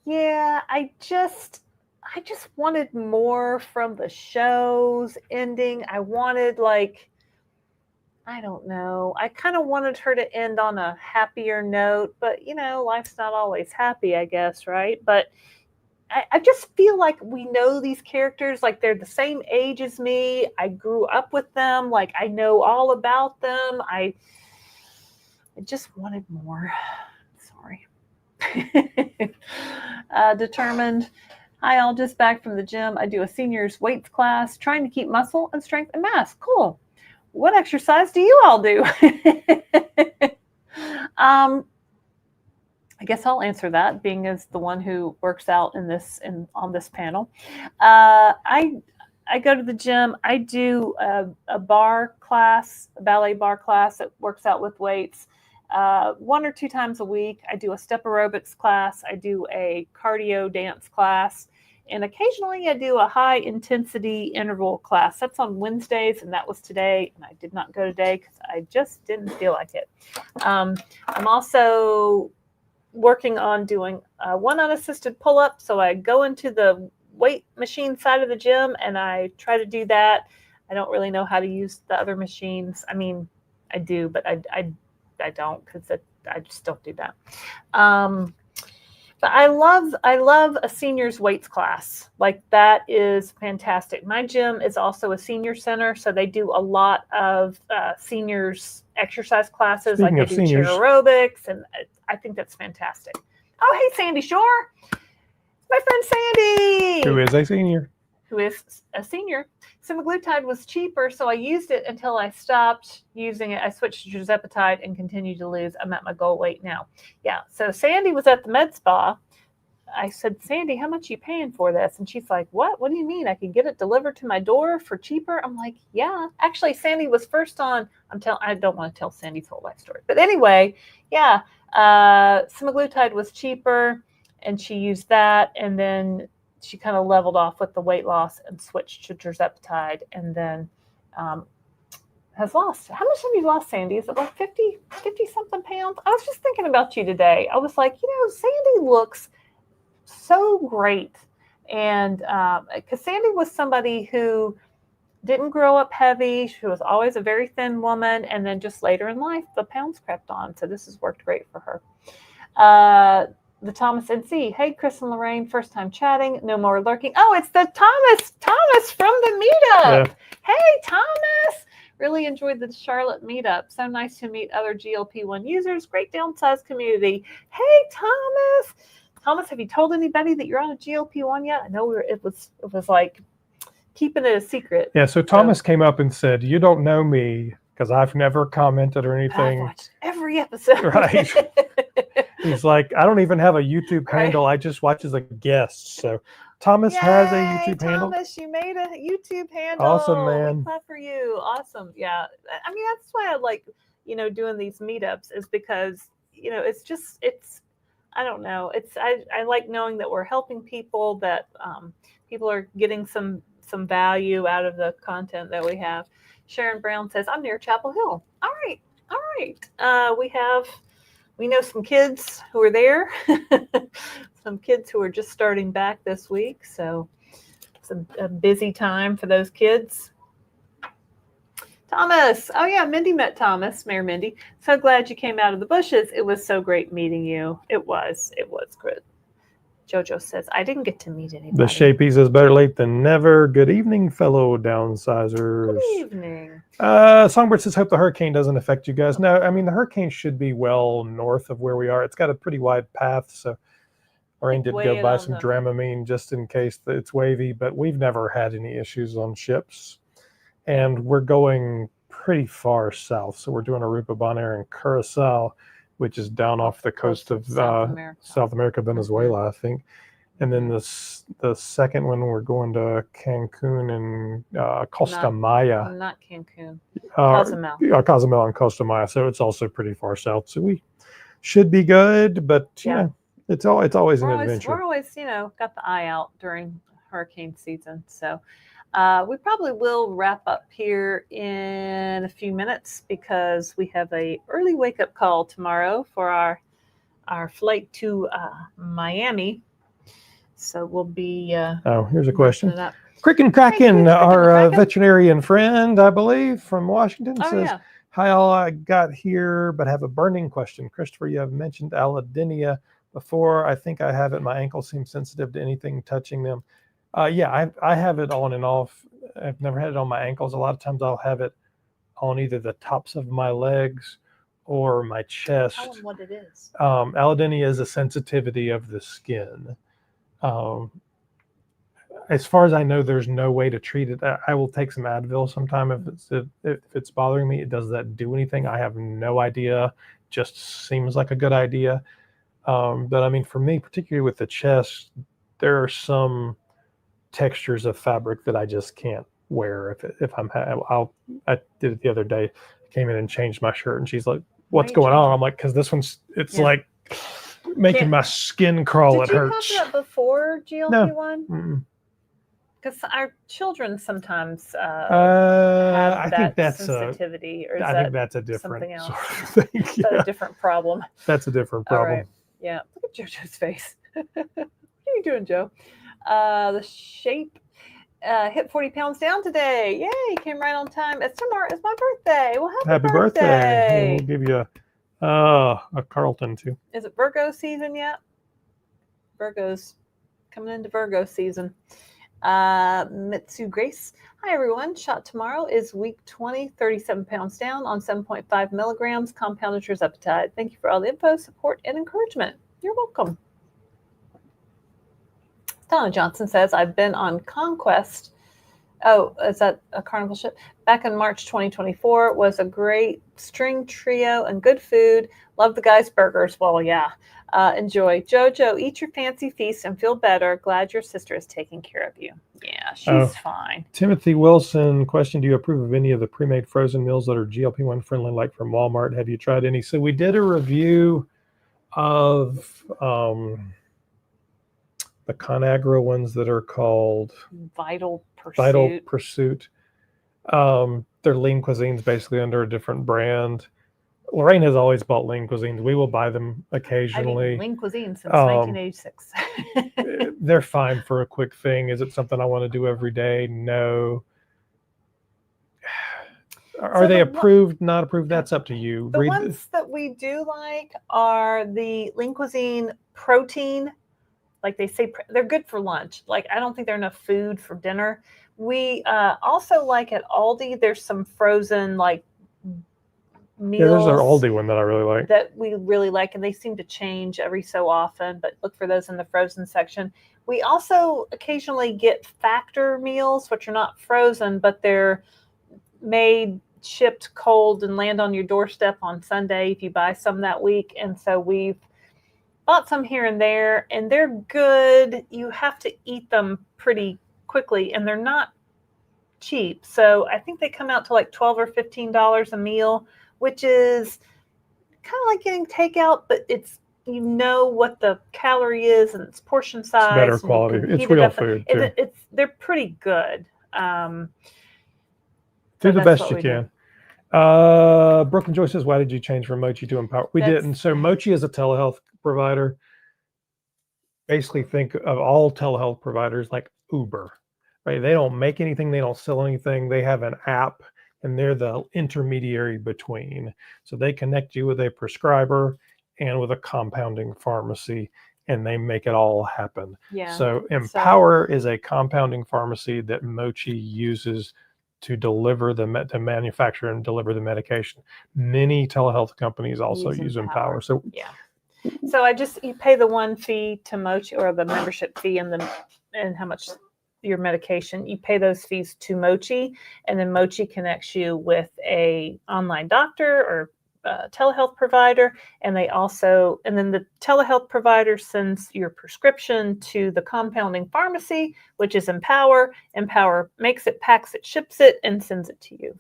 Yeah, I just wanted more from the show's ending. I wanted, like, I don't know. I kind of wanted her to end on a happier note, but life's not always happy, I guess, right? But I just feel like we know these characters, like they're the same age as me. I grew up with them. Like, I know all about them. I just wanted more. Sorry. Determined. Hi, all, just back from the gym. I do a seniors weights class, trying to keep muscle and strength and mass. Cool. What exercise do you all do? I guess I'll answer that, being as the one who works out on this panel. I go to the gym. I do a bar class, a ballet bar class that works out with weights. 1 or 2 times a week. I do a step aerobics class. I do a cardio dance class. And occasionally I do a high intensity interval class. That's on Wednesdays, and that was today. And I did not go today because I just didn't feel like it. I'm also working on doing one unassisted pull-up. So I go into the weight machine side of the gym and I try to do that. I don't really know how to use the other machines. I mean, I do, but I don't, because I just don't do that. But I love a seniors weights class. Like, that is fantastic. My gym is also a senior center, so they do a lot of seniors exercise classes. Speaking like they of do seniors, chair aerobics, and I think that's fantastic. Oh, hey, Sandy Shore. My friend Sandy. who is a senior. Who is a senior. Semaglutide was cheaper, so I used it until I stopped using it. I switched to Tirzepatide and continued to lose. I'm at my goal weight now. Yeah, so Sandy was at the med spa. I said, Sandy, how much are you paying for this? And she's like, what? What do you mean? I can get it delivered to my door for cheaper? I'm like, yeah. Actually, Sandy was first on. I don't want to tell Sandy's whole life story. But anyway, yeah, Semaglutide was cheaper, and she used that, and then she kind of leveled off with the weight loss and switched to Tirzepatide, and then has lost. How much have you lost, Sandy? Is it like 50 something pounds? I was just thinking about you today. I was like, Sandy looks so great. And because Sandy was somebody who didn't grow up heavy. She was always a very thin woman. And then just later in life, the pounds crept on. So this has worked great for her. The Thomas NC. Hey, Chris and Lorraine, first time chatting. No more lurking. Oh, it's the Thomas from the meetup. Yeah. Hey, Thomas. Really enjoyed the Charlotte meetup. So nice to meet other GLP-1 users. Great Downsized community. Hey, Thomas. Thomas, have you told anybody that you're on a GLP-1 yet? I know it was like keeping it a secret. Yeah, so Thomas came up and said, "You don't know me because I've never commented or anything." I've watched every episode. Right. He's like, "I don't even have a YouTube handle. I just watch as a guest." So Thomas has a YouTube handle. Thomas, you made a YouTube handle. Awesome, man. We clap for you. Awesome. Yeah. I mean, that's why I like, doing these meetups, is because, it's I don't know. I like knowing that we're helping people, that people are getting some value out of the content that we have. Sharon Brown says, I'm near Chapel Hill. All right. We know some kids who are there, some kids who are just starting back this week. So it's a busy time for those kids. Thomas. Oh yeah, Mindy met Thomas, Mayor Mindy. So glad you came out of the bushes. It was so great meeting you. It was good. Jojo says, I didn't get to meet anybody. The Shapey says, better late than never. Good evening, fellow downsizers. Good evening. Songbird says, hope the hurricane doesn't affect you guys. No, I mean, the hurricane should be well north of where we are. It's got a pretty wide path, so Lorraine did go buy some Dramamine just in case it's wavy, but we've never had any issues on ships. And we're going pretty far south, so we're doing Aruba, Bonaire, and Curacao, which is down off the coast of South America, Venezuela, I think. And then the second one, we're going to Cancun and Costa Maya. Not Cancun. Cozumel. Cozumel and Costa Maya. So it's also pretty far south. So we should be good, but it's always an adventure. We're always, got the eye out during hurricane season. So we probably will wrap up here in a few minutes because we have a early wake up call tomorrow for our flight to Miami. So we'll be. Here's a question. Crick and Kraken, our veterinarian friend, I believe, from Washington, says, "Hi, all. I got here, but have a burning question. Christopher, you have mentioned allodynia before. I think I have it. My ankles seem sensitive to anything touching them." I have it on and off. I've never had it on my ankles. A lot of times I'll have it on either the tops of my legs or my chest. Tell them what it is. Allodynia is a sensitivity of the skin. As far as I know, there's no way to treat it. I will take some Advil sometime if it's bothering me. Does that do anything? I have no idea. Just seems like a good idea. But I mean, for me, particularly with the chest, there are some textures of fabric that I just can't wear if I did it the other day. Came in and changed my shirt, and she's like, "What's going on?" I'm like, "Because this one's like making my skin crawl. It hurts." Did you have that before GLP-1? No. Because our children sometimes have that sensitivity, or I think that's a different something else. Sort of thing. Is that a different problem? That's a different problem. All right. Yeah. Look at JoJo's face. What are you doing, Joe? The shape hit 40 pounds down today. Yay, came right on time. It's tomorrow. It's my birthday. Well, happy birthday. We'll give you a Carlton too. Is it Virgo season yet? Virgo's coming into Virgo season. Mitsu Grace. Hi, everyone. Shot tomorrow is week 20, 37 pounds down on 7.5 milligrams compounded Tirzepatide. Thank you for all the info, support, and encouragement. You're welcome. Donna Johnson says, I've been on Conquest. Oh, is that a Carnival ship? Back in March 2024. Was a great string trio and good food. Love the guys' burgers. Well, yeah. Enjoy. Jojo, eat your fancy feast and feel better. Glad your sister is taking care of you. Yeah, she's fine. Timothy Wilson, question, do you approve of any of the pre-made frozen meals that are GLP-1 friendly, like from Walmart? Have you tried any? So we did a review of the ConAgra ones that are called Vital Pursuit. They're lean cuisines, basically under a different brand. Lorraine has always bought lean cuisines. We will buy them occasionally. I've eaten lean cuisine since 1986. They're fine for a quick thing. Is it something I want to do every day? No. Are they approved, not approved? That's up to you. The ones that we do like are the lean cuisine protein like they say, they're good for lunch. Like, I don't think they're enough food for dinner. We also like at Aldi, there's some frozen like meals. Yeah, there's an Aldi one that I really like. That we really like, and they seem to change every so often, but look for those in the frozen section. We also occasionally get Factor meals, which are not frozen, but they're made, shipped cold, and land on your doorstep on Sunday if you buy some that week. And so we've bought some here and there, and they're good. You have to eat them pretty quickly, and they're not cheap. So I think they come out to like $12 or $15 a meal, which is kind of like getting takeout, but it's, you know what the calorie is and it's portion size. It's better quality. It's real food too. They're pretty good. Do the best you can. Brooklyn Joy says, why did you change from Mochi to Empower? We didn't. So Mochi is a telehealth provider. Basically think of all telehealth providers like Uber, right? They don't make anything. They don't sell anything. They have an app, and they're the intermediary between. So they connect you with a prescriber and with a compounding pharmacy, and they make it all happen. Yeah. So Empower is a compounding pharmacy that Mochi uses to deliver to manufacture and deliver the medication. Many telehealth companies also use Empower. So yeah. So you pay the one fee to Mochi, or the membership fee, and how much your medication, you pay those fees to Mochi, and then Mochi connects you with a online doctor or telehealth provider, and then the telehealth provider sends your prescription to the compounding pharmacy, which is Empower. Empower makes it, packs it, ships it, and sends it to you.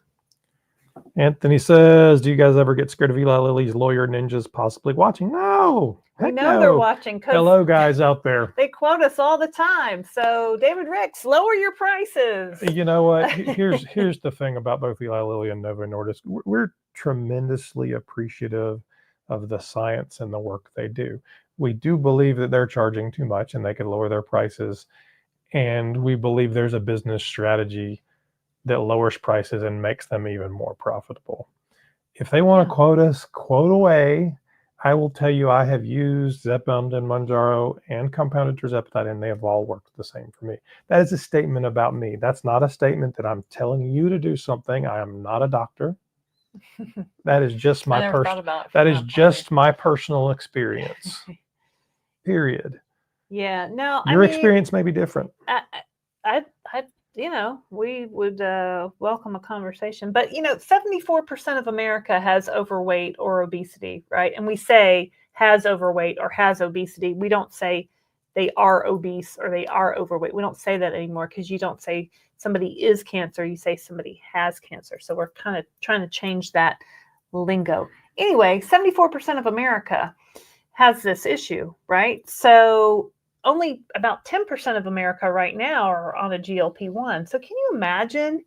Anthony says, do you guys ever get scared of Eli Lilly's lawyer ninjas possibly watching? No. We know they're watching. Hello, guys out there. They quote us all the time. So, David Ricks, lower your prices. You know what? Here's the thing about both Eli Lilly and Novo Nordisk. We're tremendously appreciative of the science and the work they do. We do believe that they're charging too much and they could lower their prices. And we believe there's a business strategy that lowers prices and makes them even more profitable. If they want to quote us, quote away. I will tell you, I have used Zepbound and Mounjaro and compounded Tirzepatide, and they have all worked the same for me. That is a statement about me. That's not a statement that I'm telling you to do something. I am not a doctor. That is just my my personal experience. Period. Yeah. No. Your experience may be different. We would welcome a conversation, but 74% of America has overweight or obesity, right? And we say has overweight or has obesity. We don't say they are obese or they are overweight. We don't say that anymore, because you don't say somebody is cancer. You say somebody has cancer. So we're kind of trying to change that lingo. Anyway, 74% of America has this issue, right? So only about 10% of America right now are on a GLP-1. So can you imagine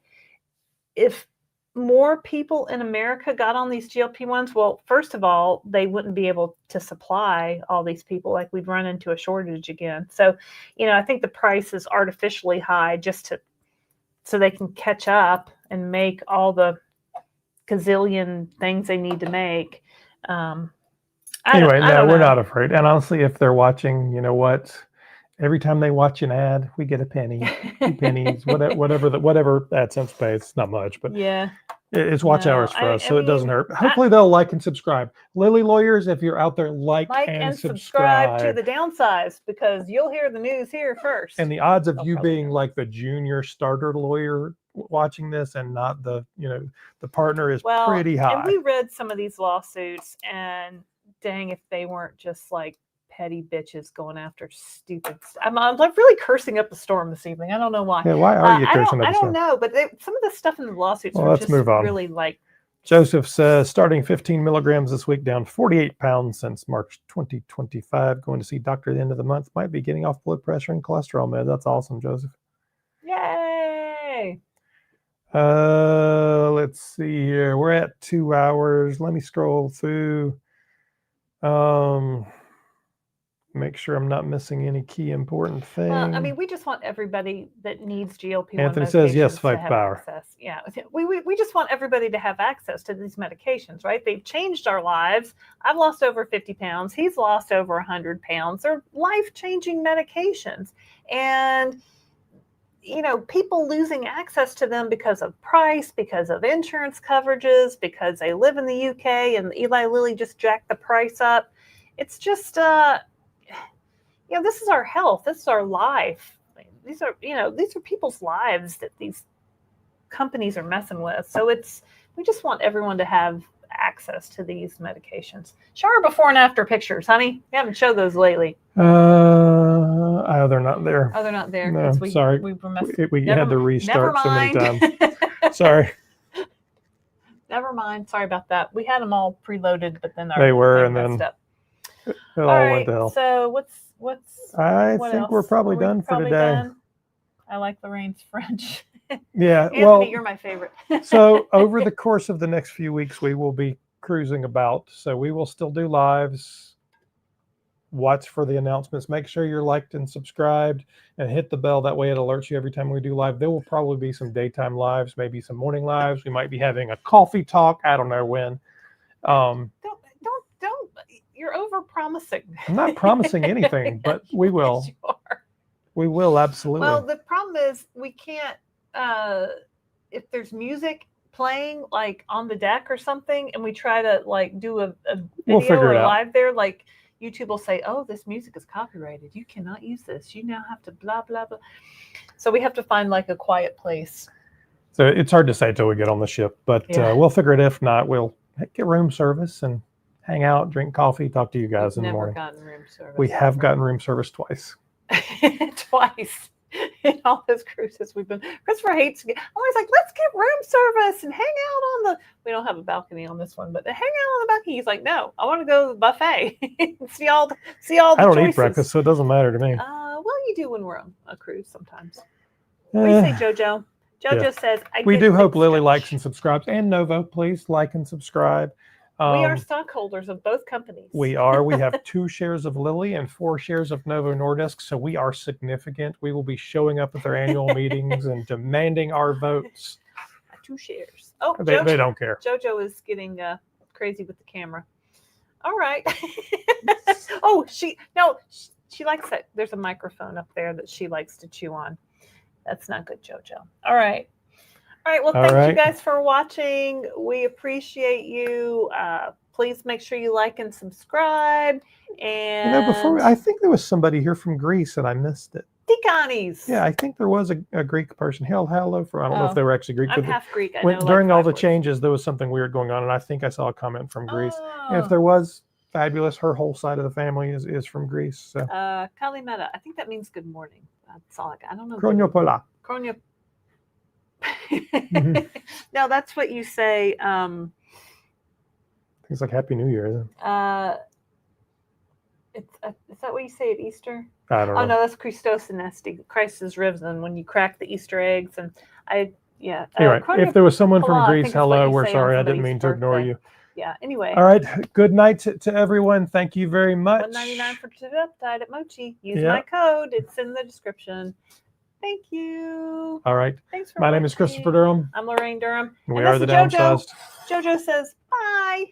if more people in America got on these GLP-1s? Well, first of all, they wouldn't be able to supply all these people. Like, we'd run into a shortage again. So, I think the price is artificially high so they can catch up and make all the gazillion things they need to make. Anyway, no, we're not afraid. And honestly, if they're watching, you know what? Every time they watch an ad, we get a penny, 2 pennies, whatever AdSense pays. It's not much, but yeah, it's watch hours for us, so it doesn't hurt. Hopefully they'll like and subscribe. Lilly Lawyers, if you're out there, like and subscribe to the Downsized, because you'll hear the news here first. And the odds of you being like the junior starter lawyer watching this and not the partner is pretty high. And we read some of these lawsuits, and dang, if they weren't just like petty bitches going after stupid stuff. I'm like really cursing up a storm this evening. I don't know why. Yeah, why are you cursing up a storm? I don't know, but some of the stuff in the lawsuits let's move on. Really like. Joseph says, starting 15 milligrams this week, down 48 pounds since March 2025. Going to see doctor at the end of the month. Might be getting off blood pressure and cholesterol med. That's awesome, Joseph. Yay! Let's see here. We're at 2 hours. Let me scroll through. make sure I'm not missing any key important thing. Well, I mean, we just want everybody that needs GLP-1 Anthony says yes, medications 5 to have power. access. Yeah, we just want everybody to have access to these medications, right? They've changed our lives. I've lost over 50 pounds. He's lost over 100 pounds. They're life-changing medications. And, you know, people losing access to them because of price, because of insurance coverages, because they live in the UK and Eli Lilly just jacked the price up. It's just, you know, this is our health. This is our life. These are, you know, these are people's lives that these companies are messing with. So we just want everyone to have access to these medications. Show her before and after pictures, honey. We haven't showed those lately. Oh, they're not there. Oh, they're not there. No, sorry. We had to restart so many times. Sorry. Never mind. Sorry about that. We had them all preloaded, but then they were, and messed then up. it all right, went to hell. So I what think else? we're probably Are we done for probably today. done? I like Lorraine's French. Yeah, Anthony, well, you're my favorite. So over the course of the next few weeks, we will be cruising about. So we will still do lives. Watch for the announcements. Make sure you're liked and subscribed and hit the bell. That way it alerts you every time we do live. There will probably be some daytime lives, maybe some morning lives. We might be having a coffee talk. I don't know when. Don't. You're over promising. I'm not promising anything, but we will. Yes, you are. We will, absolutely. Well, the problem is we can't, if there's music playing like on the deck or something, and we try to like do a We'll video figure or it out. live there, like YouTube will say, oh, this music is copyrighted. You cannot use this. You now have to blah, blah, blah. So we have to find like a quiet place. So it's hard to say till we get on the ship, but Yeah. we'll figure it. If not, we'll get room service and hang out, drink coffee, talk to you guys We've in the never morning. gotten room service. We have gotten room service twice. Twice in all those cruises we've been. Christopher hates. I'm always like, let's get room service and hang out on the. We don't have a balcony on this one, but hang out on the balcony. He's like, no, I want to go to the buffet. see all the I don't choices. eat breakfast, so it doesn't matter to me. Well, you do when we're on a cruise sometimes. What do you say, JoJo? JoJo Yeah. says, We do hope mixed Lily up. likes and subscribes, and Novo, please like and subscribe. We are stockholders of both companies. We are. We have 2 shares of Lilly and 4 shares of Novo Nordisk, so we are significant. We will be showing up at their annual meetings and demanding our votes. 2 shares. Oh, They don't care. JoJo is getting crazy with the camera. All right. Oh, she likes that. There's a microphone up there that she likes to chew on. That's not good, JoJo. All right. All right. Well, thank you guys for watching. We appreciate you. Please make sure you like and subscribe. And Before I think there was somebody here from Greece and I missed it. Tikanis. Yeah, I think there was a Greek person. Hello from. I don't know if they were actually Greek. I'm but half Greek. I know, during like all the 5 words. changes, there was something weird going on, and I think I saw a comment from Greece. Oh. And if there was, fabulous. Her whole side of the family is from Greece. So. Kalimeta. I think that means good morning. That's all I don't know. Kroniopola. Kronia. No, that's what you say. It's like Happy New Year, isn't it? Is that what you say at Easter? I don't know. Oh no, that's Christos Anesti. Christ is risen when you crack the Easter eggs, and Anyway, if there was someone from Greece, I think it's what hello. you We're say sorry. on I didn't somebody's mean to ignore birthday. you. Yeah. Anyway. All right. Good night to everyone. Thank you very much. $1.99 for Tirzepatide at Mochi. Use my code. It's in the description. Thank you. All right. Thanks for My name watching. is Christopher Durham. I'm Lorraine Durham. We are the Downsized. JoJo says bye.